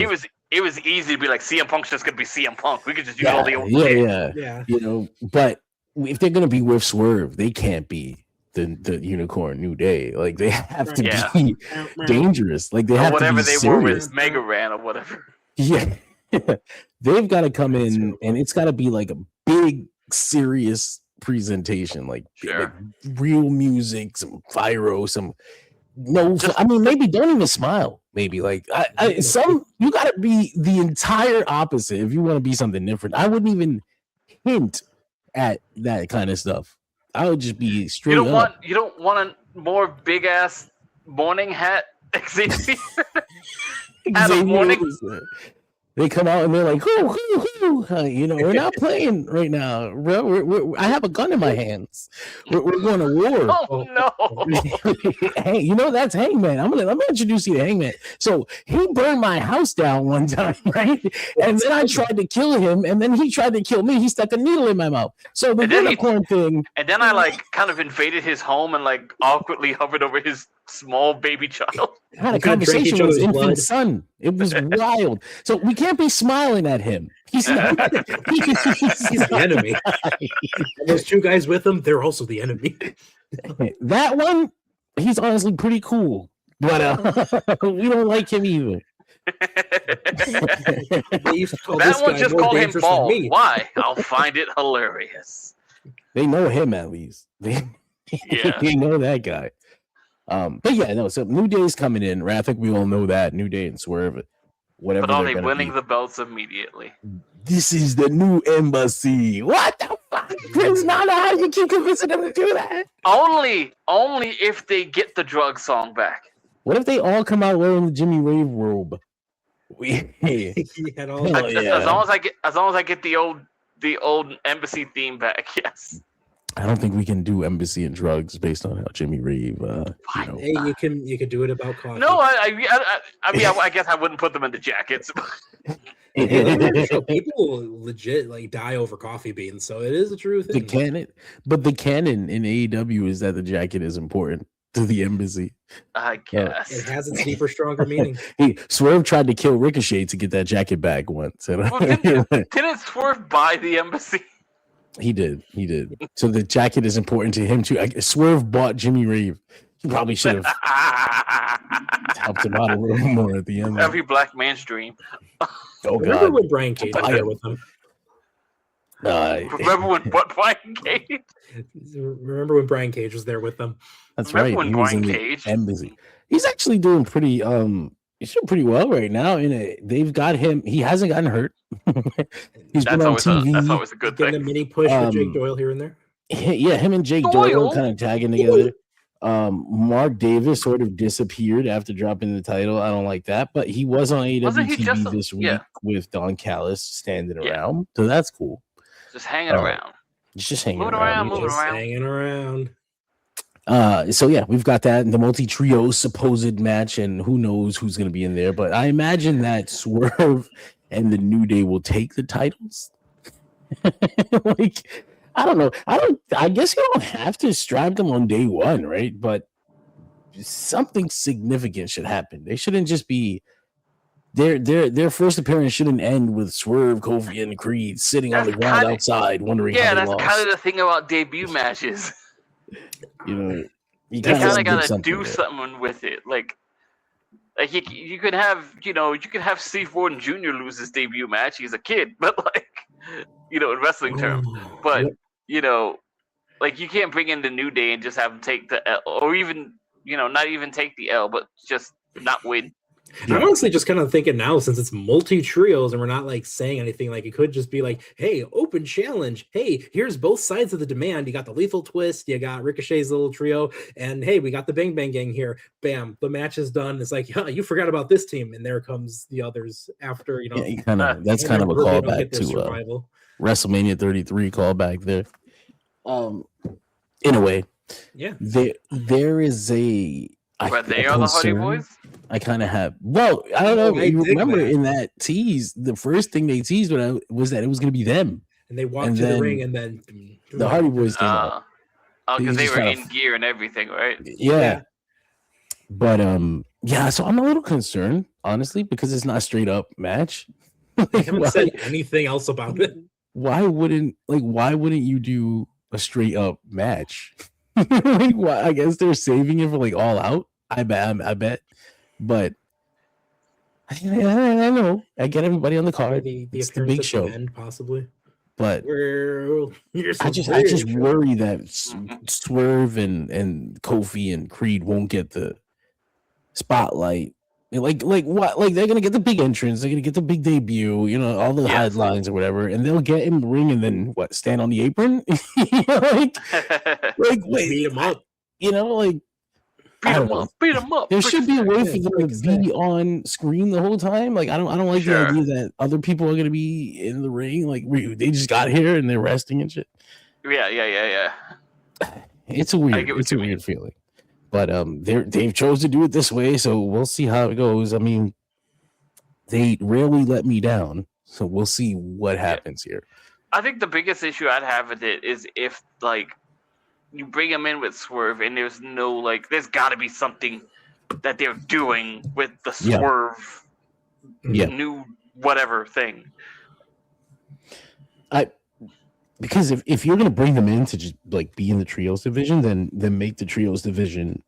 it was easy to be like CM Punk's just gonna be CM Punk. We could just use all the old yeah. But if they're gonna be with Swerve, they can't be the Unicorn New Day. Like they have to be dangerous. Like they have whatever to be they were serious. with Mega Ran or whatever. Yeah, they've got to come in, and it's got to be like a big, serious presentation, like real music, some pyro, maybe don't even smile. Maybe like you got to be the entire opposite if you want to be something different. I wouldn't even hint at that kind of stuff. I would just be straight up. You don't want a more big ass morning hat Xavier. At a morning. They come out and they're like, we're not playing right now. I have a gun in my hands. We're going to war. Oh no! Hey, that's Hangman. Let me introduce you to Hangman. So he burned my house down one time, right? And then I tried to kill him, and then he tried to kill me. He stuck a needle in my mouth. So the unicorn thing. And then I kind of invaded his home and awkwardly hovered over his small baby child. I had a conversation with his infant son. It was wild. So we can't be smiling at him. He's not. He's the enemy. And those two guys with him, they're also the enemy. That one, he's honestly pretty cool, but we don't like him either. That one just called him bald. Why? I'll find it hilarious. They know him at least. They know that guy. So New Day's coming in. I think we all know that. New Day and Swerve, whatever. But are they winning the belts immediately? This is the new embassy. What the fuck? Prince Nana, how do you keep convincing them to do that? Only if they get the drug song back. What if they all come out wearing the Jimmy Rave robe? As long as I get the old embassy theme back, yes. I don't think we can do embassy and drugs based on how Jimmy Rave. Hey, you can do it about coffee. No, I guess I wouldn't put them into jackets. People legit die over coffee beans, so it is a true thing. The canon in AEW is that the jacket is important to the embassy. I guess it has its deeper, stronger meaning. Swerve tried to kill Ricochet to get that jacket back once. Didn't Swerve buy the embassy? He did. So the jacket is important to him too. Swerve bought Jimmy Rave. He probably should have helped him out a little more at the end. Every black man's dream. Oh, remember when Brian Cage was there with him? Remember when Brian Cage? Remember when Brian Cage was there with them? That's right. When he Brian was in Cage? The embassy. He's actually doing pretty. He's doing pretty well right now. They've got him. He hasn't gotten hurt. He's been on TV. That's always a good thing. Getting a mini push with Jake Doyle here and there. Yeah, him and Jake Doyle kind of tagging together. Mark Davis sort of disappeared after dropping the title. I don't like that, but he was on AEW TV this week with Don Callis standing around, so that's cool. Just hanging around. Just hanging moving around. Hanging around. So yeah, we've got that the multi-trio supposed match, and who knows who's going to be in there. But I imagine that Swerve and the New Day will take the titles. Like, I don't know. I guess you don't have to strap them on day one, right? But something significant should happen. They shouldn't just be their first appearance shouldn't end with Swerve, Kofi, and Creed sitting on the ground outside wondering how they lost. Yeah, that's kind of the thing about debut matches. You know, you kind of gotta do something with it. Like you could have, Steve Borden Jr. lose his debut match. He's a kid, but in wrestling terms. But like you can't bring in the New Day and just have them take the L, or even not even take the L, but just not win. I'm honestly just kind of thinking now, since it's multi-trios and we're not like saying anything, like it could just be like, hey, open challenge. Hey, here's both sides of the demand. You got the Lethal Twist, you got Ricochet's little trio, and hey, we got the Bang Bang Gang here. Bam, the match is done. It's like, you forgot about this team, and there comes the others after, that's kind of a callback to WrestleMania 33 callback there. In a way, yeah, there is a. Where they are the Hardy Boys? I kind of have. Well, I don't know. You remember in that tease, the first thing they teased was that it was going to be them. And they walked to the ring, and then the Hardy Boys came out. Oh, because they were in gear and everything, right? Yeah. But so I'm a little concerned, honestly, because it's not a straight up match. They haven't said anything else about it. Why wouldn't you do a straight up match? I guess they're saving it for All Out. I bet. But I know. I get everybody on the card. It's the big show, possibly. But I just worry that Swerve and Kofi and Creed won't get the spotlight. Like what? Like they're gonna get the big entrance. They're gonna get the big debut. All the headlines or whatever, and they'll get in the ring and then stand on the apron. Wait, beat him up. Beat him up. There should be a way for them to be on screen the whole time. I don't like the idea that other people are gonna be in the ring. They just got here and they're resting and shit. Yeah. It's a weird feeling. But they've chose to do it this way, so we'll see how it goes. I mean, they rarely let me down, so we'll see what happens here. I think the biggest issue I'd have with it is if you bring them in with Swerve and there's no there's got to be something that they're doing with the Swerve new whatever thing. Because if you're gonna bring them in to just be in the trios division, then make the trios division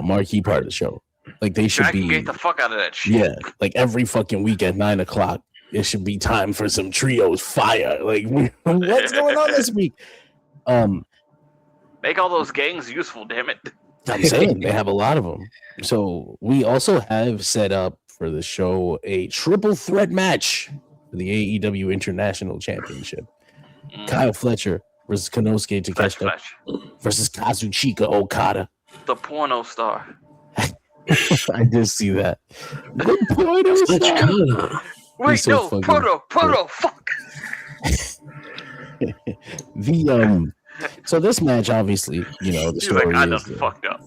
marquee part of the show. They should be get the fuck out of that shit. Yeah, every fucking week at 9:00, it should be time for some trios fire. What's going on this week? Make all those gangs useful, damn it. I'm saying they have a lot of them. So we also have set up for the show a triple threat match for the AEW International Championship. Kyle Fletcher versus Konosuke Takeshita versus Kazuchika Okada. The porno star. I did see that. The porno star. Wait, so no, porno, fuck. So this match, obviously, the story I is done fucked up.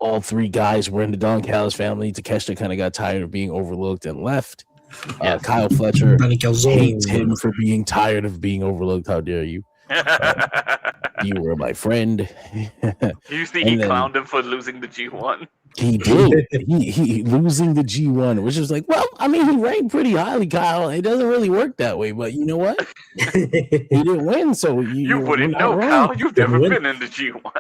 all three guys were in the Don Callis family. Takeshita kind of got tired of being overlooked and left. Kyle Fletcher hates him for being tired of being overlooked. How dare you? You were my friend. You think he clowned him for losing the G1? He did. He losing the G1, which was he ranked pretty highly, Kyle. It doesn't really work that way, but you know what? He didn't win, so you wouldn't know, Kyle. You've never been in the G1.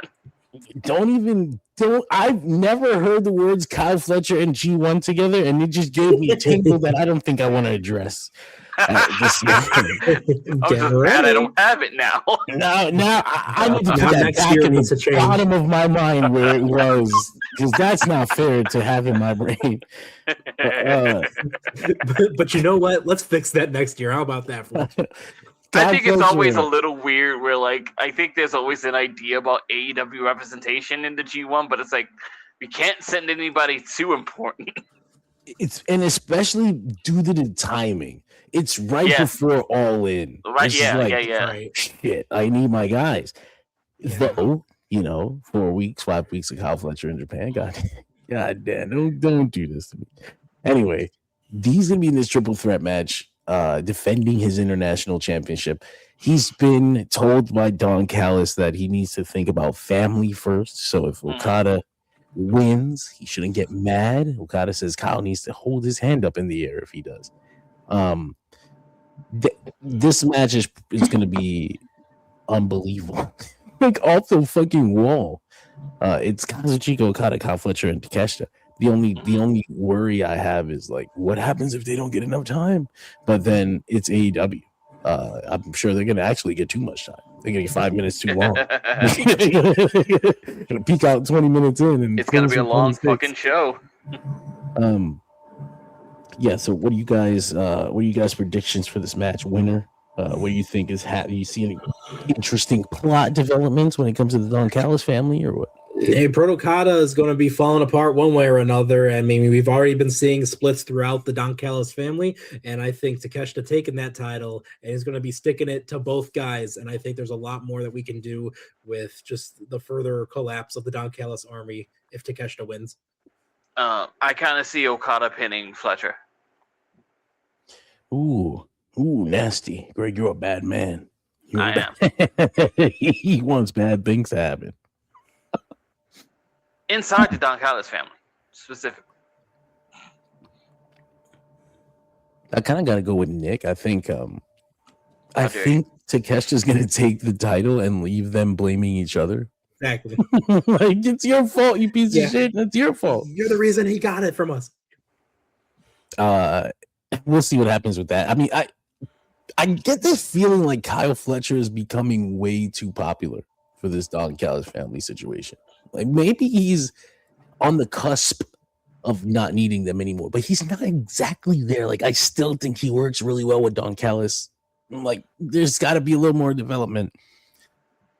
I've never heard the words Kyle Fletcher and G1 together, and it just gave me a tingle that I don't think I want to address. I'm just mad I don't have it now. Now I need to put that back in the bottom of my mind where it was, because that's not fair to have in my brain. But you know what? Let's fix that next year. How about that? I think it's always a little weird where I think there's always an idea about AEW representation in the G1, but it's we can't send anybody too important. And especially due to the timing. it's right Yeah. before All In. Right? This is Yeah, like, yeah. Right. shit, I need my guys. Yeah. Though, 4 weeks, 5 weeks of Kyle Fletcher in Japan. God damn, don't do this to me. Anyway, he's gonna be in this triple threat match, defending his international championship. He's been told by Don Callis that he needs to think about family first. So if Okada wins, he shouldn't get mad. Okada says Kyle needs to hold his hand up in the air if he does. This match is going to be unbelievable. Like off the fucking wall. It's Kazuchika Okada, Kyle Fletcher, and Takeshita. The only worry I have is like, what happens if they don't get enough time? But then it's AEW. I'm sure they're gonna actually get too much time. They're gonna get 5 minutes too long. Gonna peek out 20 minutes in, and it's gonna be a long fucking show. Yeah. So, what are you guys' predictions for this match? Winner. What do you think is happening? You see any interesting plot developments when it comes to the Don Callis family, or what? Hey, Protocada is going to be falling apart one way or another. I mean, we've already been seeing splits throughout the Don Callis family, and I think Takeshita taking that title and is going to be sticking it to both guys. And I think there's a lot more that we can do with just the further collapse of the Don Callis army if Takeshita wins. I kind of see Okada pinning Fletcher. Ooh, nasty. Greg, you're a bad man. I am. He wants bad things to happen. Inside the Don Callis family, specifically. I kind of got to go with Nick. I think Takeshita's going to take the title and leave them blaming each other. Exactly. Like, it's your fault, you piece of shit. It's your fault. You're the reason he got it from us. We'll see what happens with that. I mean, I get this feeling like Kyle Fletcher is becoming way too popular for this Don Callis family situation. Like, maybe he's on the cusp of not needing them anymore, but he's not exactly there. Like, I still think he works really well with Don Callis. Like, there's got to be a little more development,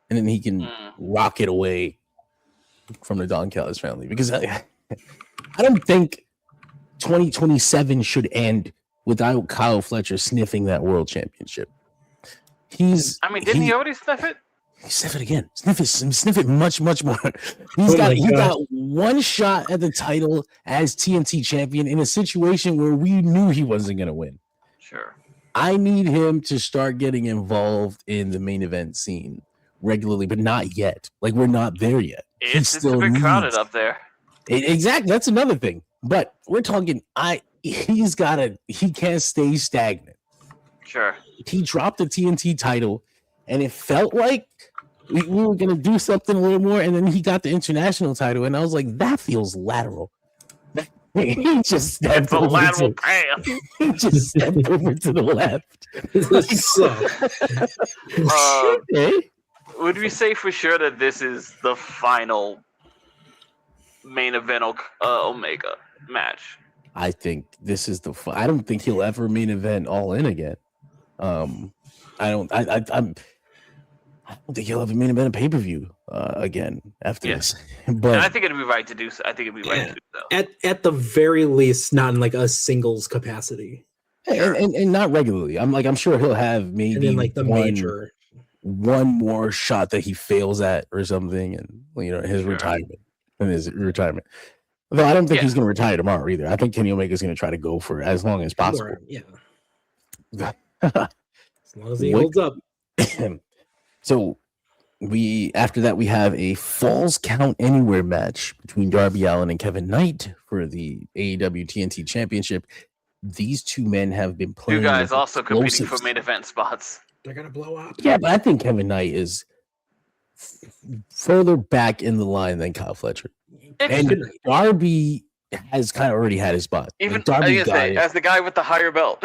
and then he can rocket away from the Don Callis family, because I don't think 2027 should end without Kyle Fletcher sniffing that world championship. Didn't he already sniff it? Sniff it again. Sniff it much, much more. He got one shot at the title as TNT champion in a situation where we knew he wasn't going to win. Sure. I need him to start getting involved in the main event scene regularly, but not yet. Like, we're not there yet. It's a bit crowded up there. Exactly. That's another thing. But we're talking, he can't stay stagnant. Sure. He dropped the TNT title, and it felt like we were going to do something a little more, and then he got the international title, and I was like, that feels lateral. He just stepped over lateral path. He just stepped over to the left. Okay. Would we say for sure that this is the final main event Omega match? I think this is I don't think he'll ever main event All In again. I don't think he'll ever main event a pay-per-view again after this. But and I think it'd be right to do so. I think it'd be right to do so. At the very least, not in like a singles capacity. And not regularly. I'm sure he'll have maybe and then like the major one more shot that he fails at or something, and his retirement. Though I don't think he's going to retire tomorrow either. I think Kenny Omega's going to try to go for as long as possible. Yeah. As long as he holds up. So after that we have a Falls Count Anywhere match between Darby Allin and Kevin Knight for the AEW TNT Championship. These two men have been playing. Two guys also competing for main event spots. They're gonna blow up. Yeah, but I think Kevin Knight is further back in the line than Kyle Fletcher. And Darby has kind of already had his spot. Even like Darby as the guy with the higher belt.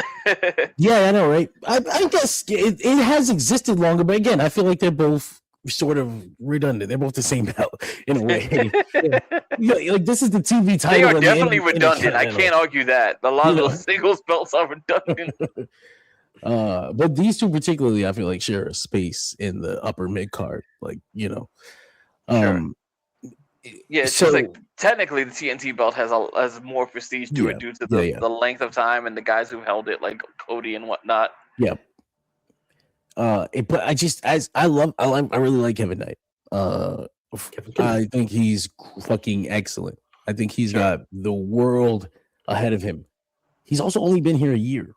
Yeah, I know, right? I guess it has existed longer, but again, I feel like they're both sort of redundant. They're both the same belt in a way. Like, this is the TV title. They are definitely redundant. I can't argue that. A lot of those singles belts are redundant. But these two particularly, I feel like share a space in the upper mid card. Like, Sure. Yeah, it's just like technically the TNT belt has more prestige to it due to the length of time and the guys who held it, like Cody and whatnot. Yeah. But I really like Kevin Knight. I think he's fucking excellent. I think he's got the world ahead of him. He's also only been here a year,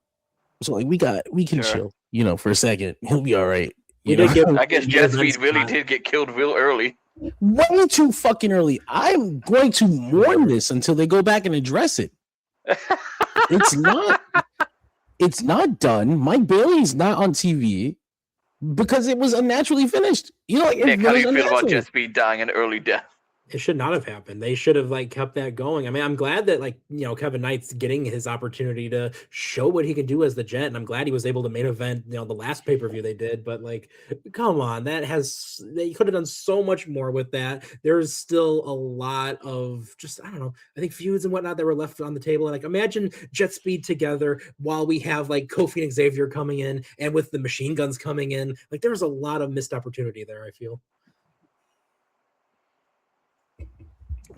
so like we can chill, for a second. He'll be all right. I guess Jet Speed really did get killed real early. Way too fucking early. I'm going to mourn this until they go back and address it. It's not done. Mike Bailey's not on TV because it was unnaturally finished. Nick, how do you feel about Jet Speed dying an early death? It should not have happened. They should have kept that going. I mean, I'm glad that Kevin Knight's getting his opportunity to show what he can do as the Jet, and I'm glad he was able to main event the last pay-per-view they did. But come on, they could have done so much more with that. There's still a lot of I think feuds and whatnot that were left on the table. And imagine Jet Speed together while we have Kofi and Xavier coming in, and with the Machine Guns coming in. There's a lot of missed opportunity there, I feel.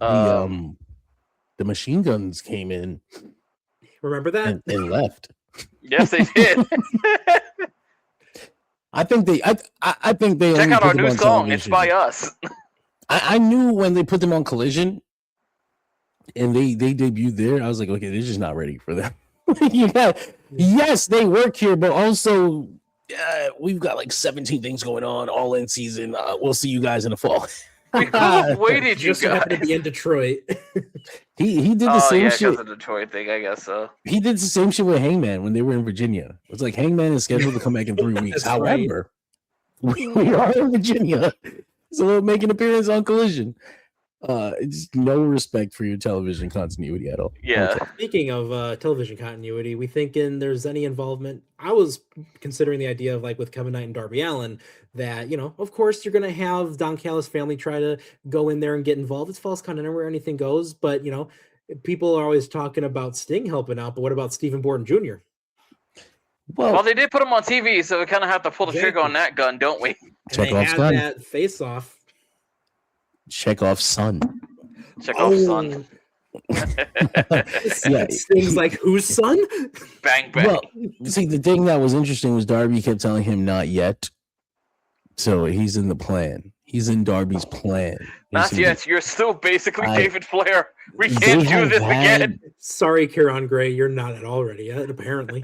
The Machine Guns came in. Remember that? And left. Yes, they did. I think they check out our new song. Television. It's by us. I knew when they put them on Collision and they debuted there, I was like, okay, they're just not ready for them. Yes, they work here, but also we've got 17 things going on all in season. We'll see you guys in the fall. We could have waited, you guys. Happened to be in Detroit. he did the same shit. Because of the Detroit thing, I guess so. He did the same shit with Hangman when they were in Virginia. It's like Hangman is scheduled to come back in 3 weeks. However, we are in Virginia, so we'll make an appearance on Collision. Just no respect for your television continuity at all. Yeah. Okay. Speaking of television continuity, we thinking there's any involvement? I was considering the idea of with Kevin Knight and Darby Allin that, of course you're going to have Don Callis family try to go in there and get involved. It's false count where anything goes. But, people are always talking about Sting helping out. But what about Stephen Borden Jr.? Well, they did put him on TV, so we kind of have to pull the trigger on that gun, don't we? Chekhov's gun. That face off. Chekhov's son. Chekhov's son. Yeah. Things like whose son? Bang bang. Well, see, the thing that was interesting was Darby kept telling him not yet. So he's in the plan. He's in Darby's plan. Not yet. You're still basically David Flair. We can't do this again. Sorry, Kieran Gray. You're not at all ready yet, apparently.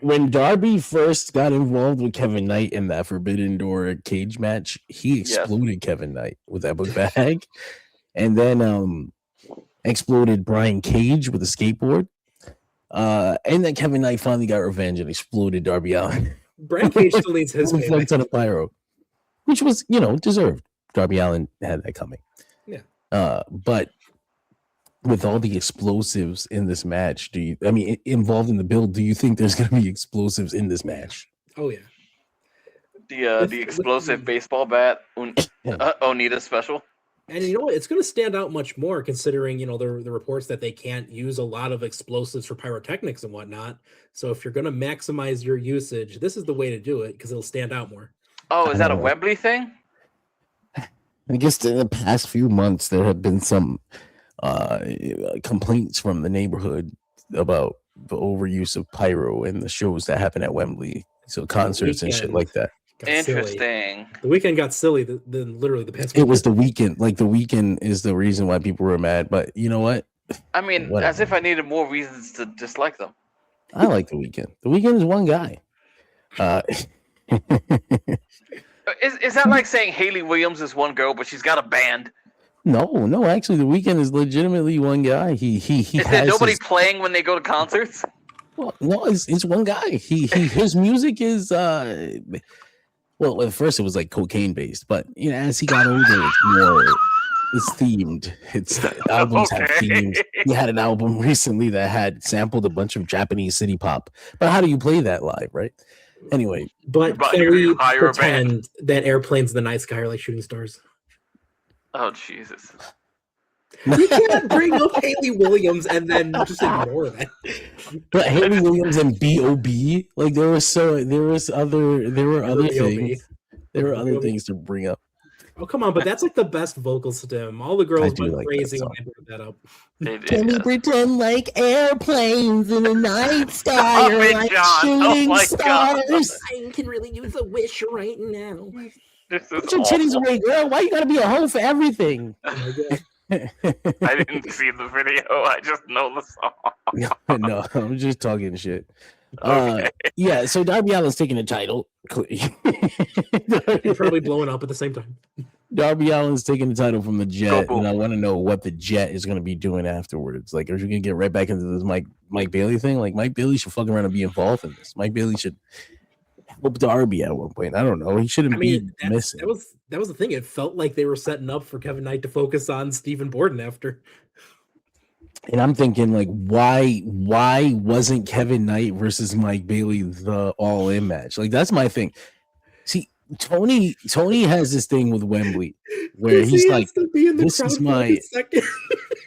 when Darby first got involved with Kevin Knight in that Forbidden Door cage match, he exploded Kevin Knight with that book bag. And then exploded Brian Cage with a skateboard. And then Kevin Knight finally got revenge and exploded Darby Allin. Brian Cage still needs his ton of pyro, which was, deserved. Darby Allin had that coming. Yeah. But with all the explosives in this match, involved in the build, do you think there's going to be explosives in this match? Oh, yeah. The explosive baseball bat, Onita special. And it's going to stand out much more considering, the reports that they can't use a lot of explosives for pyrotechnics and whatnot. So if you're going to maximize your usage, this is the way to do it because it'll stand out more. Oh, is that a Wembley thing? I guess in the past few months, there have been some complaints from the neighborhood about the overuse of pyro in the shows that happen at Wembley. So concerts and shit like that. Interesting. Silly. The weekend got silly. Then literally the past. It was the weekend. The weekend is the reason why people were mad. But you know what? I mean, whatever. As if I needed more reasons to dislike them. I like the weekend. The weekend is one guy. Is that like saying Hayley Williams is one girl, but she's got a band? No. Actually, the weekend is legitimately one guy. He is there nobody playing when they go to concerts? Well, no, it's one guy. His music is well, at first it was cocaine based, but as he got older, it's themed. The albums have themes. He had an album recently that had sampled a bunch of Japanese city pop. But how do you play that live, right? Anyway, but can we pretend that airplanes in the night sky are like shooting stars? Oh Jesus! You can't bring up Hayley Williams and then just ignore that. But Hayley Williams and B.O.B. There were other things to bring up. Oh, come on, but that's like the best vocal stem. All the girls went like crazy that when I brought that up. Can we pretend like airplanes in the night sky are like shooting stars? I can really use a wish right now. Put your titties away, girl. Why you gotta be a hoe for everything? I didn't see the video. I just know the song. No, I'm just talking shit. Okay. Yeah, so Darby Allin's taking the title. You're probably blowing up at the same time. Darby Allin's taking the title from the Jet, and I want to know what the Jet is going to be doing afterwards. Like, are you going to get right back into this Mike Bailey thing? Like, Mike Bailey should fucking around and be involved in this. Mike Bailey should help Darby at one point. I don't know. He shouldn't be missing. That was the thing. It felt like they were setting up for Kevin Knight to focus on Stephen Borden after. And I'm thinking, like, why wasn't Kevin Knight versus Mike Bailey the All In match? Like, that's my thing. See, Tony has this thing with Wembley where he's like,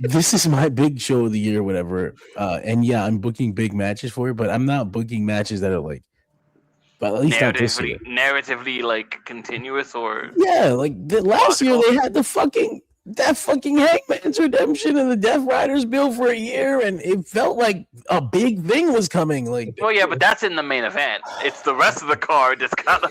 this is my big show of the year, whatever. And yeah, I'm booking big matches for it, but I'm not booking matches that are like, but at least not this year. Narratively like continuous or like last year they had that fucking Hangman's Redemption and the Death Riders bill for a year, and it felt like a big thing was coming. Like, well, yeah, but that's in the main event. It's the rest of the card that's kind of.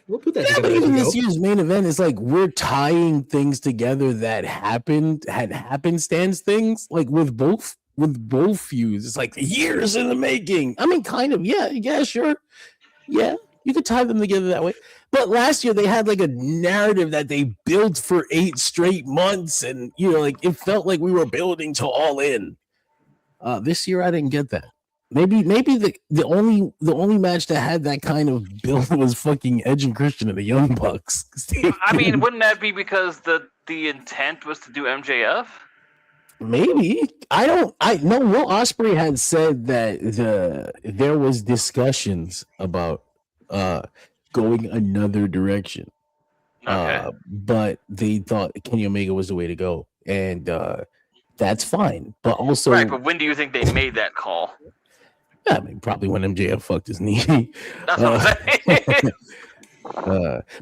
We'll put that together. But even this year's main event is like we're tying things together that had happenstance things, like with both feuds. It's like years in the making. I mean, kind of, yeah, sure, yeah, you could tie them together that way. But last year they had like a narrative that they built for 8 straight months, and like it felt like we were building to All In. This year I didn't get that. Maybe the only match that had that kind of build was fucking Edge and Christian and the Young Bucks. I mean, wouldn't that be because the intent was to do MJF? Maybe. I know Will Ospreay had said that there was discussions about going another direction. Okay. But they thought Kenny Omega was the way to go, and that's fine. But also, right. But when do you think they made that call? I mean, probably when MJF fucked his knee. That's what I'm saying.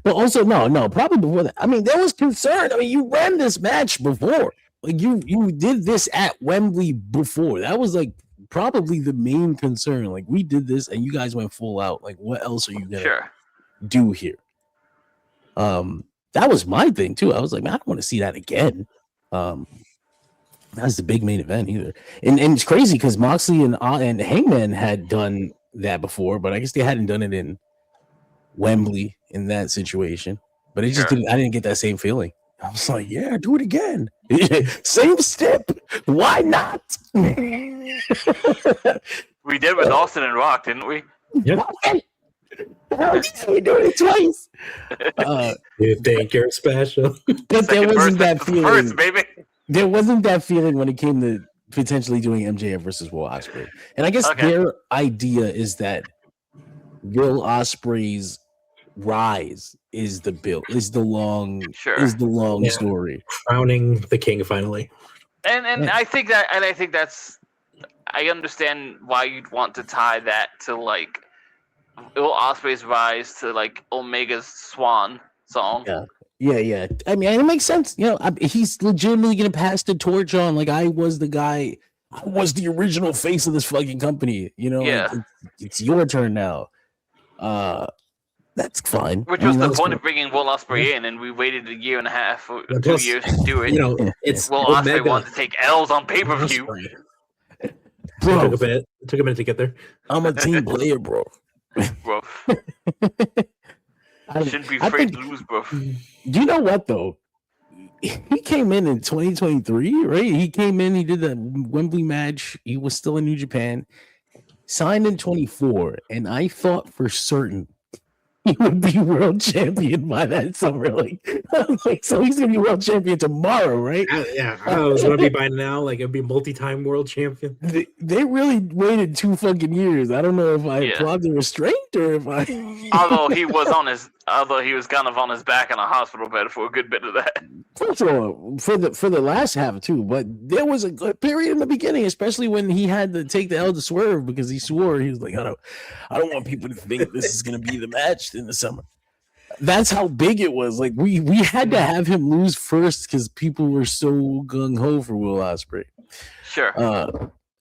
But also, no, probably before that. I mean, there was concern. I mean, you ran this match before. Like you did this at Wembley before. That was like probably the main concern. Like, we did this and you guys went full out. Like, what else are you gonna do here? That was my thing too. I was like, man, I don't want to see that again. That's the big main event either. And it's crazy because Moxley and Hangman had done that before, but I guess they hadn't done it in Wembley in that situation. But it just I didn't get that same feeling. I was like, yeah, do it again. Same step. Why not? We did with Austin and Rock, didn't we? Yep. We're doing it twice. You think you're special? But there wasn't that feeling. First, baby. There wasn't that feeling when it came to potentially doing MJF versus Will Ospreay. And I guess their idea is that Will Ospreay's rise is the long story. Crowning the king finally. And I think that's I understand why you'd want to tie that to like Will Ospreay's rise to like Omega's Swan song. Yeah. I mean, it makes sense. He's legitimately gonna pass the torch on. Like, I was the guy. I was the original face of this fucking company. Yeah. Like, it's your turn now. That's fine. Which was the point of bringing Will Ospreay in, and we waited a year and a half or 2 years to do it. It's Will Ospreay wanted to take L's on pay-per-view. Bro, it took a minute to get there. I'm a team player, bro. Bro. Shouldn't be afraid to lose, bro. You know what, though? He came in 2023, right? He came in, he did the Wembley match. He was still in New Japan. Signed in 24, and I thought for certain he would be world champion by that summer. Like, so he's gonna be world champion tomorrow, right? I was gonna be by now. Like, it'd be multi-time world champion. They really waited 2 fucking years. I don't know if I applaud the restraint or if I. Although he was kind of on his back in a hospital bed for a good bit of that. First of all, for the last half too, but there was a good period in the beginning, especially when he had to take the L to Swerve because he swore he was like, I don't want people to think this is gonna be the match in the summer. That's how big it was. Like we had to have him lose first because people were so gung ho for Will Ospreay. Sure.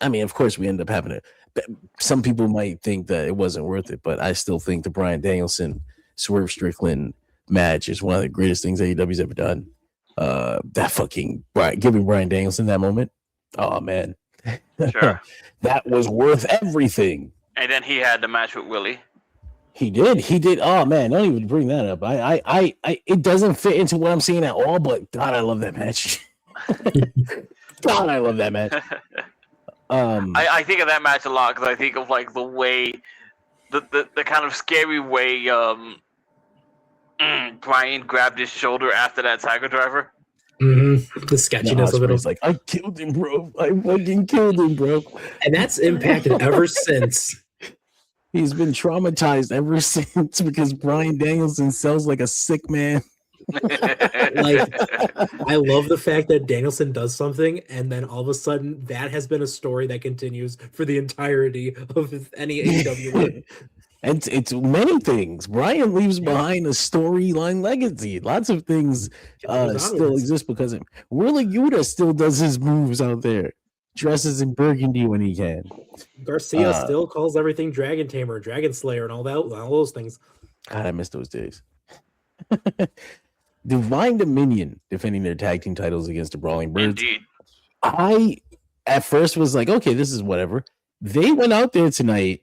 I mean, of course, we end up having it. Some people might think that it wasn't worth it, but I still think the Bryan Danielson Swerve Strickland match is one of the greatest things AEW's ever done. That fucking giving Bryan Danielson that moment. Oh man, Sure. That was worth everything. And then he had the match with Willie. He did. Oh man, don't even bring that up. I it doesn't fit into what I'm seeing at all. But God, I love that match. God, I love that match. I think of that match a lot because I think of like the way, the kind of scary way Brian grabbed his shoulder after that Tiger Driver. Mm-hmm. The sketchiness of it. It's like, I killed him, bro. I fucking killed him, bro. And that's impacted ever since. He's been traumatized ever since because Bryan Danielson sells like a sick man. Like, I love the fact that Danielson does something, and then all of a sudden, that has been a story that continues for the entirety of any AEW. And it's many things. Brian leaves behind a storyline legacy. Lots of things still exist because of him. Willa Yuta still does his moves out there. Dresses in burgundy when he can. Garcia still calls everything Dragon Tamer, Dragon Slayer, and all those things. God, I miss those days. Divine Dominion defending their tag team titles against the Brawling Birds. Indeed. I at first was like, okay, this is whatever. They went out there tonight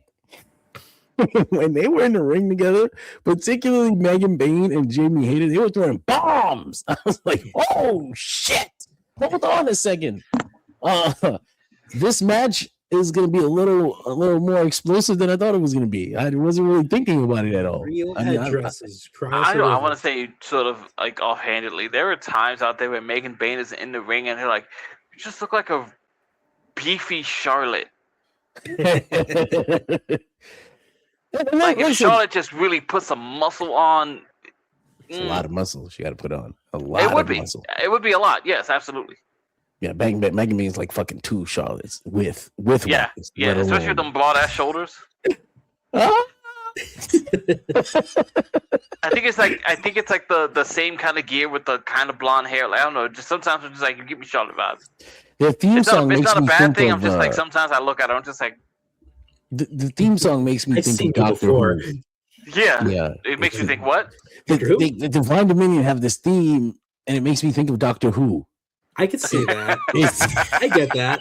when they were in the ring together, particularly Megan Bayne and Jamie Hayter. They were throwing bombs. I was like, oh shit! Hold on a second. This match is going to be a little more explosive than I thought it was going to be. I wasn't really thinking about it at all. I want to say sort of like offhandedly, there are times out there where Megan Bayne is in the ring and they're like, you just look like a beefy Charlotte. Like if Charlotte just really put some muscle on. It's a lot of muscle she got to put on. A lot of muscle. It would be a lot. Yes, absolutely. Yeah, Megan Bayne's like fucking two Charlottes with yeah, weapons, yeah, especially with them broad ass shoulders. Ah! I think it's like the same kind of gear with the kind of blonde hair. Like, I don't know. Just sometimes I'm just like, you give me Charlotte vibes. The theme song it's makes not a me bad think thing. of, I'm just like sometimes I look at it. I'm just like the theme song makes me think of Doctor Who. Yeah. It makes you think what? The Divine Dominion have this theme, and it makes me think of Doctor Who. I can see that. I get that.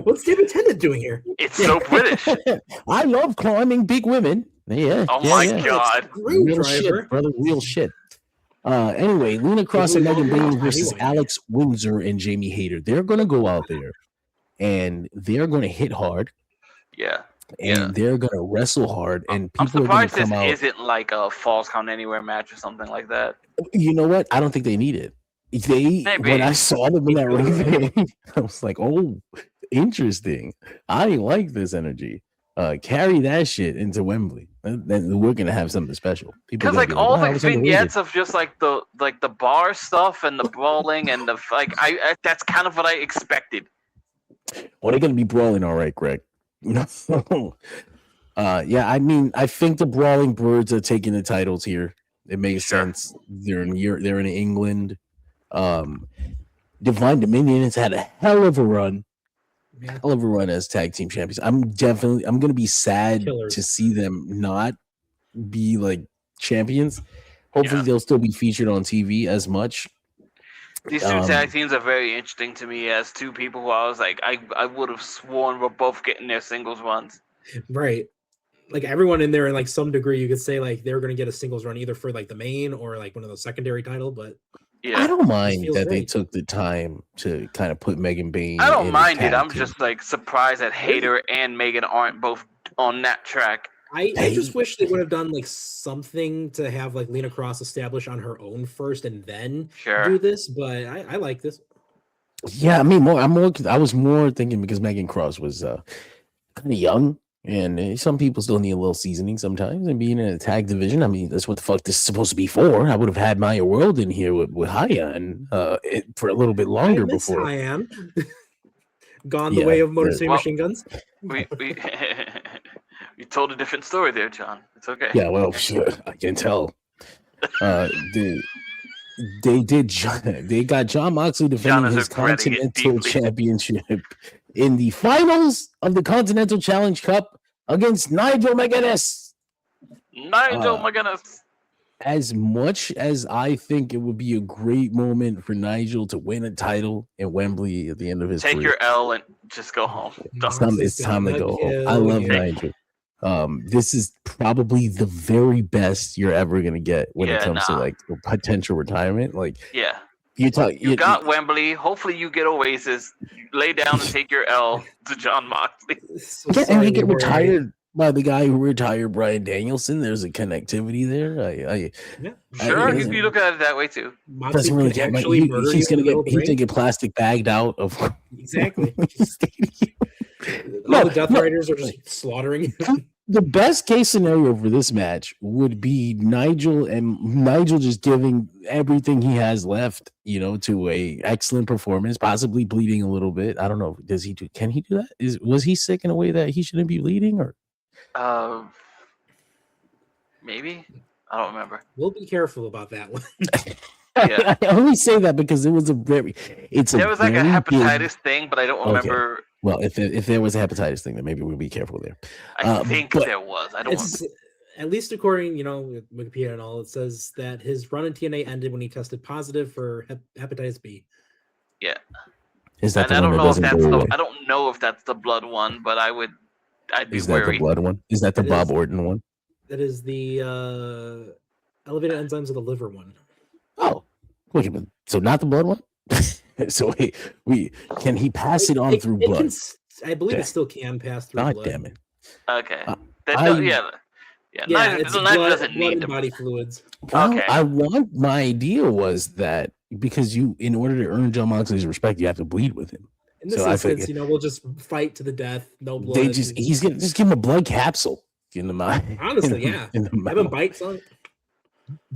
What's David Tennant doing here? It's so British. I love climbing big women. Yeah. Oh my god. Real shit, brother. Real shit. Anyway, Luna Cross and Megan Bayne versus Alex Windsor and Jamie Hayter. They're gonna go out there and they're gonna hit hard. Yeah. And they're gonna wrestle hard, and I'm people are gonna surprised come out. this isn't like a Falls Count Anywhere match or something like that. You know what? I don't think they need it. When I saw them in that ring, I was like, "Oh, interesting. I like this energy. Carry that shit into Wembley. Then we're gonna have something special." Because like all the vignettes of just like the bar stuff and the brawling and the I that's kind of what I expected. Well, they're gonna be brawling, all right, Greg. Yeah, I mean, I think the Brawling Birds are taking the titles here. It makes sense. They're in England. Divine Dominion has had a hell of a run as tag team champions. I'm gonna be sad to see them not be like champions. Hopefully, they'll still be featured on TV as much. These two tag teams are very interesting to me as two people who I was like, I would have sworn we're both getting their singles runs. Right. Like everyone in there in like some degree, you could say like they're going to get a singles run either for like the main or like one of the secondary title. But I don't mind that they took the time to kind of put Megan Bayne. I don't mind it. I'm just like surprised that Hayter and Megan aren't both on that track. I just wish they would have done like something to have like Lena Cross establish on her own first and then do this. But I like this. Yeah, I mean, I was more thinking because Megan Cross was kind of young, and some people still need a little seasoning sometimes. And being in a tag division, I mean, that's what the fuck this is supposed to be for. I would have had Maya World in here with Hyan for a little bit longer before. Hyan. Gone the way of Motor City Machine Guns. You told a different story there, John. It's okay. Yeah, well, shit, I can tell. They got Jon Moxley defending his Continental Championship in the finals of the Continental Challenge Cup against Nigel McGuinness. As much as I think it would be a great moment for Nigel to win a title in Wembley at the end of his career, your L and just go home. It's time to go home. I love Nigel. This is probably the very best you're ever gonna get when it comes to like potential retirement. Like, you got Wembley. Hopefully, you get Oasis. Lay down and take your L to Jon Moxley. And you get retired by the guy who retired Bryan Danielson. There's a connectivity there. You look at it that way too. Doesn't really get. He's gonna get plastic bagged out of exactly. The Death Riders are just slaughtering him. The best case scenario for this match would be Nigel just giving everything he has left, to a excellent performance, possibly bleeding a little bit. I don't know. Can he do that? Was he sick in a way that he shouldn't be bleeding, or? Maybe. I don't remember. We'll be careful about that one. I only say that because there was a hepatitis thing, but I don't remember. Okay. Well, if there was a hepatitis thing, then maybe we'll be careful there. I think there was. I don't remember. At least according, with Wikipedia and all, it says that his run in TNA ended when he tested positive for hepatitis B. Yeah. Is that I don't know if that's the blood one, but I'd be wary. Is that the blood one? Is that the Bob Orton one? That is the elevated enzymes of the liver one. Oh, wait, so not the blood one? So can he pass it on through blood? I believe it still can pass through blood. God damn it. Okay. It's blood and body fluids. Okay. My idea was that because in order to earn Jon Moxley's respect, you have to bleed with him. In this instance, we'll just fight to the death, no blood. He's gonna just give him a blood capsule in the mind. Honestly, have him bites on it.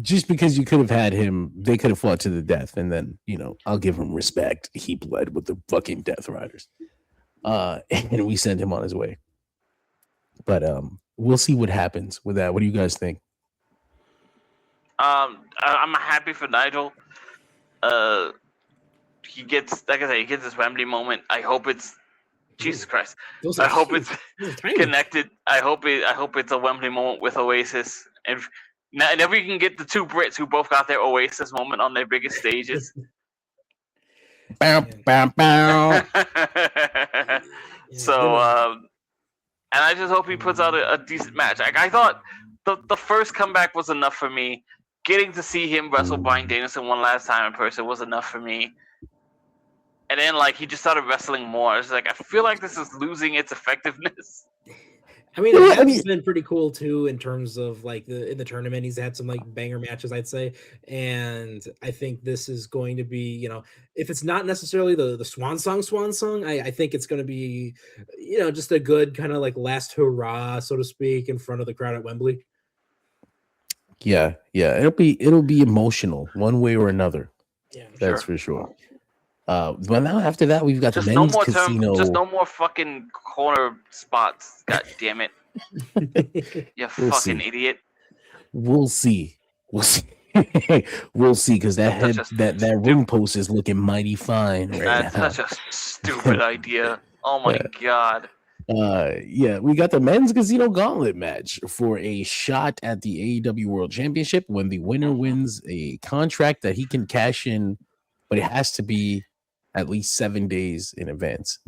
Just because you could have had him, they could have fought to the death, and then I'll give him respect. He bled with the fucking Death Riders, and we sent him on his way. But we'll see what happens with that. What do you guys think? I'm happy for Nigel. He gets, like I said, this Wembley moment. I hope it's Jesus Christ. I hope it's connected. I hope it's a Wembley moment with Oasis. And if we can get the two Brits who both got their Oasis moment on their biggest stages. Bow, bow, bow. So, and I just hope he puts out a decent match. Like, I thought the first comeback was enough for me. Getting to see him wrestle Bryan Danielson one last time in person was enough for me. And then, he just started wrestling more. It's I feel like this is losing its effectiveness. I mean, it's been pretty cool too in terms of in the tournament. He's had some banger matches, I'd say, and I think this is going to be, if it's not necessarily the swan song, I think it's going to be, just a good kind of last hurrah, so to speak, in front of the crowd at Wembley. Yeah, it'll be emotional one way or another. Yeah, that's for sure. But now after that, we've got the men's casino. Just no more fucking corner spots. God damn it! You fucking idiot. We'll see. We'll see because that ring post is looking mighty fine right now. That's such a stupid idea. Oh my god. We got the men's casino gauntlet match for a shot at the AEW World Championship when the winner wins a contract that he can cash in, but it has to be at least 7 days in advance.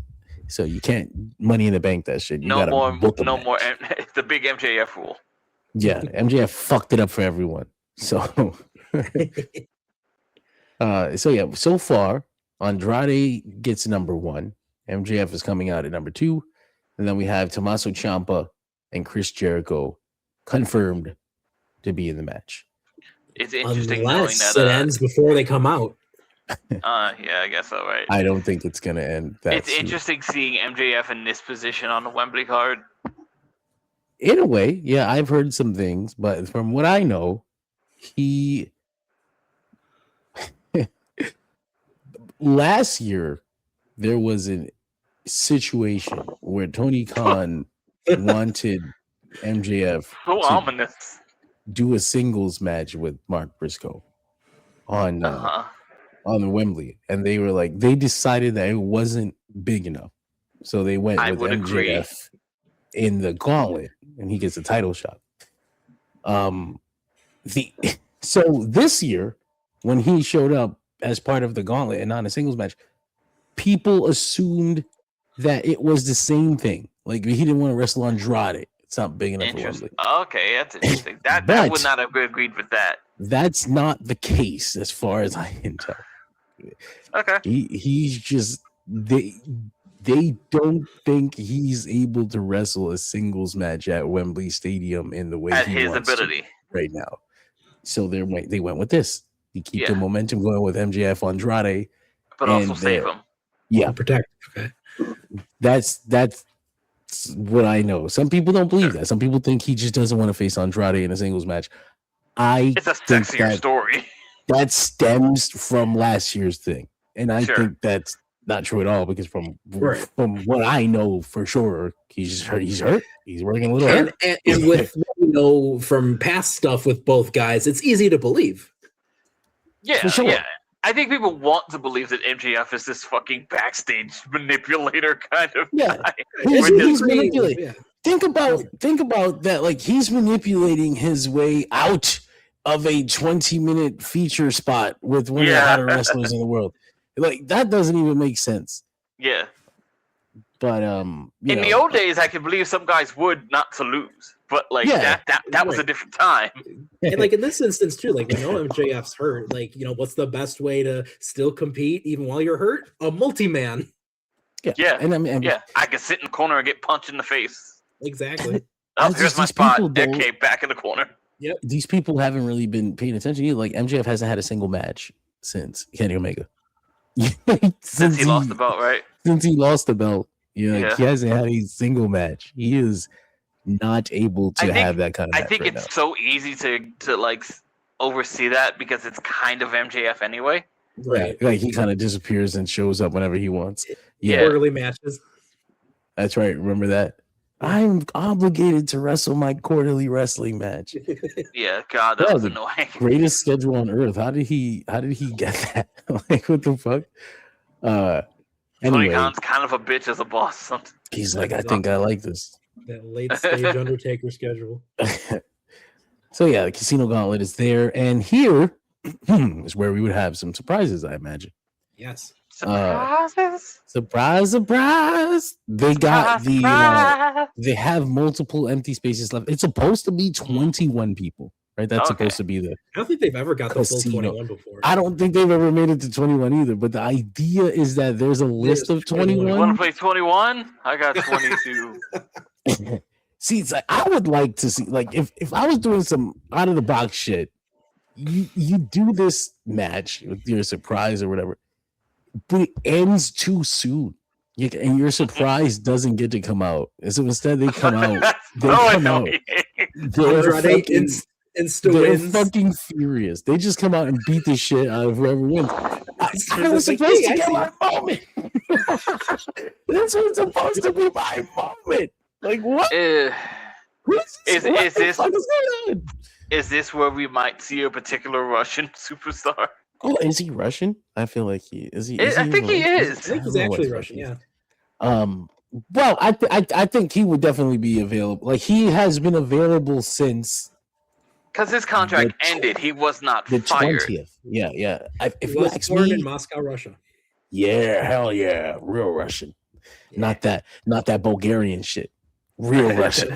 So you can't Money in the Bank that shit. No more. The big MJF rule. Yeah, MJF fucked it up for everyone. So, so far, Andrade gets number 1. MJF is coming out at number 2. And then we have Tommaso Ciampa and Chris Jericho confirmed to be in the match. It's interesting knowing that it ends before they come out. Yeah, I guess so, right? I don't think it's gonna end. It's interesting seeing MJF in this position on the Wembley card. In a way, yeah, I've heard some things, but from what I know, he last year there was a situation where Tony Khan wanted MJF So ominous. do a singles match with Mark Briscoe on the Wembley, and they were like, they decided that it wasn't big enough, so they went with MJF agree. in the gauntlet, and he gets a title shot. So this year, when he showed up as part of the gauntlet and not a singles match, people assumed that it was the same thing. Like, he didn't want to wrestle Andrade. It's not big enough for Wembley. Okay, that's interesting. That would not have agreed with that. That's not the case, as far as I can tell. Okay. He's just they don't think he's able to wrestle a singles match at Wembley Stadium in the way at he his wants ability to right now. So they went with this. You keep the momentum going with MJF Andrade, but also save him. Yeah, protect. Okay, that's what I know. Some people don't believe that. Some people think he just doesn't want to face Andrade in a singles match. It's a sexier story. That stems from last year's thing, and I think that's not true at all, because from what I know for sure, he's hurt. He's working a little hard. And with what we know from past stuff with both guys, it's easy to believe. Yeah, yeah. I think people want to believe that MJF is this fucking backstage manipulator kind of guy. He's manipulating. Yeah. Think about that. Like, he's manipulating his way out of a 20-minute feature spot with one of the hotter wrestlers in the world. Like, that doesn't even make sense. Yeah. But in the old days, I could believe some guys would not to lose. But like that was a different time. And like in this instance too, like we know MJF's hurt. Like, what's the best way to still compete even while you're hurt? A multi-man. Yeah. And I could sit in the corner and get punched in the face. Exactly. Here's my spot. Okay, back in the corner. Yep. These people haven't really been paying attention either. Like, MJF hasn't had a single match since Kenny Omega. Since he lost the belt, right? Since he lost the belt. He hasn't had a single match. He is not able to have that kind of match. I think it's so easy to like oversee that because it's kind of MJF anyway. Right. Like, he kind of disappears and shows up whenever he wants. Yeah. Quarterly matches. That's right. Remember that? I'm obligated to wrestle my quarterly wrestling match. Yeah, God, that was annoying. Greatest schedule on earth. How did he get that? Like, what the fuck? Tony Khan's kind of a bitch as a boss. Sometimes. He's like, I think I like this. That late stage Undertaker schedule. So yeah, the Casino Gauntlet is there, and here is where we would have some surprises, I imagine. Yes. Surprises. Surprise. They got they have multiple empty spaces left. It's supposed to be 21 people, right? That's supposed to be the. I don't think they've ever got the full 21 before. I don't think they've ever made it to 21 either, but the idea is that there's a list of 21. You want to play 21? I got 22. See, it's like, I would like to see, like, if I was doing some out of the box shit, you do this match with your surprise or whatever, but it ends too soon, and your surprise doesn't get to come out. And so instead, they come out. They're fucking furious. They just come out and beat the shit out of whoever wins. I was supposed to get my moment. This was supposed to be my moment. Like, what? Is this where we might see a particular Russian superstar? Oh, is he Russian? I feel like he is. I think he is. I think he's actually Russian. Yeah. Well, I think he would definitely be available. Like, he has been available since. Because his contract ended, he was not fired. 20th. Yeah. If he was born in Moscow, Russia. Yeah, hell yeah, real Russian. Yeah. Not that Bulgarian shit. Real Russian.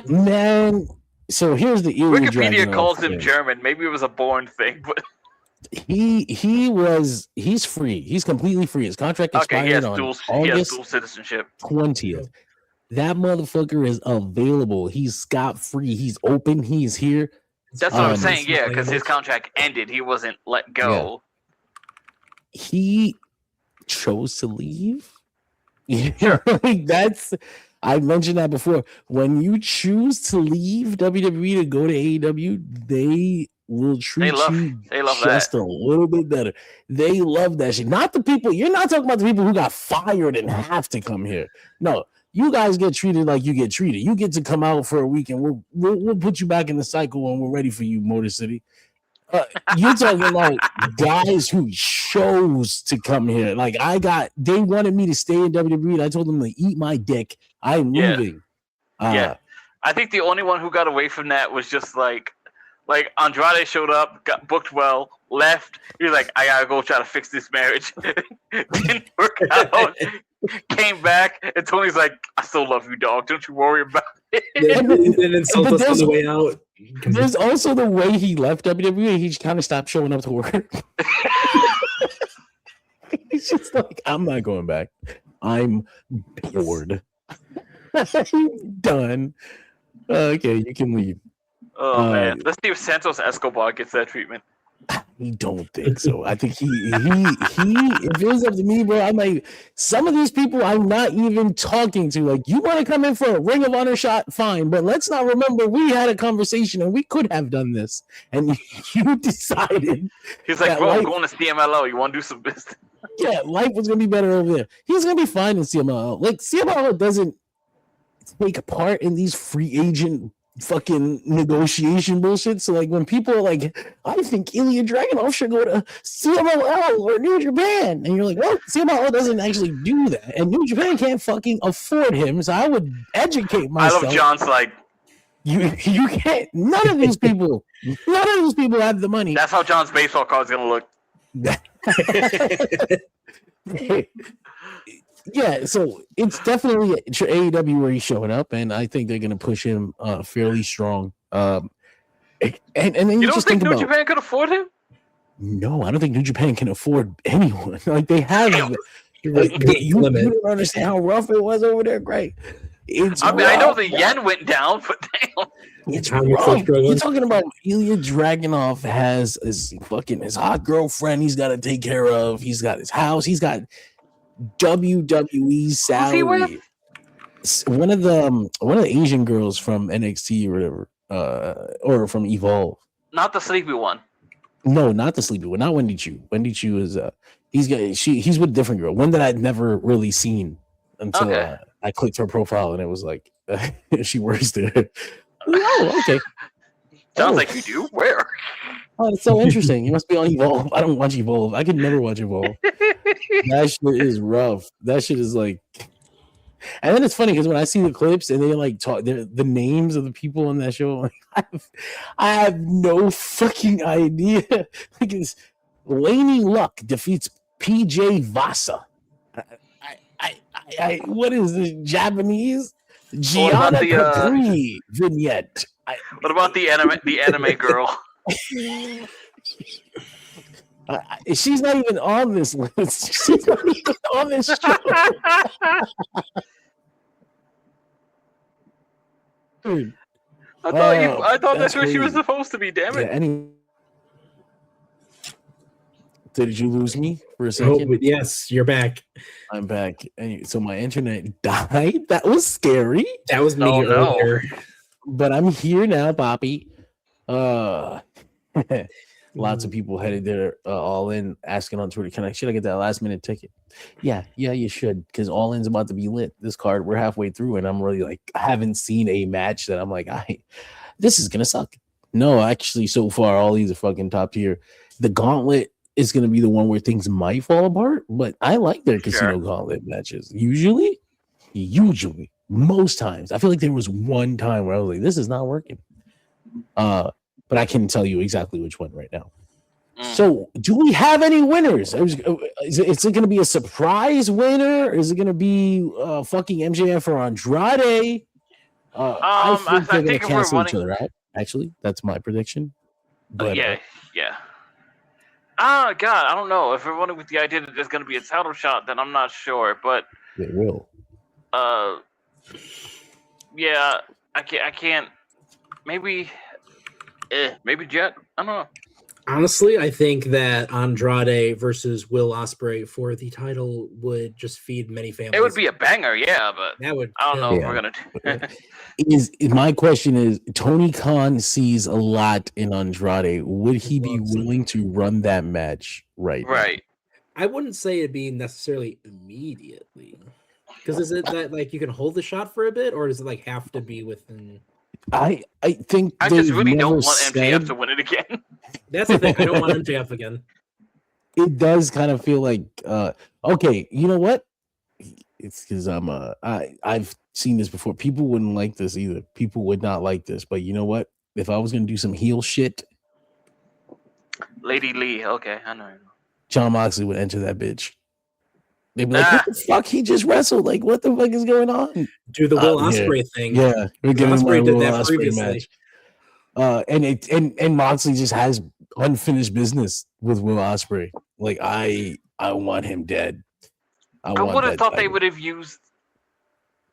Man. So here's the Wikipedia calls him German. Maybe it was a born thing, but he's free. He's completely free. His contract expired on August dual citizenship 20th. That motherfucker is available. He's scot-free. He's open. He's here. That's what I'm saying. Yeah, because his contract ended. He wasn't let go. Yeah. He chose to leave. Yeah, like, I mentioned that before. When you choose to leave WWE to go to AEW, they will treat you just a little bit better. They love that shit. Not the people. You're not talking about the people who got fired and have to come here. No, You guys get treated like you get treated. You get to come out for a week, and we'll put you back in the cycle when we're ready for you, Motor City. You're talking about guys who chose to come here. Like they wanted me to stay in WWE, and I told them to eat my dick. I'm leaving. I think the only one who got away from that was just like Andrade showed up, got booked well, left. He was like, I gotta go try to fix this marriage. Didn't work out. Came back, and Tony's like, I still love you, dog. Don't you worry about it. And insult us on the way out. There's also the way he left WWE. He just kind of stopped showing up to work. He's just like, I'm not going back. I'm bored. I'm done. Okay, you can leave. Oh man, let's see if Santos Escobar gets that treatment. I don't think so. I think he if it was up to me, bro, I'm like, some of these people I'm not even talking to. Like, you want to come in for a Ring of Honor shot, fine, but let's not remember we had a conversation and we could have done this, and you decided. He's like, bro, I'm going to CMLL. You want to do some business? Yeah, life was gonna be better over there. He's gonna be fine in CMLL. Like, CMLL doesn't take part in these free agent fucking negotiation bullshit. So like when people are like, I think Ilya Dragunov should go to CMLL or New Japan, and you're like, well, CMLL doesn't actually do that, and New Japan can't fucking afford him. So I would educate myself. I love John's like, you can't. None of these people have the money. That's how John's baseball card's gonna look. Yeah, so it's definitely AEW where he's showing up, and I think they're going to push him fairly strong. And then you don't just think New about, Japan could afford him? No, I don't think New Japan can afford anyone. Like they have, you don't understand how rough it was over there, Greg. I know the yen went down, but damn. It's rough. You're talking about Ilya Dragunov has his hot girlfriend he's got to take care of. He's got his house. He's got WWE salary. One of the Asian girls from NXT or whatever, or from Evolve. Not the sleepy one. No, not the sleepy one. Not Wendy Chu. Wendy Chu is he's with a different girl. One that I'd never really seen until I clicked her profile and it was like she works there. Oh, okay. Sounds like you do. Where? Oh, it's so interesting. You must be on Evolve. I don't watch Evolve. I could never watch Evolve. That shit is rough. That shit is like, and then it's funny because when I see the clips and they like talk the names of the people on that show, like, I have no fucking idea. Like, it's Laney Luck defeats PJ Vasa. What is this, Japanese? Gianna Capri vignette. What about the anime girl? She's not even on this list. She's not even on this show. Dude. I thought that's where she was supposed to be, damn it. Yeah, did you lose me for a second? Oh, yes, you're back. I'm back. So my internet died. That was scary. That was me earlier. But I'm here now, Poppy. Lots of people headed there All In asking on Twitter, should I get that last minute ticket? Yeah, you should, because All In's about to be lit. This card, we're halfway through, and I'm really like, I haven't seen a match that I'm like, this is gonna suck. No, actually, so far, all these are fucking top tier. The Gauntlet is gonna be the one where things might fall apart, but I like their Casino Gauntlet matches. Usually, most times. I feel like there was one time where I was like, this is not working. But I can tell you exactly which one right now. So, do we have any winners? Is it going to be a surprise winner? Is it going to be fucking MJF or Andrade? I think they're going to cancel each other out. Actually, that's my prediction. But, yeah. God, I don't know. If we're running with the idea that there's going to be a title shot, then I'm not sure. But it will. Yeah, I can't. Maybe Jet. I don't know. Honestly, I think that Andrade versus Will Ospreay for the title would just feed many families. It would be a banger, yeah, but that would. I don't know if we're gonna do. My question is, Tony Khan sees a lot in Andrade. Would he be willing to run that match right? Right. I wouldn't say it'd be necessarily immediately. Because is it that like you can hold the shot for a bit, or does it like have to be within? I think I just really don't never want MJF said- to win it again. That's the thing. I don't want MJF again. It does kind of feel like okay, you know what? It's because I've seen this before. People wouldn't like this either. People would not like this, but you know what? If I was gonna do some heel shit, Lady Lee, okay, I know. Jon Moxley would enter that bitch. They'd be like, "What the fuck? He just wrestled. Like, what the fuck is going on?" Do the Will Ospreay thing. Yeah, we're getting Ospreay my did Will that Ospreay previously. match. And Moxley just has unfinished business with Will Ospreay. Like, I want him dead. I would have thought they would have used.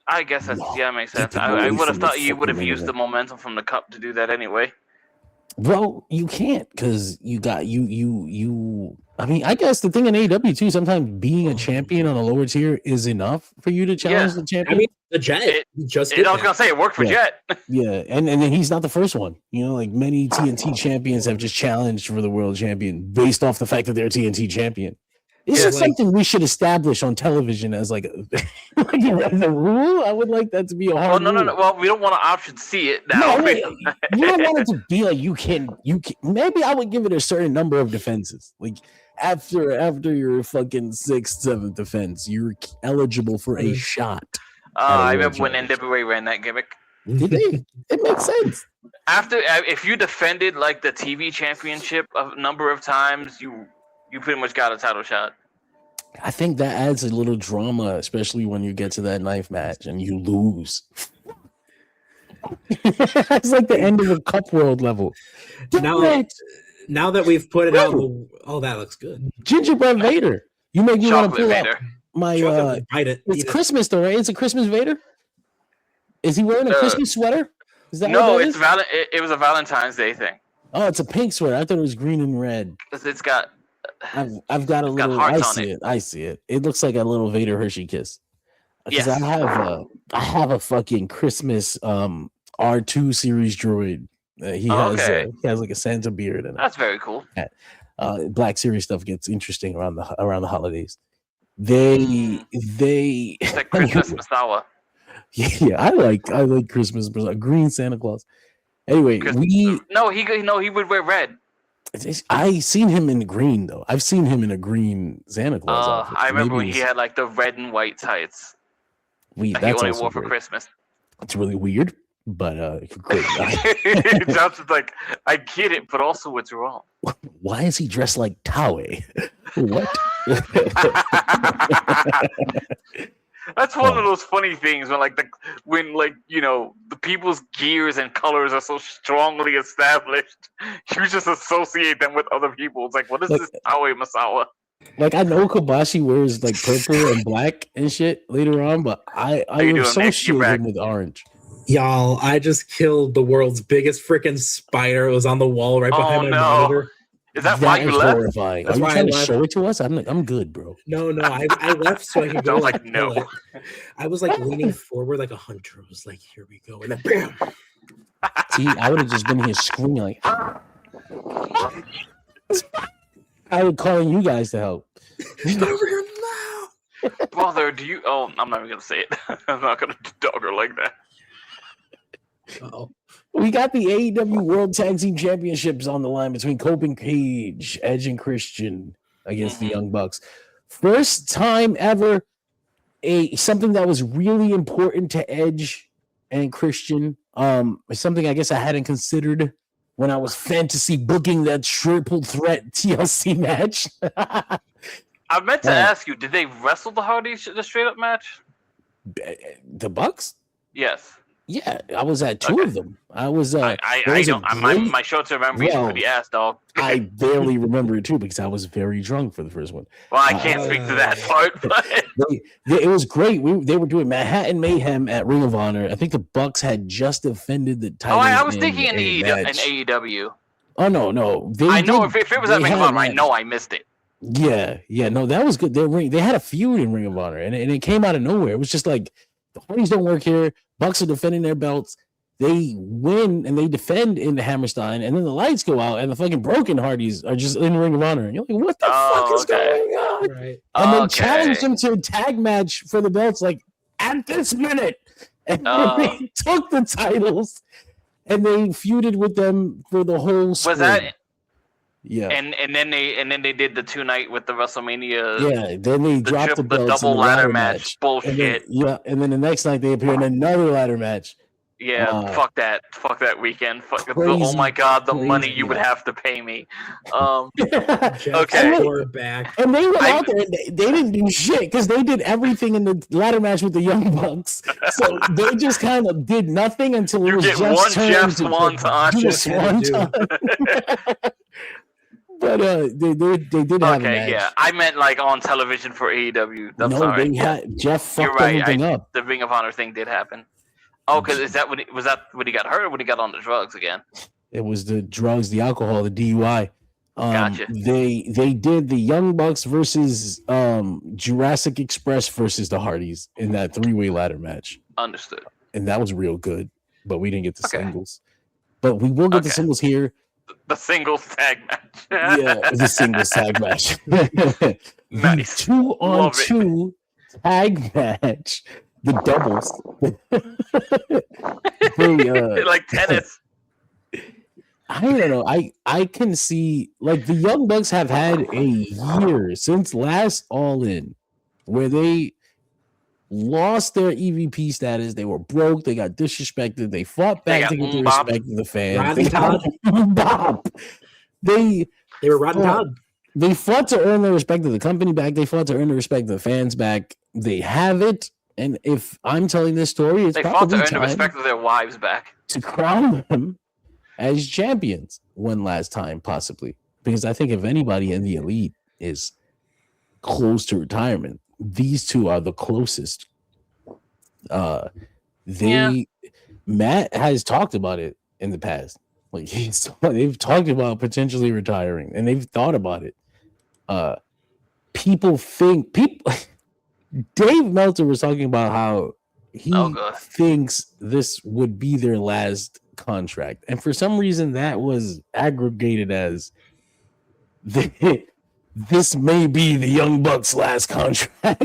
I guess that's makes sense. I would have thought you would have used the momentum from the cup to do that anyway. Well, you can't because you got you. I mean, I guess the thing in AEW too, sometimes being a champion on a lower tier is enough for you to challenge the champion. I mean, the Jet I was gonna say it worked for Jet. Yeah, and then he's not the first one. You know, like many TNT champions have just challenged for the world champion based off the fact that they're TNT champion. This is something we should establish on television as like the rule. I would like that to be a hard rule. No. Well, we don't want to option see it now. No, you don't want it to be like you can. Maybe I would give it a certain number of defenses. Like after your fucking 6th, 7th defense, you're eligible for a shot. I remember when NWA ran that gimmick. Did they? It makes sense. After if you defended like the TV championship a number of times, you pretty much got a title shot. I think that adds a little drama, especially when you get to that knife match and you lose. It's like the end of a Cup World level. Now that we've put it out, that looks good. Gingerbread Vader. You make me want to pull Vader. out my. It's Eat Christmas though, right? It's a Christmas Vader. Is he wearing a Christmas sweater? Is that no? what It's it was a Valentine's Day thing. Oh, it's a pink sweater. I thought it was green and red. It's got. I've got a little. I see it. It looks like a little Vader Hershey kiss. Because I have a fucking Christmas R2 series droid. He has like a Santa beard and that's very cool. Black Series stuff gets interesting around the holidays. It's like Christmas Masawa. Yeah, I like Christmas. Green Santa Claus. Anyway, he would wear red. I seen him in green though. I've seen him in a green Santa Claus outfit. I remember when he had like the red and white tights. That he only wore for Christmas. It's really weird, but great. It sounds like I get it, but also it's wrong. Why is he dressed like Taue? What? That's one of those funny things when the people's gears and colors are so strongly established, you just associate them with other people. It's like, what is this Taue Masawa? Like I know Kobashi wears like purple and black and shit later on, but I associate him with orange. Y'all, I just killed the world's biggest freaking spider. It was on the wall right behind my monitor. Is that why you left? Horrifying. Are you trying to show it to us? I'm good, bro. No, I left so I could go. Like no. I was like leaning forward like a hunter. I was like, here we go, and then bam. See, I would have just been here screaming like. I would call you guys to help. Over here now. Brother, do you? Oh, I'm not even gonna say it. I'm not gonna dog her like that. Uh-oh. We got the AEW World Tag Team Championships on the line between Cope and Cage, Edge and Christian against the Young Bucks. First time ever, something that was really important to Edge and Christian. Something I guess I hadn't considered when I was fantasy booking that triple threat TLC match. I meant to ask you, did they wrestle the Hardys the straight up match? The Bucks? Yes. Yeah, I was at two of them. I was. My short-term memory is pretty ass, dog. I barely remember it too because I was very drunk for the first one. Well, I can't speak to that part, but it was great. They were doing Manhattan Mayhem at Ring of Honor. I think the Bucks had just defended the title. I was thinking in AEW. Oh no! I know if it was at Ring of Honor, I know I missed it. Yeah, no, that was good. They had a feud in Ring of Honor, and it came out of nowhere. It was just like the Hardys don't work here. Bucks are defending their belts. they win and they defend in the Hammerstein, and then the lights go out, and the fucking Broken Hardys are just in Ring of Honor. And you're like, what the fuck is going on? Right. And they challenged them to a tag match for the belts, like at this minute, and they took the titles, and they feuded with them for the whole. Was that? Yeah. And then they did the 2-night with the WrestleMania. Yeah. Then they dropped the belts double in the ladder match. Bullshit. And then the next night they appear in another ladder match. Yeah, fuck that weekend. Oh my god, the money you would have to pay me. Okay. Back. And they went out there and they didn't do shit because they did everything in the ladder match with the Young Bucks. So they just kind of did nothing until it was get Jeff's one turn Jeff to Swanton. But they did have a match. Yeah. I meant like on television for AEW. They had Jeff fucked everything up. The Ring of Honor thing did happen. Oh, because was that when he got hurt or when he got on the drugs again? It was the drugs, the alcohol, the DUI. Gotcha. They did the Young Bucks versus Jurassic Express versus the Hardys in that 3-way ladder match. Understood. And that was real good, but we didn't get the singles. But we will get the singles here. The singles tag match. Yeah, the singles tag match. Nice. 2-on-2 tag match. The doubles. Like tennis. I don't know. I can see, like, the Young Bucks have had a year since last All In where they lost their EVP status. They were broke. They got disrespected. They fought back to get the respect of the fans. They were rotten Todd. They fought to earn the respect of the company back. They fought to earn the respect of the fans back. They have it. And if I'm telling this story, it's probably fought to earn the respect of their wives back. To crown them as champions one last time, possibly. Because I think if anybody in the elite is close to retirement, these two are the closest. Matt has talked about it in the past. Like they've talked about potentially retiring, and they've thought about it. People Dave Meltzer was talking about how he thinks this would be their last contract. And for some reason that was aggregated as this may be the Young Bucks' last contract.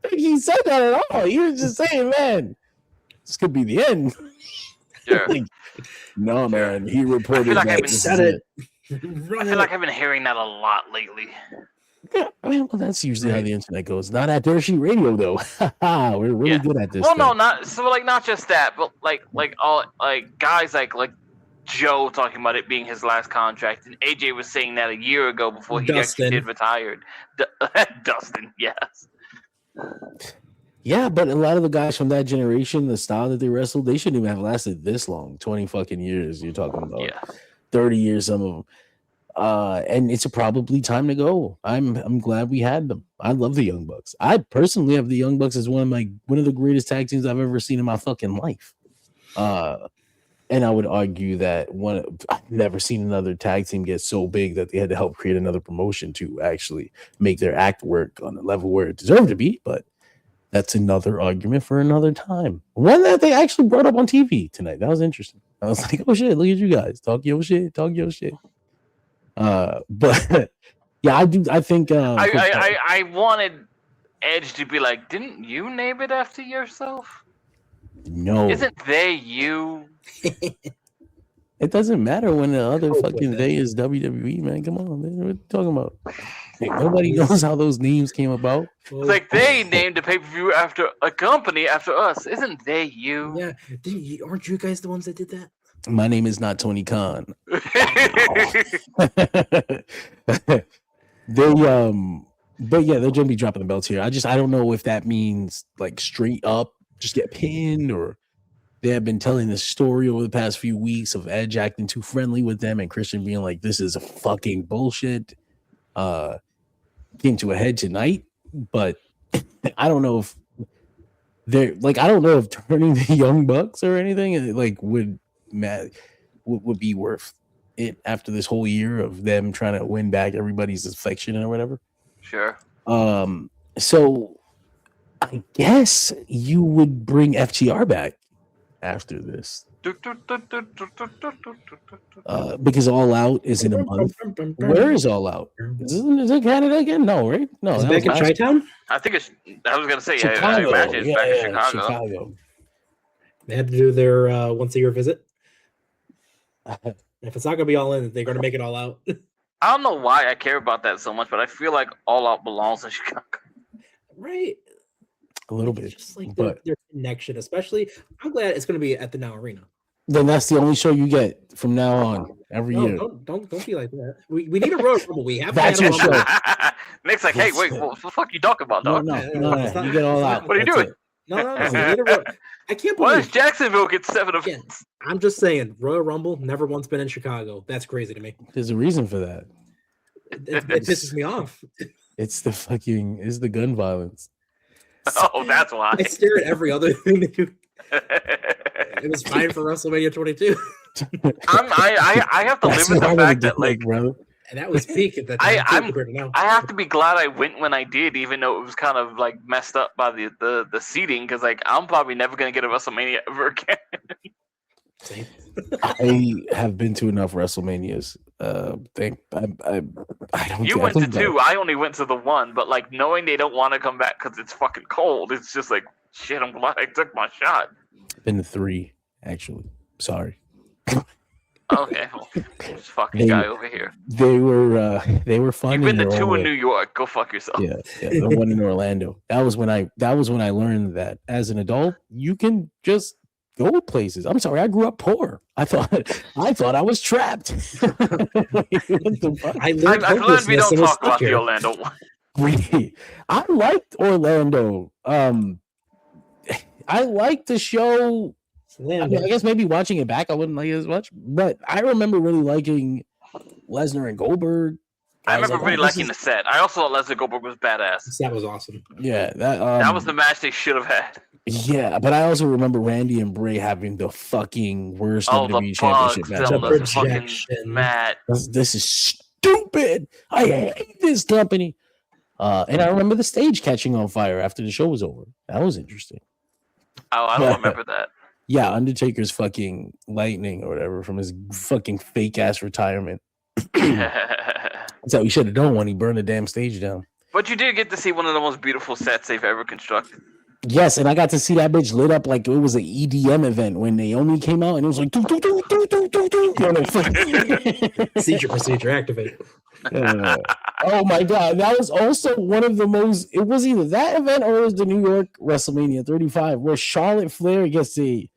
He said that at all. He was just saying, man, this could be the end. Sure. No, man. He reported I feel like I've been hearing that a lot lately. Yeah, well, that's usually how the internet goes. Not at Dirt Sheet Radio, though. We're really good at this. Well, no, not just that, but like all guys like Joe talking about it being his last contract, and AJ was saying that a year ago before he actually did retired. Dustin, yes. Yeah, but a lot of the guys from that generation, the style that they wrestled, they shouldn't even have lasted this long. 20 fucking years. You're talking about 30 years, some of them. And it's probably time to go. I'm glad we had them. I love the Young Bucks. I personally have the Young Bucks as one of the greatest tag teams I've ever seen in my fucking life. And I would argue that I've never seen another tag team get so big that they had to help create another promotion to actually make their act work on a level where it deserved to be. But that's another argument for another time. One that they actually brought up on TV tonight. That was interesting. I was like, oh shit, look at you guys. Talk your shit. But yeah, I think I wanted Edge to be like, didn't you name it after yourself? No. Isn't they you? It doesn't matter when the other fucking they is WWE, man. Come on, man. What are you talking about? Like, nobody knows how those names came about. It's like they named a pay-per-view after a company after us. Isn't they you? Yeah. Aren't you guys the ones that did that? My name is not Tony Khan. But yeah, they're gonna be dropping the belts here. I don't know if that means like straight up just get pinned, or they have been telling this story over the past few weeks of Edge acting too friendly with them and Christian being like, this is a fucking bullshit. Came to a head tonight, but I don't know if they're like, I don't know if turning the Young Bucks or anything like would be worth it after this whole year of them trying to win back everybody's affection or whatever. Sure. So I guess you would bring FTR back after this. Because All Out is in a month. Where is All Out? Is it Canada again? No, right? No, Is it back in Chi-Town? I think it's. I was gonna say. Chicago. I imagine it's back in Chicago. They had to do their once a year visit. If it's not gonna be All In, they're gonna make it All Out. I don't know why I care about that so much, but I feel like All Out belongs in Chicago. Right. A little bit. Just like but their connection, especially. I'm glad it's gonna be at the Now Arena. then that's the only show you get from now on every year. Don't be like that. We need a Royal Rumble. We have That's to your have a show. Rumble. Nick's like, hey, wait, what the fuck you talking about, dog? No, it's not- you get All Out. What are you That's doing? it. No. We need a Royal. I can't Why believe. does Jacksonville get 7 Again, events? I'm just saying, Royal Rumble never once been in Chicago. That's crazy to me. There's a reason for that. It pisses me off. It's the gun violence. Oh, that's why. I stare at every other thing that you. It was fine for WrestleMania 22, I have to live with the fact that like brother. and that was peak at that time. compared to now. I have to be glad I went when I did, even though it was kind of like messed up by the seating, because like I'm probably never gonna get a WrestleMania ever again. Same. I have been to enough WrestleManias. I don't. You went to 2. I only went to the 1, but like knowing they don't want to come back because it's fucking cold, it's just like shit. I'm glad I took my shot. Been to 3, actually. Sorry. Okay, well, this fucking guy over here. They were fun. You've been to their 2 own in way. New York. Go fuck yourself. Yeah, the one in Orlando. That was when I learned that as an adult you can just go places. I'm sorry, I grew up poor. I thought I was trapped. What the fuck? I learned I'm glad we don't hopelessness and was talk about stuck the here. Orlando one. Really, I liked Orlando. I liked the show. I mean, I guess maybe watching it back, I wouldn't like it as much. But I remember really liking Lesnar and Goldberg. I was remember like, really liking the set. I also thought Lesnar Goldberg was badass. That was awesome. Yeah, That was the match they should have had. Yeah, but I also remember Randy and Bray having the fucking worst Oh, WWE the Championship bugs match. selling The us fucking projection. Matt. This is stupid. I hate this company. And I remember the stage catching on fire after the show was over. That was interesting. Oh, I don't remember that. Yeah, Undertaker's fucking lightning or whatever from his fucking fake ass retirement. That's how he should have done when he burned the damn stage down. But you did get to see one of the most beautiful sets they've ever constructed. Yes, and I got to see that bitch lit up like it was an EDM event when Naomi came out, and it was like doo, doo, doo, doo, doo, doo, doo. Procedure activate. Oh my god, that was also one of the most. It was either that event or it was the New York WrestleMania 35, where Charlotte Flair gets a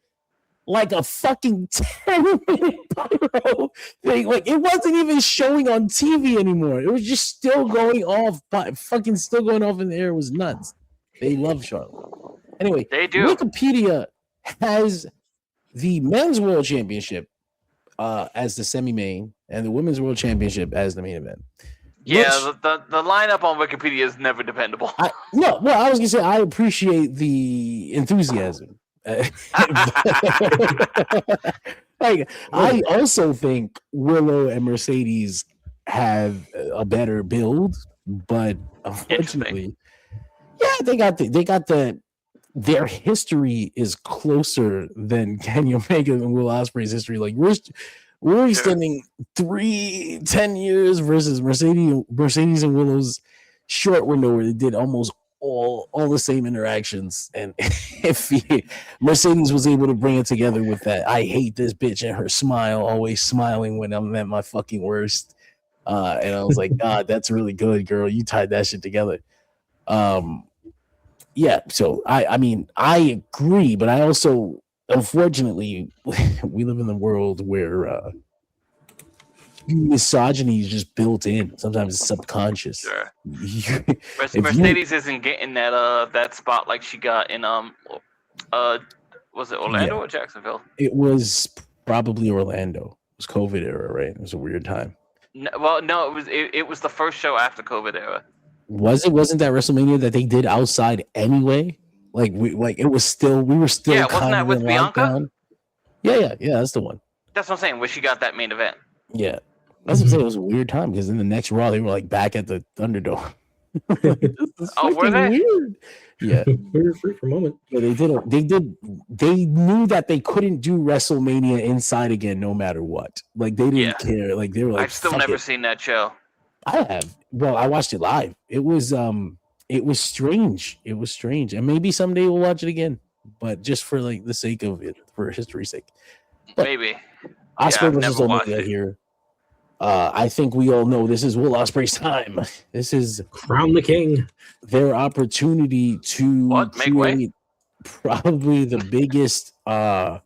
fucking 10-minute pyro thing. Like it wasn't even showing on TV anymore. It was just still going off, but fucking still going off in the air. It was nuts. They love Charlotte. Anyway, They do. Wikipedia has the men's world championship as the semi-main and the women's world championship as the main event. Yeah, the lineup on Wikipedia is never dependable. I was gonna say I appreciate the enthusiasm. Like I also think Willow and Mercedes have a better build, but unfortunately, yeah, they got their history is closer than Kenny Omega and Will Ospreay's history. Like we're extending 10 years versus Mercedes and Willow's short window where they did almost all the same interactions. And if Mercedes was able to bring it together with that, I hate this bitch and her smile, always smiling when I'm at my fucking worst. And I was like, God, that's really good, girl. You tied that shit together. Yeah, so I mean, I agree, but I also, unfortunately, we live in the world where misogyny is just built in. Sometimes it's subconscious. Sure. Mercedes isn't getting that spot like she got in was it Orlando or Jacksonville? It was probably Orlando. It was COVID era, right? It was a weird time. No, it was the first show after COVID era. Wasn't that WrestleMania that they did outside anyway? We were still wasn't kind that of with in Bianca? lockdown. Yeah, that's the one. That's what I'm saying. Where she got that main event. Yeah, that's what I'm saying. It was a weird time because in the next Raw they were like back at the Thunderdome. This is were they? weird. Yeah. We were free for a moment. Yeah, they knew that they couldn't do WrestleMania inside again no matter what. Like they didn't care. Like they were like, I've still fuck never it. seen that show. I have. Well, I watched it live. It was strange. It was strange. And maybe someday we'll watch it again. But just for like the sake of it, for history's sake. But Maybe. Osprey I've versus never watched Omega it. here. I think we all know this is Will Ospreay's time. This is Crown the King. their opportunity to Make way? create probably the biggest moment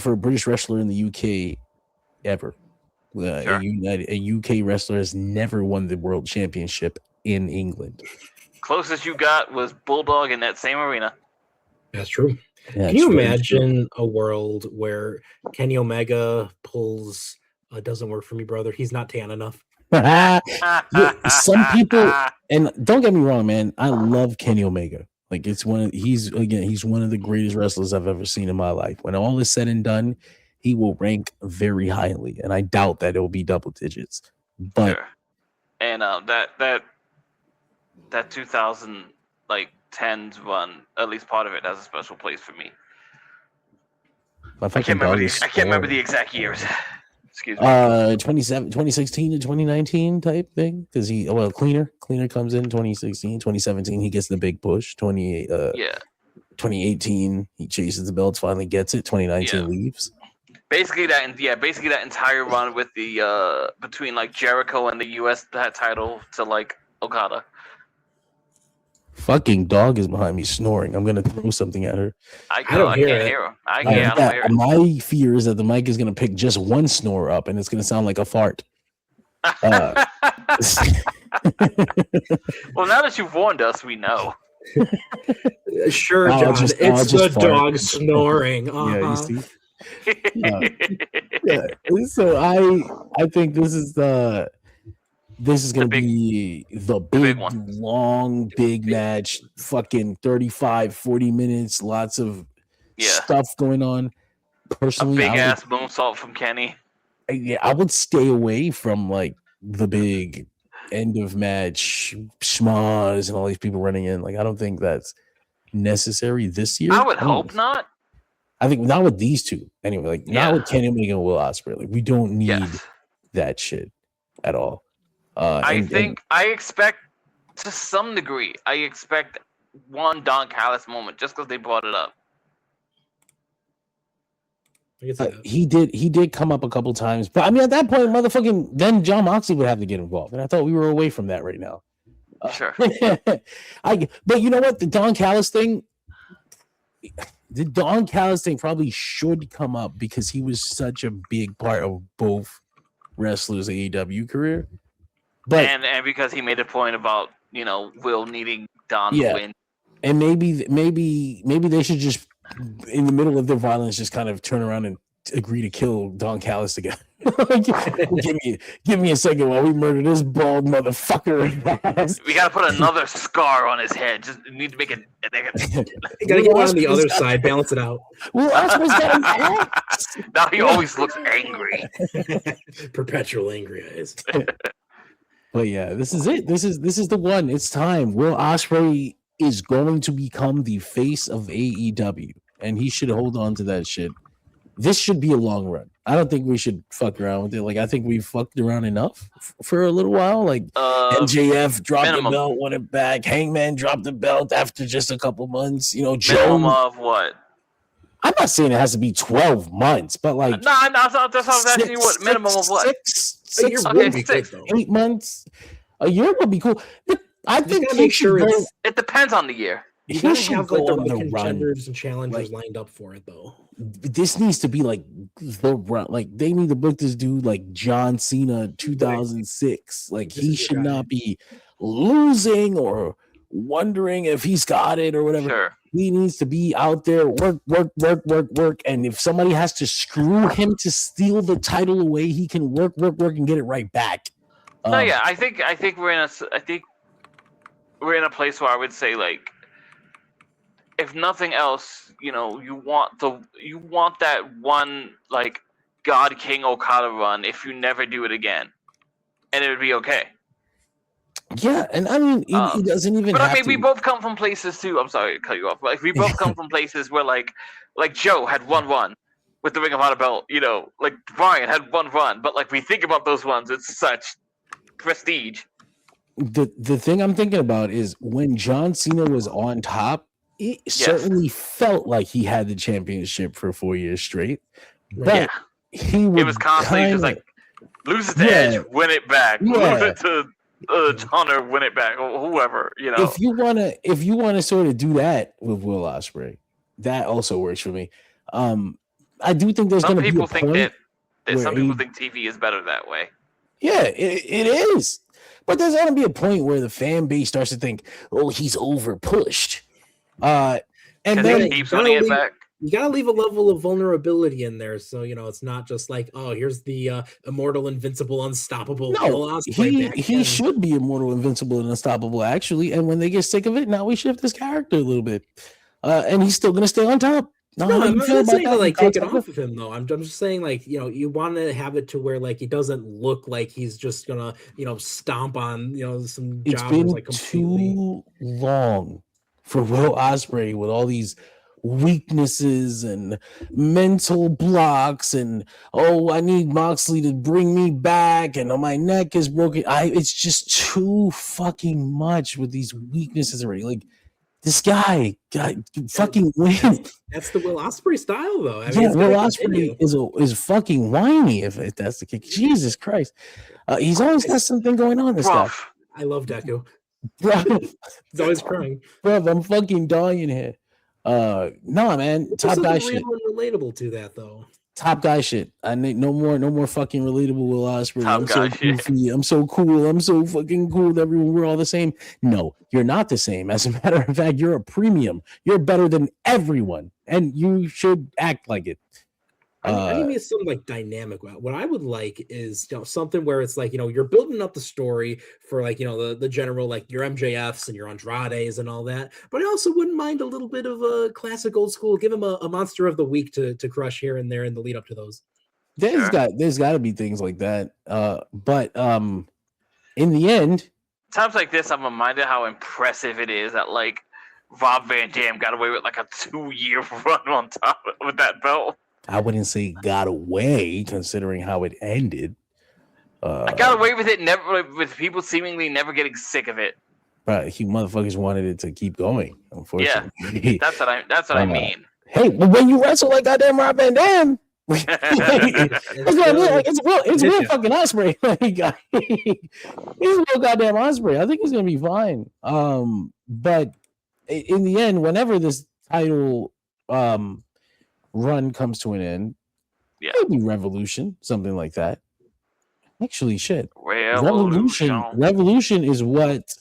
for a British wrestler in the UK ever. Sure. A UK wrestler has never won the world championship in England. Closest you got was Bulldog in that same arena. That's true. Yeah, Can you it's really imagine a world where Kenny Omega pulls "Doesn't work for me, brother"? He's not tan enough. Yeah, some people, and don't get me wrong, man, I love Kenny Omega. Like he's one of the greatest wrestlers I've ever seen in my life. When all is said and done, he will rank very highly, and I doubt that it will be double digits. But Sure. And that 2000 10s run, at least part of it has a special place for me. my I fucking can't remember dog the, I can't remember the exact years. Excuse me. 2016 to 2019 type thing, because cleaner comes in 2016, 2017 he gets the big push, 2018 he chases the belts, finally gets it, 2019 leaves. Basically that entire run with the between like Jericho and the US title to like Okada. Fucking dog is behind me snoring. I'm gonna throw something at her. I can't hear him. I don't hear it. My fear is that the mic is gonna pick just one snore up, and it's gonna sound like a fart. Well, now that you've warned us, we know. Sure, I'll John. just It's the fart. dog snoring. Yeah, you see. Yeah. So I think this is gonna be the big one. long big match, fucking 35-40 minutes, lots of stuff going on. Personally, a big ass moonsault from Kenny. I would stay away from like the big end of match schmaz and all these people running in. Like I don't think that's necessary this year. I would hope not. I think not with these two. Anyway, like not with Kenny Omega and Will Ospreay. Like we don't need that shit at all. I expect to some degree. I expect one Don Callis moment just because they brought it up. He did come up a couple times, but I mean at that point, motherfucking then John Moxley would have to get involved, and I thought we were away from that right now. Sure. But you know what? The Don Callis thing probably should come up because he was such a big part of both wrestlers' AEW career. But and because he made a point about Will needing Don to win. And maybe they should just in the middle of their violence just kind of turn around and agree to kill Don Callis together. give me a second while we murder this bald motherfucker. We gotta put another scar on his head. Just need to make it. You gotta get on the other side, balance it out. Well, Ospreay's got an axe. Now he always looks angry. Perpetual angry eyes. But yeah, this is it. This is the one. It's time. Will Ospreay is going to become the face of AEW, and he should hold on to that shit. This should be a long run. I don't think we should fuck around with it. Like I think we fucked around enough for a little while. Like MJF dropped the belt, won it back. Hangman dropped the belt after just a couple months. Joe. Minimum of what? I'm not saying it has to be 12 months, but like that's what I was asking you. What minimum of what? 8 months. A year would be cool. But I think make sure it depends on the year. You gotta have like the right contenders and challengers lined up for it, though. This needs to be like the run. Like they need to book this dude like John Cena 2006. Like he should not be losing or wondering if he's got it or whatever. Sure. He needs to be out there, work. And if somebody has to screw him to steal the title away, he can work, and get it right back. I think we're in a place where I would say like, if nothing else, you want that one like God King Okada run if you never do it again, and it would be okay. Yeah, and I mean, it doesn't even. But have I mean, to. we both come from places too. I'm sorry to cut you off. Like we both come from places where like Joe had one run with the Ring of Honor belt. You know, like Brian had one run, but like we think about those ones, it's such prestige. The thing I'm thinking about is when John Cena was on top, it certainly felt like he had the championship for 4 years straight. But he would it was constantly just like lose it to Edge, win it back, lose it to Hunter, win it back, or whoever. You know, if you wanna sort of do that with Will Ospreay, that also works for me. I do think there's going to be a point some people think TV is better that way. Yeah, it is. But there's going to be a point where the fan base starts to think, "Oh, he's over pushed," and then he keeps winning it back. You gotta leave a level of vulnerability in there, so it's not just like, oh, here's the immortal, invincible, unstoppable. No, he should be immortal, invincible, and unstoppable. Actually, and when they get sick of it, now we shift his character a little bit, and he's still gonna stay on top. No, I'm not saying to like take it off of him though. I'm just saying like you want to have it to where like he doesn't look like he's just gonna stomp on some jobbers. It's been like completely too long for Will Ospreay with all these weaknesses and mental blocks and I need Moxley to bring me back and my neck is broken. It's just too fucking much with these weaknesses already. Like this guy fucking win. That's the Will Ospreay style though. I mean, Will Ospreay is fucking whiny if that's the case. Jesus Christ. He's always got something going on, this guy. I love Deku. Bro, he's always crying. Bro, I'm fucking dying here. No, man. Top guy shit. Relatable to that though. Top guy shit. I need no more fucking relatable Will Ospreay. I'm so goofy. I'm so cool. I'm so fucking cool. Everyone, we're all the same. No, you're not the same. As a matter of fact, you're a premium. You're better than everyone, and you should act like it. I need some like dynamic. What I would like is something where it's like you're building up the story for like the general like your MJFs and your Andrades and all that. But I also wouldn't mind a little bit of a classic old school. Give him a monster of the week to crush here and there in the lead up to those. There's got to be things like that. But in the end, times like this, I'm reminded how impressive it is that like Rob Van Dam got away with like a 2-year run on top with that belt. I wouldn't say got away, considering how it ended. I got away with it, never with people seemingly never getting sick of it. But you motherfuckers wanted it to keep going. Unfortunately, yeah, that's what I mean. Hey, well, when you wrestle like goddamn Rob Van Dam, it's real fucking Ospreay. He's real goddamn Ospreay. I think he's gonna be fine. But in the end, whenever this title run comes to an end, maybe Revolution, something like that. Actually, shit. Revolution is what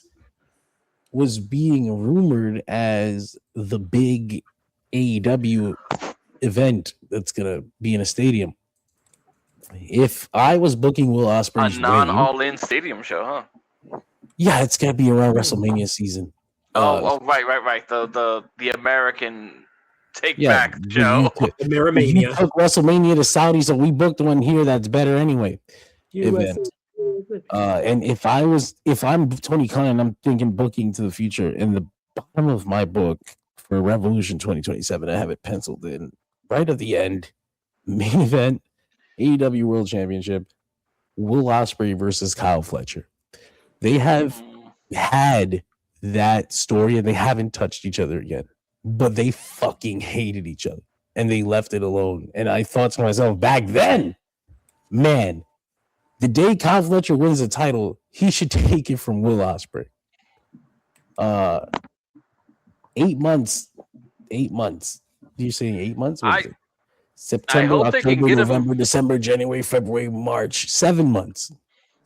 was being rumored as the big AEW event that's gonna be in a stadium. If I was booking Will Ospreay's a non-all-in stadium show, huh? Yeah, it's gotta be around WrestleMania season. Right. The American take back show. WrestleMania to Saudi, so we booked one here that's better anyway. Event. And if I'm Tony Khan and I'm thinking booking to the future, in the bottom of my book for Revolution 2027, I have it penciled in right at the end. Main event, AEW World Championship, Will Ospreay versus Kyle Fletcher. They have had that story and they haven't touched each other again. But they fucking hated each other and they left it alone. And I thought to myself back then, man, the day Kyle Fletcher wins the title, he should take it from Will Ospreay. 8 months. 8 months. You're saying 8 months? September, October, November, December, January, February, March. 7 months.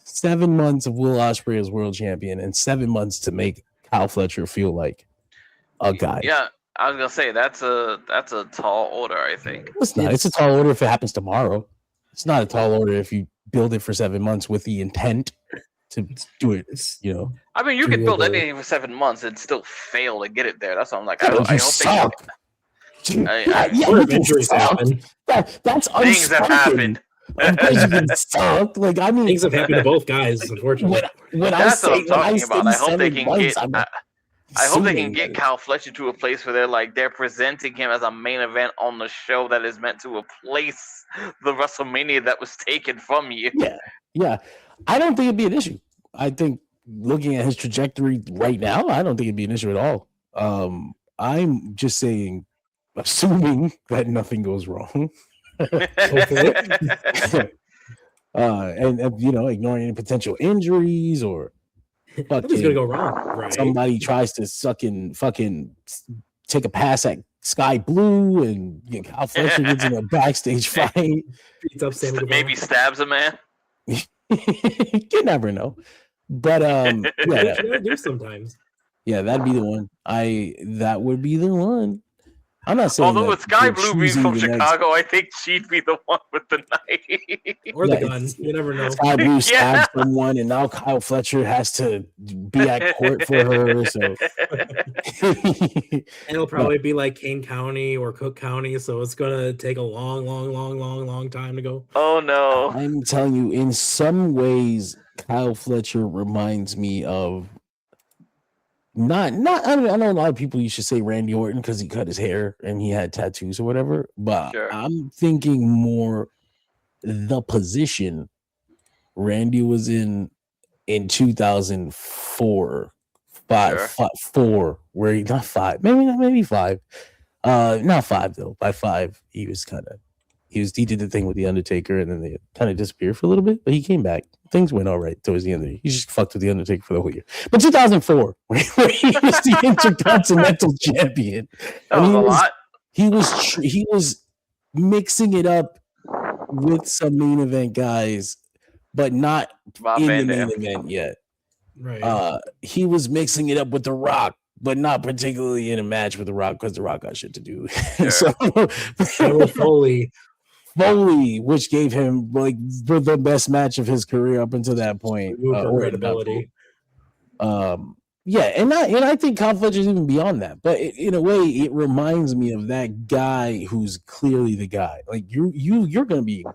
7 months of Will Ospreay as world champion and 7 months to make Kyle Fletcher feel like a guy. Yeah. I was gonna say that's a tall order, I think. It's not. It's a tall order if it happens tomorrow. It's not a tall order if you build it for 7 months with the intent to do it. I mean, you could build anything for 7 months and still fail to get it there. That's what I'm like. I hope that's things have happened. Of course you can suck. Like, I mean, Things have happened to both guys, unfortunately. when That's what I'm talking about. I hope they 7 can months, get. I'm I hope they can assuming get that- Kyle Fletcher to a place where they're presenting him as a main event on the show that is meant to replace the WrestleMania that was taken from you. Yeah. I don't think it'd be an issue. I think looking at his trajectory right now, I don't think it'd be an issue at all. I'm just saying, assuming that nothing goes wrong. Hopefully. And you know, ignoring any potential injuries or Nothing's gonna go wrong, right? somebody tries to fucking take a pass at Sky Blue and Kyle Fletcher gets in a backstage fight. Beats up Sammy Guevara. Maybe stabs a man. You never know. But That's what you gotta do sometimes. yeah, that'd be the one. That would be the one. I'm not saying Although that with Sky you're Blue being choosing from the next- Chicago, I think she'd be the one with the knife. Or Yeah, the gun. You never know. Sky Blue stabs someone, and now Kyle Fletcher has to be at court for her. So And it'll probably be like Kane County or Cook County, so it's gonna take a long time to go. Oh no. I'm telling you, in some ways, Kyle Fletcher reminds me of not. I know a lot of people you should say Randy Orton because he cut his hair and he had tattoos or whatever. But Sure. I'm thinking more the position Randy was in 2004, four, where he not five, maybe five, not five though. By five, he did the thing with the Undertaker, and then they kind of disappeared for a little bit, but he came back. Things went all right towards the end of the year. He just fucked with the Undertaker for the whole year. But 2004, where he was the Intercontinental Champion, That was a lot. he was mixing it up with some main event guys, but not Bob in Van the Dam. main event yet. Right. He was mixing it up with The Rock, but not particularly in a match with The Rock because The Rock got shit to do. Sure. Tyler Foley. Foley, which gave him like the best match of his career up until that point. Removed her or- credibility. Yeah, and I think Kyle Fletcher's even beyond that. But in a way, it reminds me of that guy who's clearly the guy. Like you're gonna be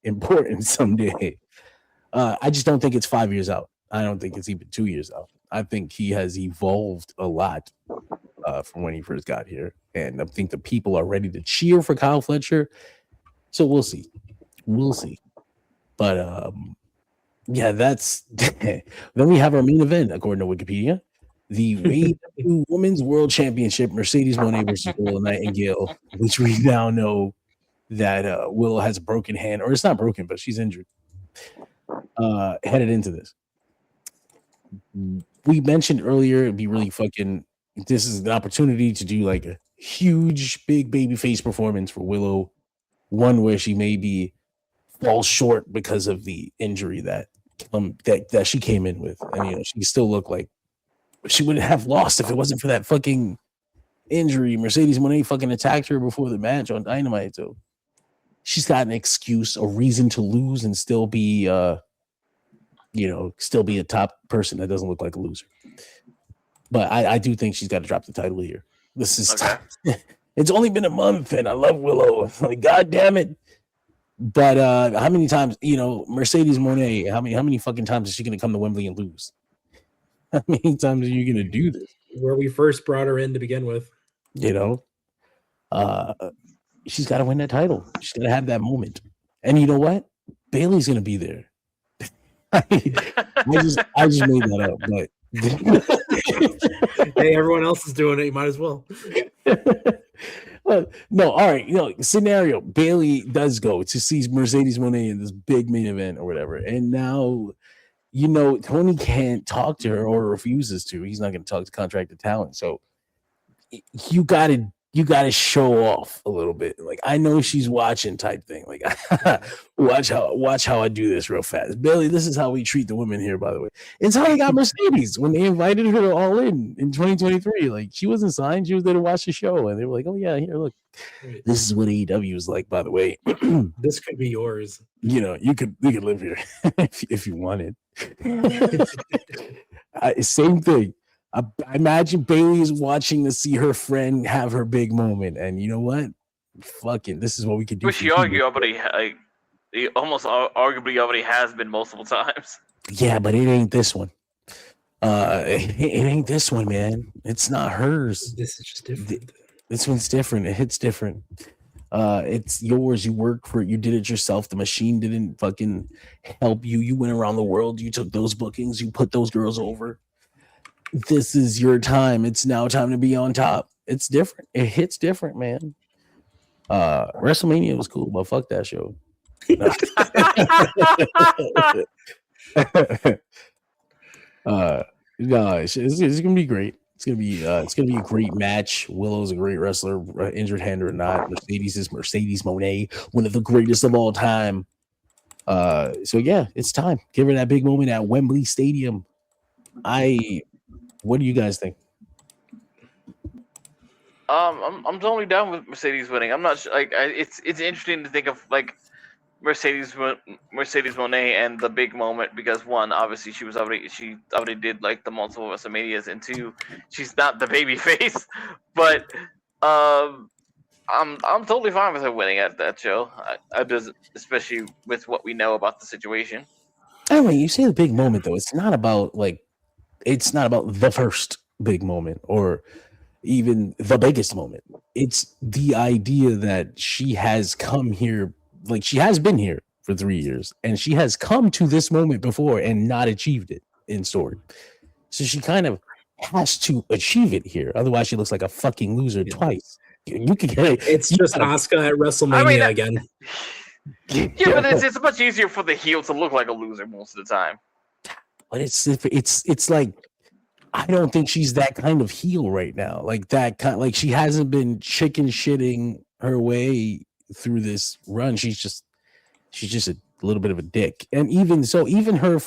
important someday. I just don't think it's 5 years out. I don't think it's even 2 years out. I think he has evolved a lot from when he first got here, and I think the people are ready to cheer for Kyle Fletcher. So we'll see. But yeah, that's then we have our main event according to Wikipedia. The AEW Women's World Championship, Mercedes Moné versus Willow Nightingale, which we now know that Willow has a broken hand, or it's not broken, but she's injured. Headed into this. We mentioned earlier it'd be really fucking. This is an opportunity to do like a huge, big baby face performance for Willow. One where she maybe falls short because of the injury that she came in with, and she still looked like she would have lost if it wasn't for that fucking injury. Mercedes Moné fucking attacked her before the match on Dynamite, so she's got an excuse, a reason to lose and still be still be a top person that doesn't look like a loser. But I do think she's got to drop the title here. This is Okay. It's only been a month, and I love Willow. Like, God damn it. But how many times, Mercedes Moné, how many fucking times is she gonna come to Wembley and lose? How many times are you gonna do this? Where we first brought her in to begin with. She's got to win that title. She's got to have that moment. And you know what? Bailey's gonna be there. I just made that up, but Hey, everyone else is doing it. You might as well. well, no, all right. Scenario: Bailey does go to see Mercedes Moné in this big main event or whatever, and now Tony can't talk to her or refuses to. He's not going to talk to contracted talent, so you gotta show off a little bit. Like, I know she's watching type thing. Like, watch how I do this real fast. Bailey, this is how we treat the women here, by the way. It's how they got Mercedes when they invited her to All In 2023. Like, she wasn't signed. She was there to watch the show. And they were like, oh yeah, here, look. This is what AEW is like, by the way. This could be yours. You could live here if you wanted. Same thing. I imagine Bailey is watching to see her friend have her big moment, and you know what? fucking, this is what we could do. Which he arguably arguably has been multiple times. Yeah, but it ain't this one. It ain't this one, man. It's not hers. This is just different. This one's different. It hits different. It's yours. You work for it. You did it yourself. The machine didn't fucking help you. You went around the world. You took those bookings. You put those girls over. This is your time. It's now time to be on top. It's different. It hits different, man. WrestleMania was cool, but fuck that show. No, it's gonna be great. It's gonna be a great match. Willow's a great wrestler, injured hand or not. Mercedes is Mercedes Moné, one of the greatest of all time. So yeah, it's time. Give her that big moment at Wembley Stadium. What do you guys think? I'm totally down with Mercedes winning. I'm not sure, like it's interesting to think of like Mercedes Moné and the big moment, because one, obviously she already did like the multiple WrestleManias, and two, she's not the baby face. But I'm totally fine with her winning at that show. I just, especially with what we know about the situation. Anyway, you say the big moment though. It's not about the first big moment or even the biggest moment. It's the idea that she has come here. Like, she has been here for 3 years, and she has come to this moment before and not achieved it in story. So she kind of has to achieve it here. Otherwise, she looks like a fucking loser twice. You can get it. It's just Asuka at WrestleMania again. Yeah, but it's much easier for the heel to look like a loser most of the time. But it's like, I don't think she's that kind of heel right now. Like that kind, like she hasn't been chicken shitting her way through this run. She's just a little bit of a dick. And even so, even her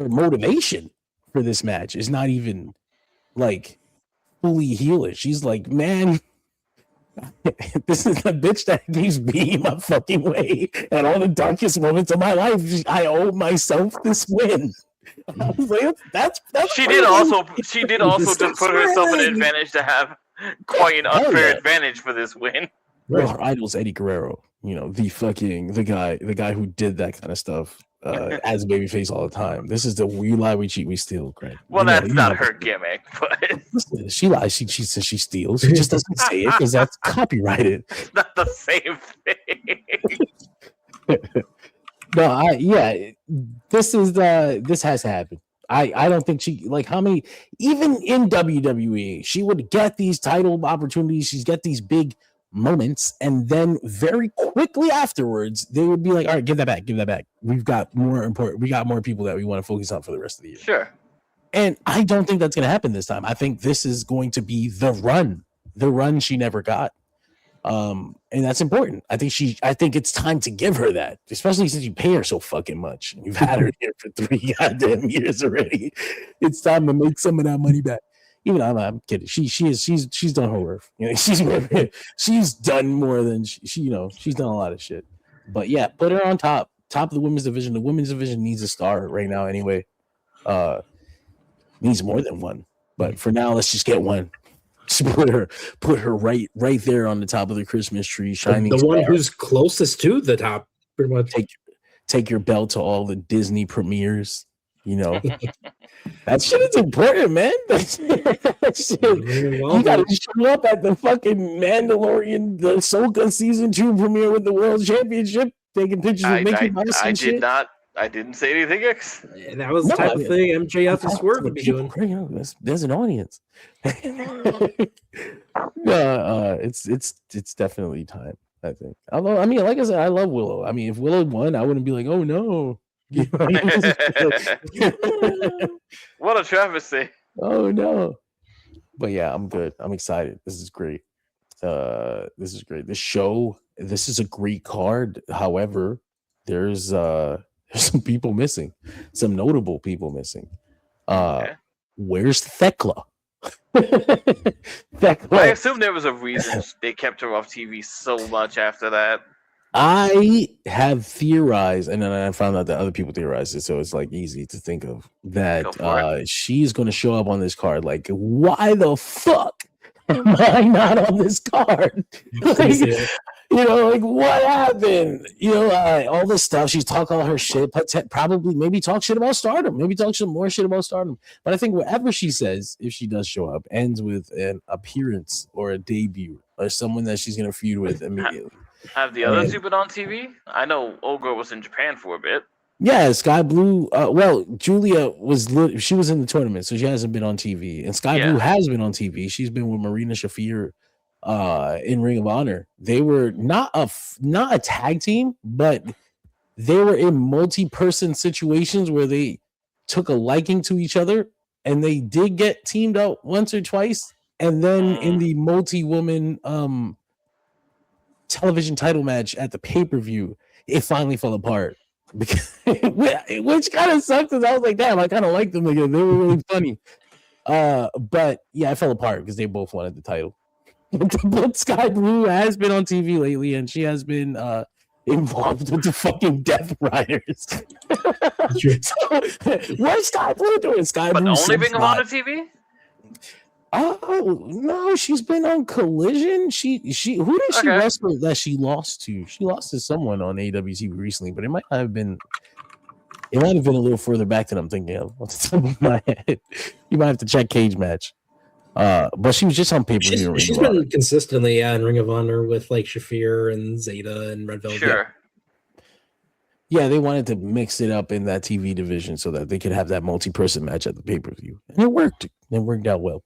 motivation for this match is not even like fully heelish. She's like, man, this is the bitch that keeps beating my fucking way at all the darkest moments of my life. I owe myself this win. I was like, that's she did also just put herself in an advantage to have quite an unfair advantage for this win. Well, her idol's Eddie Guerrero, the guy who did that kind of stuff as a babyface all the time. This is the we lie, we cheat, we steal, Greg. Well, that's not her gimmick, but she lies. She says she steals. She just doesn't say it because that's copyrighted. It's not the same thing. This has happened. I don't think she, like, how many, even in WWE, she would get these title opportunities, she'd get these big moments, and then very quickly afterwards, they would be like, all right, give that back. We've got more people that we want to focus on for the rest of the year. Sure. And I don't think that's going to happen this time. I think this is going to be the run she never got. And that's important. I think it's time to give her that, especially since you pay her so fucking much. You've had her here for 3 goddamn years already. It's time to make some of that money back. Even I'm kidding. She's done her work. She's done more than she's done a lot of shit. But yeah, put her on top of the women's division. The women's division needs a star right now anyway. Needs more than one. But for now, let's just get one. Just put her right there on the top of the Christmas tree, shining. The one who's closest to the top, pretty much. Take your belt to all the Disney premieres. That shit is important, man. That shit. You gotta show up at the fucking Mandalorian, the Ahsoka season 2 premiere with the World Championship, taking pictures of Mickey Mouse and shit. I didn't say anything else. That was the type of thing MJF and Swerve would be doing. There's an audience. It's definitely time, I think. Although, I mean, like I said, I love Willow. I mean, if Willow won, I wouldn't be like, oh no. What a travesty. Oh no. But yeah, I'm good. I'm excited. This is great. This is great. This is a great card. However, there's some people missing, some notable people missing. Okay. Where's Thekla? I assume there was a reason they kept her off TV so much after that. I have theorized, and then I found out that other people theorized it, so it's like easy to think of that she's going to show up on this card. Like, why the fuck Am I not on this card? What happened? All this stuff. She's talking all her shit, probably maybe talk shit about Stardom, maybe talk some more shit about Stardom. But I think whatever she says, if she does show up, ends with an appearance or a debut or someone that she's gonna feud with immediately. Have the other two been on TV? I know Old Girl was in Japan for a bit. Yeah, Sky Blue. Julia she was in the tournament, so she hasn't been on TV. And Sky Blue has been on TV. She's been with Marina Shafir in Ring of Honor. They were not a tag team, but they were in multi-person situations where they took a liking to each other, and they did get teamed up once or twice. And then in the multi-woman television title match at the pay-per-view, it finally fell apart. Because, which kind of sucked, because I was like, damn, I kind of liked them again. They were really funny. But yeah, it fell apart because they both wanted the title. But Sky Blue has been on TV lately, and she has been involved with the fucking Death Riders. So, what's Sky Blue doing? Sky But Blue only Ring of Honor TV? Oh no, she's been on Collision. She who did she wrestle that she lost to? She lost to someone on AWC recently, but it might have been a little further back than I'm thinking of off the top of my head. You might have to check Cage Match. But she was just on pay-per-view. She's been consistently in Ring of Honor with like Shafir and Zeta and Red Velvet. Sure. Yeah, they wanted to mix it up in that TV division so that they could have that multi-person match at the pay-per-view. And it worked. It worked out well.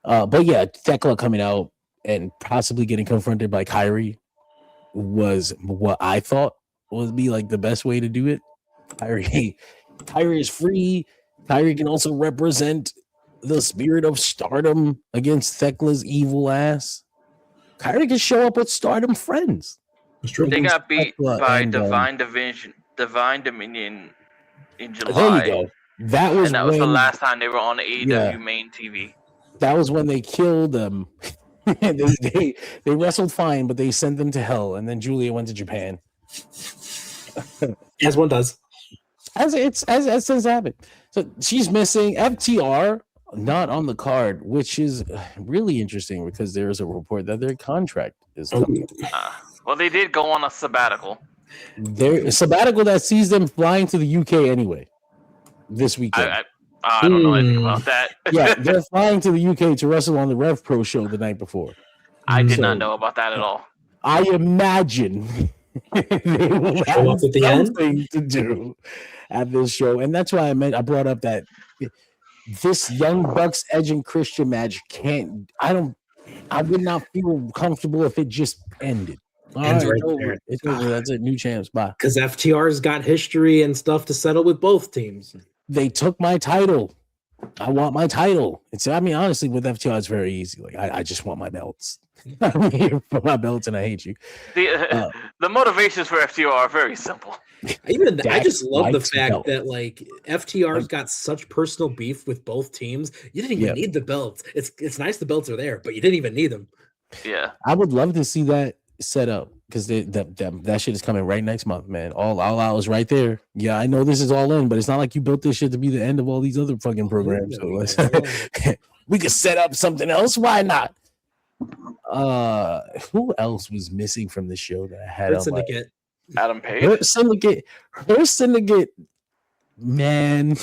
But yeah, Thekla coming out and possibly getting confronted by Kairi was what I thought would be like the best way to do it. Kairi is free. Kairi can also represent the spirit of Stardom against Thekla's evil ass. Kairi can show up with Stardom friends. They got beat by Divine Dominion in July. There you go. That was the last time they were on the AEW main TV. That was when they killed them. they wrestled fine, but they sent them to hell. And then Julia went to Japan. As one does. As has happened. So she's missing. FTR not on the card, which is really interesting because there is a report that their contract is coming. Well, they did go on a sabbatical. A sabbatical that sees them flying to the UK anyway this weekend. I don't know anything about that. Yeah, they're flying to the UK to wrestle on the Rev Pro show the night before. I did not know about that at all. I imagine they will have something to do at this show, and that's why I brought up that this Young Bucks Edge and Christian match I would not feel comfortable if it just ended. Ends right it's there. It's over. That's it. New champs. Bye. Because FTR's got history and stuff to settle with both teams. They took my title. I want my title. Honestly, with FTR, it's very easy. Like, I just want my belts. I'm here for my belts, and I hate you. The motivations for FTR are very simple. I just love the fact that like FTR's got such personal beef with both teams. You didn't even need the belts. It's nice the belts are there, but you didn't even need them. Yeah, I would love to see that set up because that shit is coming right next month, man. All Out is right there. Yeah, I know this is All In, but it's not like you built this shit to be the end of all these other fucking programs. So we could set up something else. Why not? Who else was missing from the show that I had on Syndicate? Adam Page. Her syndicate, man.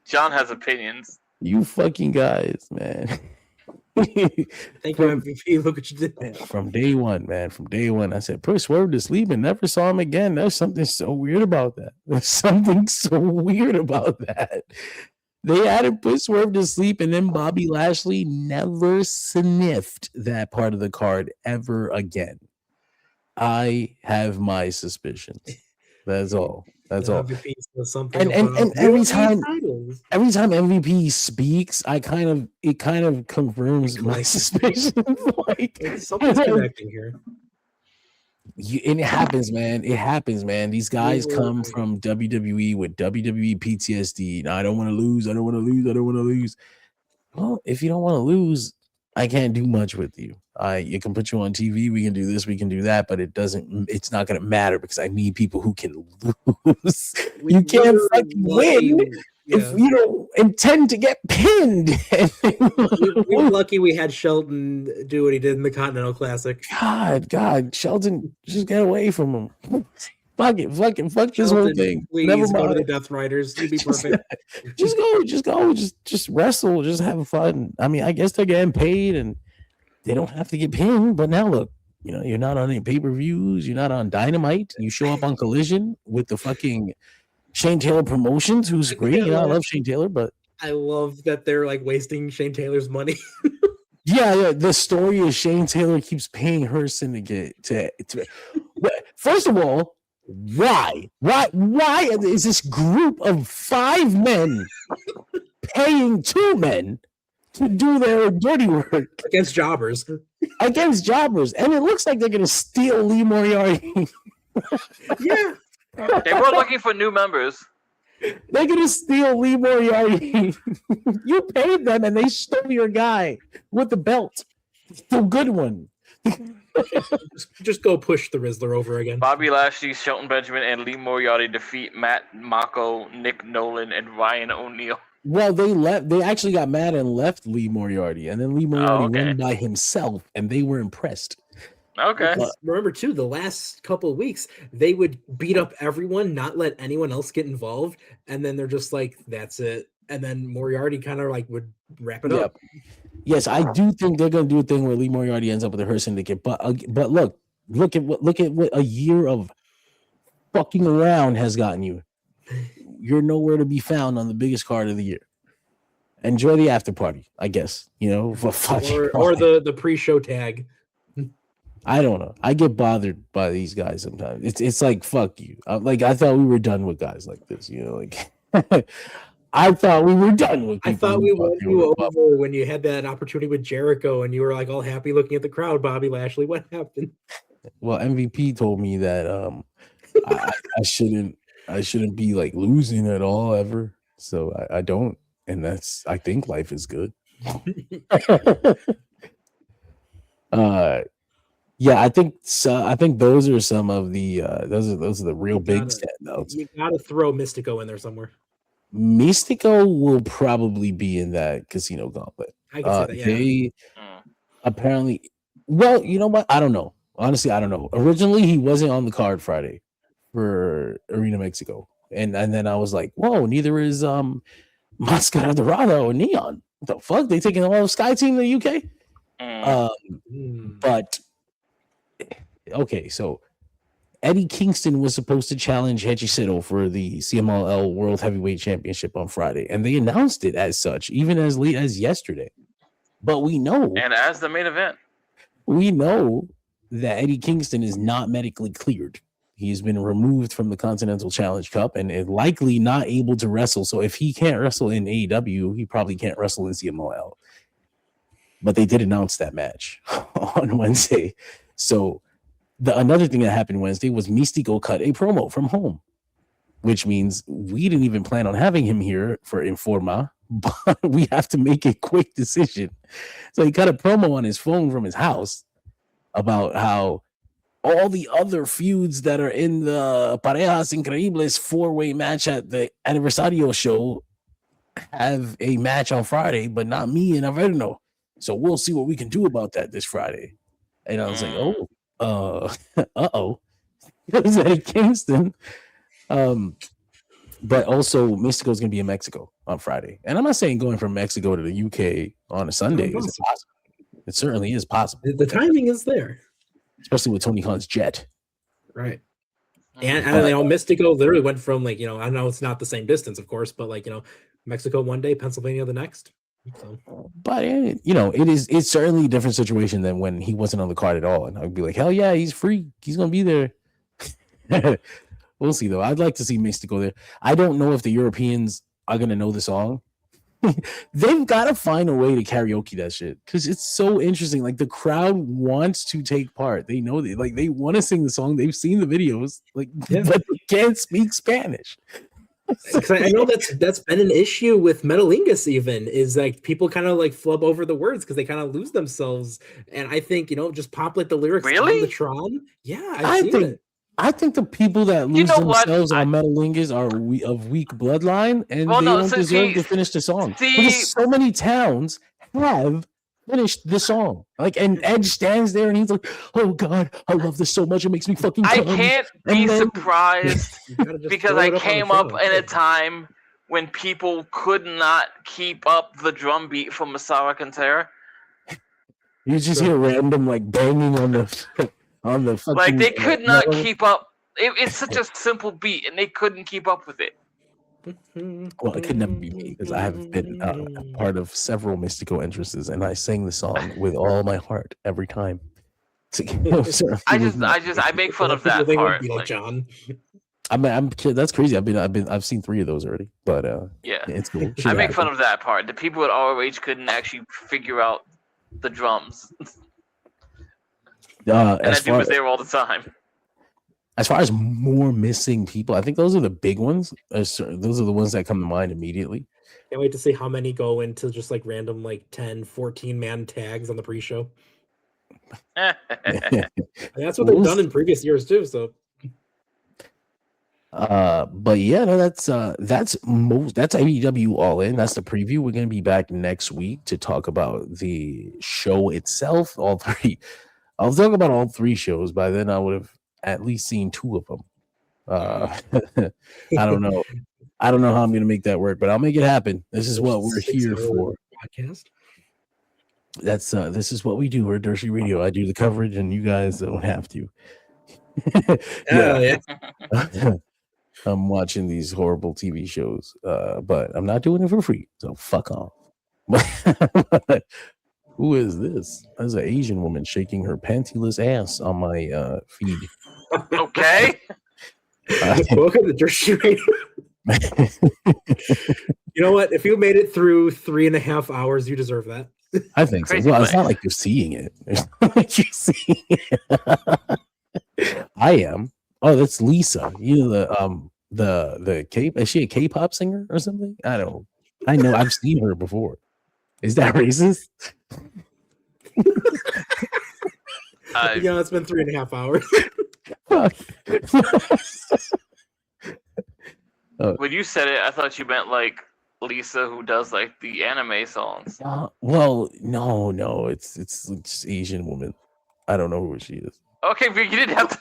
John has opinions. You fucking guys, man. Thank you, MVP. Look what you did. From day one, man. From day one, I said, put Swerve to sleep and never saw him again. There's something so weird about that. They had to put Swerve to sleep, and then Bobby Lashley never sniffed that part of the card ever again. I have my suspicions. That's all. And every time MVP speaks, it kind of confirms my suspicions. Like something's connecting here. And it happens, man. These guys come from WWE with WWE PTSD. Now, I don't want to lose. Well, if you don't want to lose, I can't do much with you. You can put you on TV. We can do this. We can do that. But it's not going to matter because I need people who can lose. You can't fucking win if you don't intend to get pinned. We're lucky we had Shelton do what he did in the Continental Classic. God, Shelton, just get away from him. Fuck this Shelton, whole thing. Please Never go to mind. the Death Riders. You'd be perfect. Just go, just wrestle, just have fun. I mean, I guess they're getting paid and they don't have to get pinned. But now look, you're not on any pay-per-views, you're not on Dynamite. You show up on Collision with the fucking Shane Taylor Promotions, who's great. I love Shane Taylor, but I love that they're like wasting Shane Taylor's money. yeah. The story is Shane Taylor keeps paying her syndicate to first of all, why is this group of 5 men paying 2 men to do their dirty work against jobbers? And it looks like they're gonna steal Lee Moriarty. Yeah. They were looking for new members. They're gonna steal Lee Moriarty. You paid them and they stole your guy with the belt. The good one. Just go push the Rizzler over again. Bobby Lashley, Shelton Benjamin, and Lee Moriarty defeat Matt Mako, Nick Nolan, and Ryan O'Neal. Well, they actually got mad and left Lee Moriarty, and then Lee Moriarty won by himself, and they were impressed. Okay. Remember too, the last couple of weeks they would beat up everyone, not let anyone else get involved, and then they're just like, "That's it." And then Moriarty kind of like would wrap it up. Yes, I do think they're gonna do a thing where Lee Moriarty ends up with a her syndicate. But look at what a year of fucking around has gotten you. You're nowhere to be found on the biggest card of the year. Enjoy the after party, I guess. Or the pre-show tag. I don't know. I get bothered by these guys sometimes. It's like, fuck you. I thought we were done with guys like this. I thought we were done with people. I thought we won you over when you had that opportunity with Jericho and you were like all happy looking at the crowd, Bobby Lashley. What happened? Well, MVP told me that I shouldn't be like losing at all ever. So I don't. And I think life is good. Yeah, I think so. I think those are some of the those are the real big standouts. You gotta throw Mystico in there somewhere. Mystico will probably be in that Casino Gauntlet. I can say that, They apparently, well, you know what? I don't know. Honestly, I don't know. Originally, he wasn't on the card Friday for Arena Mexico, and then I was like, whoa, neither is Mascara Dorada or Neon. What the fuck? They taking all of Sky Team in the UK? But okay, so Eddie Kingston was supposed to challenge Hechicero for the CMLL World Heavyweight Championship on Friday, and they announced it as such, even as late as yesterday. But we know, and as the main event, we know that Eddie Kingston is not medically cleared. He's been removed from the Continental Challenge Cup and is likely not able to wrestle. So if he can't wrestle in AEW, he probably can't wrestle in CMLL. But they did announce that match on Wednesday. So another thing that happened Wednesday was Mystico cut a promo from home, which means we didn't even plan on having him here for Informa, but we have to make a quick decision. So he cut a promo on his phone from his house about how all the other feuds that are in the Parejas Increíbles 4-way match at the Aniversario show have a match on Friday, but not me and Averno. So we'll see what we can do about that this Friday. And I was like, it was Eddie Kingston. But also Mystico's gonna be in Mexico on Friday. And I'm not saying going from Mexico to the UK on a Sunday is possible. It certainly is possible. The timing is there. Especially with Tony Khan's jet. Right. And Mystico literally went from I know it's not the same distance, of course, but Mexico one day, Pennsylvania the next. So. But it's certainly a different situation than when he wasn't on the card at all. And I'd be like, hell yeah, he's free. He's gonna be there. We'll see though. I'd like to see Mystico there. I don't know if the Europeans are gonna know the song. They've got to find a way to karaoke that shit because it's so interesting. Like the crowd wants to take part. They know they want to sing the song. They've seen the videos, but they can't speak Spanish. I know that's been an issue with Metalingus. Even is people kind of flub over the words because they kind of lose themselves. And I think just pop the lyrics on the Tron. Yeah, I think I think the people that lose themselves on Metalingus are of weak bloodline, and they don't deserve to finish the song. Because so many towns have finished the song. Like, and Edge stands there and he's like, "Oh God, I love this so much. It makes me fucking come." I can't be surprised because I came up in a time when people could not keep up the drum beat from Masawa Kantara. You just hear random like banging on the fucking, like they could not keep up. It's such a simple beat, and they couldn't keep up with it. Well, it could never be me because I have been a part of several mystical entrances, and I sang the song with all my heart every time. I make fun of that part. Like John. That's crazy. I've seen 3 of those already, but yeah, it's cool. I make fun of that part. The people at ROH couldn't actually figure out the drums. And that dude was there all the time. As far as more missing people, I think those are the big ones. Those are the ones that come to mind immediately. Can't wait to see how many go into just like random like 10, 14-man tags on the pre-show. And that's what they've done in previous years too. So, but yeah, no, that's AEW All In. That's the preview. We're gonna be back next week to talk about the show itself. All 3. I'll talk about all 3 shows. By then, I would have at least seen 2 of them. I don't know. I don't know how I'm gonna make that work, but I'll make it happen. This is what we're here for. Podcast. This is what we do. We're Dershi Radio. I do the coverage, and you guys don't have to. Yeah. I'm watching these horrible TV shows, but I'm not doing it for free. So fuck off. Who is this? There's an Asian woman shaking her pantyless ass on my feed. Okay. Welcome to Dershi Radio. You know what? If you made it through 3.5 hours, you deserve that. I think so. Well, it's not like you're seeing it. It's not like you're seeing it. I am. Oh, that's Lisa. You know the K. Is she a K-pop singer or something? I don't. I know. I've seen her before. Is that racist? Yeah, it's been 3.5 hours. When you said it, I thought you meant like Lisa, who does like the anime songs. Well, no, it's just Asian woman. I don't know who she is. Okay, but you didn't have to.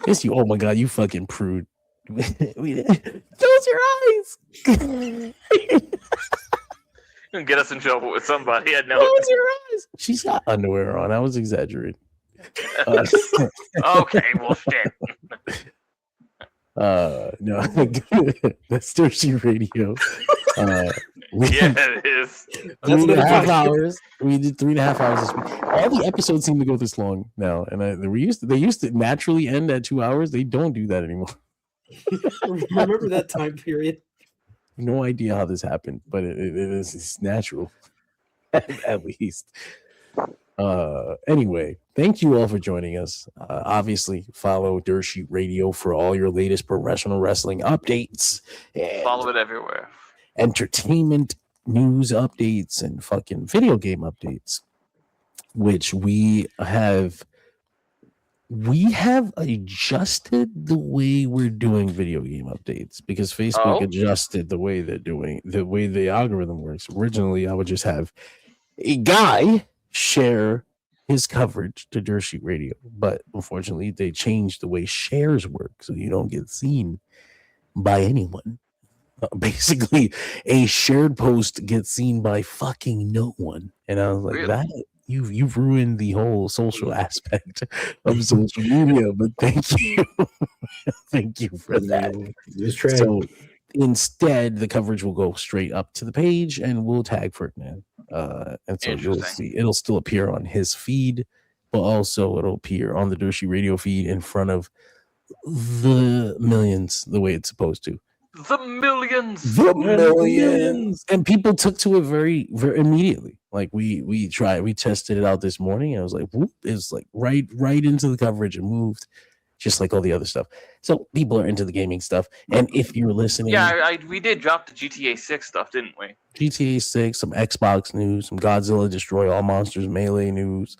Yes, you. Oh my god, you fucking prude. Close your eyes. You can get us in trouble with somebody. I know. Close your eyes. She's got underwear on. I was exaggerating. Okay, well, shit. No, that's Dershi Radio. Yeah, it is. 3.5 hours. We did 3.5 hours this week. All the episodes seem to go this long now, and they used to naturally end at 2 hours. They don't do that anymore. Remember that time period? No idea how this happened, but it's natural, at least. Anyway, thank you all for joining us. Obviously, follow Dershi Radio for all your latest professional wrestling updates. Follow it everywhere. Entertainment news updates and fucking video game updates, which we have adjusted the way we're doing video game updates because Facebook adjusted the way the algorithm works. Originally, I would just have a guy share his coverage to Dershi Radio, but unfortunately they changed the way shares work so you don't get seen by anyone. Basically, a shared post gets seen by fucking no one, and I was like, really? that you've ruined the whole social aspect of social media. But thank you, thank you for that. So instead, the coverage will go straight up to the page, and we'll tag Ferdinand. And so you'll see it'll still appear on his feed, but also it'll appear on the Dershi Radio feed in front of the millions the way it's supposed to. The millions. And people took to it very, very immediately. Like we tested it out this morning, and I was like, whoop, it's like right into the coverage and moved, just like all the other stuff. So people are into the gaming stuff. And if you're listening, we did drop the GTA 6 stuff, didn't we? GTA 6, some Xbox news, some Godzilla Destroy All Monsters Melee news.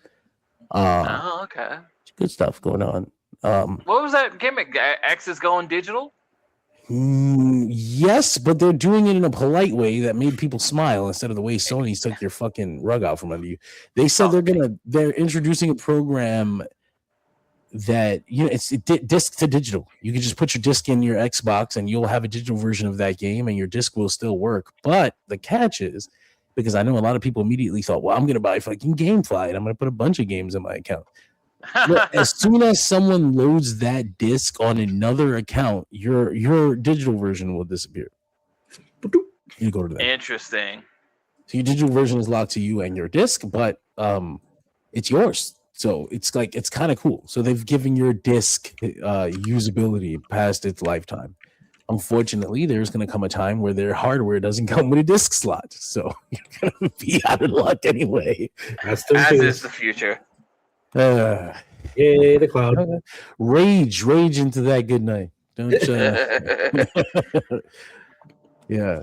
Okay. Good stuff going on. What was that gimmick? X is going digital? Yes, but they're doing it in a polite way that made people smile instead of the way Sony took your fucking rug out from under you. They said they're introducing a program that, it's disc to digital. You can just put your disc in your Xbox and you'll have a digital version of that game and your disc will still work. But the catch is, because I know a lot of people immediately thought, well, I'm going to buy fucking GameFly and I'm going to put a bunch of games in my account. Look, as soon as someone loads that disc on another account, your digital version will disappear. You go to that. Interesting. So your digital version is locked to you and your disc, but it's yours. So it's kind of cool. So they've given your disc usability past its lifetime. Unfortunately, there's going to come a time where their hardware doesn't come with a disc slot. So you're going to be out of luck anyway. As is the future. Yay, the cloud. Rage into that good night. Don't yeah.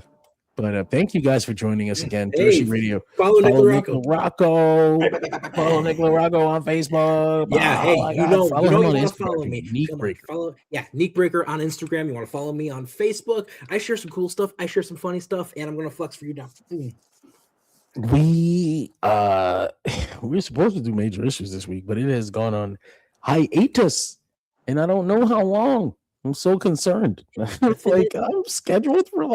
But thank you guys for joining us again. Doshi Radio. Follow Nick Larocco. Follow Nick Larocco on Facebook. Yeah, you want to follow me. Neek Breaker. Neek Breaker on Instagram. You want to follow me on Facebook. I share some cool stuff. I share some funny stuff, and I'm going to flex for you now. We're supposed to do major issues this week, but it has gone on hiatus, and I don't know how long. I'm so concerned. It's like I'm scheduled for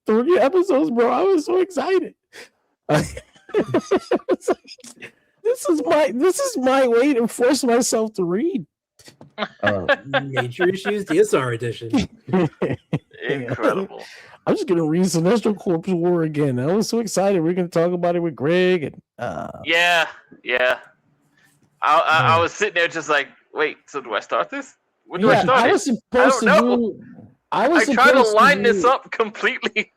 30 episodes, bro. I was so excited. This is my way to force myself to read. Major Issues DSR edition. Incredible. I'm just gonna read Sinestro Corpse War again. I was so excited. We're gonna talk about it with Greg. And yeah. I was sitting there just like, wait. So do I start this? When do I start? I was supposed to know. I tried to line this up completely.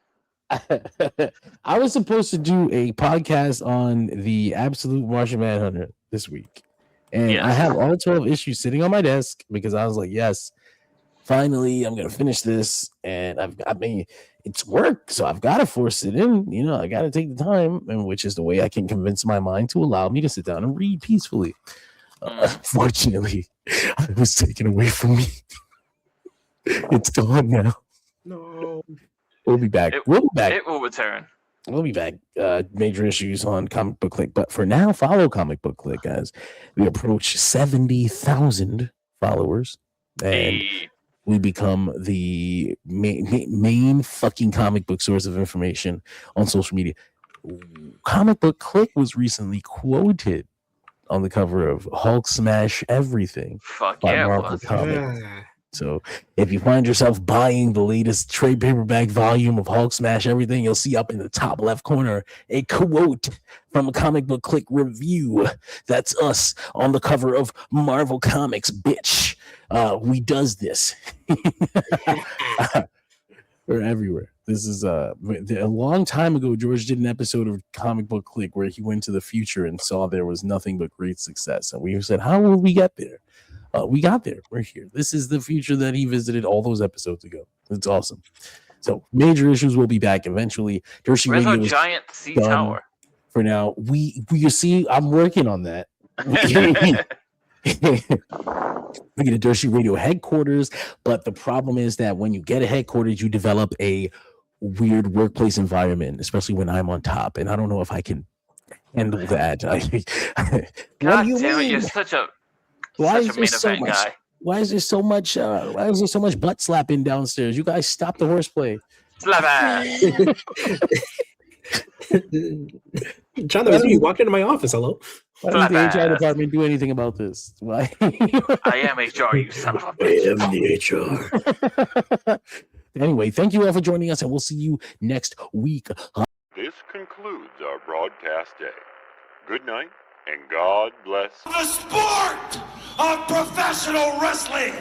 I was supposed to do a podcast on the Absolute Martian Manhunter this week, and I have all 12 issues sitting on my desk because I was like, yes, finally, I'm gonna finish this, and it's work, so I've got to force it in. I got to take the time, and which is the way I can convince my mind to allow me to sit down and read peacefully. Unfortunately, it was taken away from me. It's gone now. No. We'll be back. It will return. We'll be back. Major issues on Comic Book Click. But for now, follow Comic Book Click as we approach 70,000 followers. And we become the main fucking comic book source of information on social media. Comic Book Click was recently quoted on the cover of Hulk Smash Everything by Marvel Comics. So if you find yourself buying the latest trade paperback volume of Hulk Smash Everything, you'll see up in the top left corner a quote from a Comic Book Click review. That's us on the cover of Marvel Comics, bitch. We does this. We're everywhere. This is a long time ago. George did an episode of Comic Book Click where he went to the future and saw there was nothing but great success. And we said, how will we get there? We got there. We're here. This is the future that he visited all those episodes ago. It's awesome. So major issues will be back eventually. Where's our giant C tower? For now, you see, I'm working on that. We get a Dershi Radio headquarters, but the problem is that when you get a headquarters, you develop a weird workplace environment, especially when I'm on top, and I don't know if I can handle that. God damn it! You're such a Why is there so much butt slapping downstairs? You guys stop the horseplay. Slap ass. John, that was you walked into my office. Hello. Why doesn't the HR department do anything about this? Why? I am HR, you son of a bitch. I am the HR. Anyway, thank you all for joining us, and we'll see you next week. This concludes our broadcast day. Good night, and God bless. The sport of professional wrestling!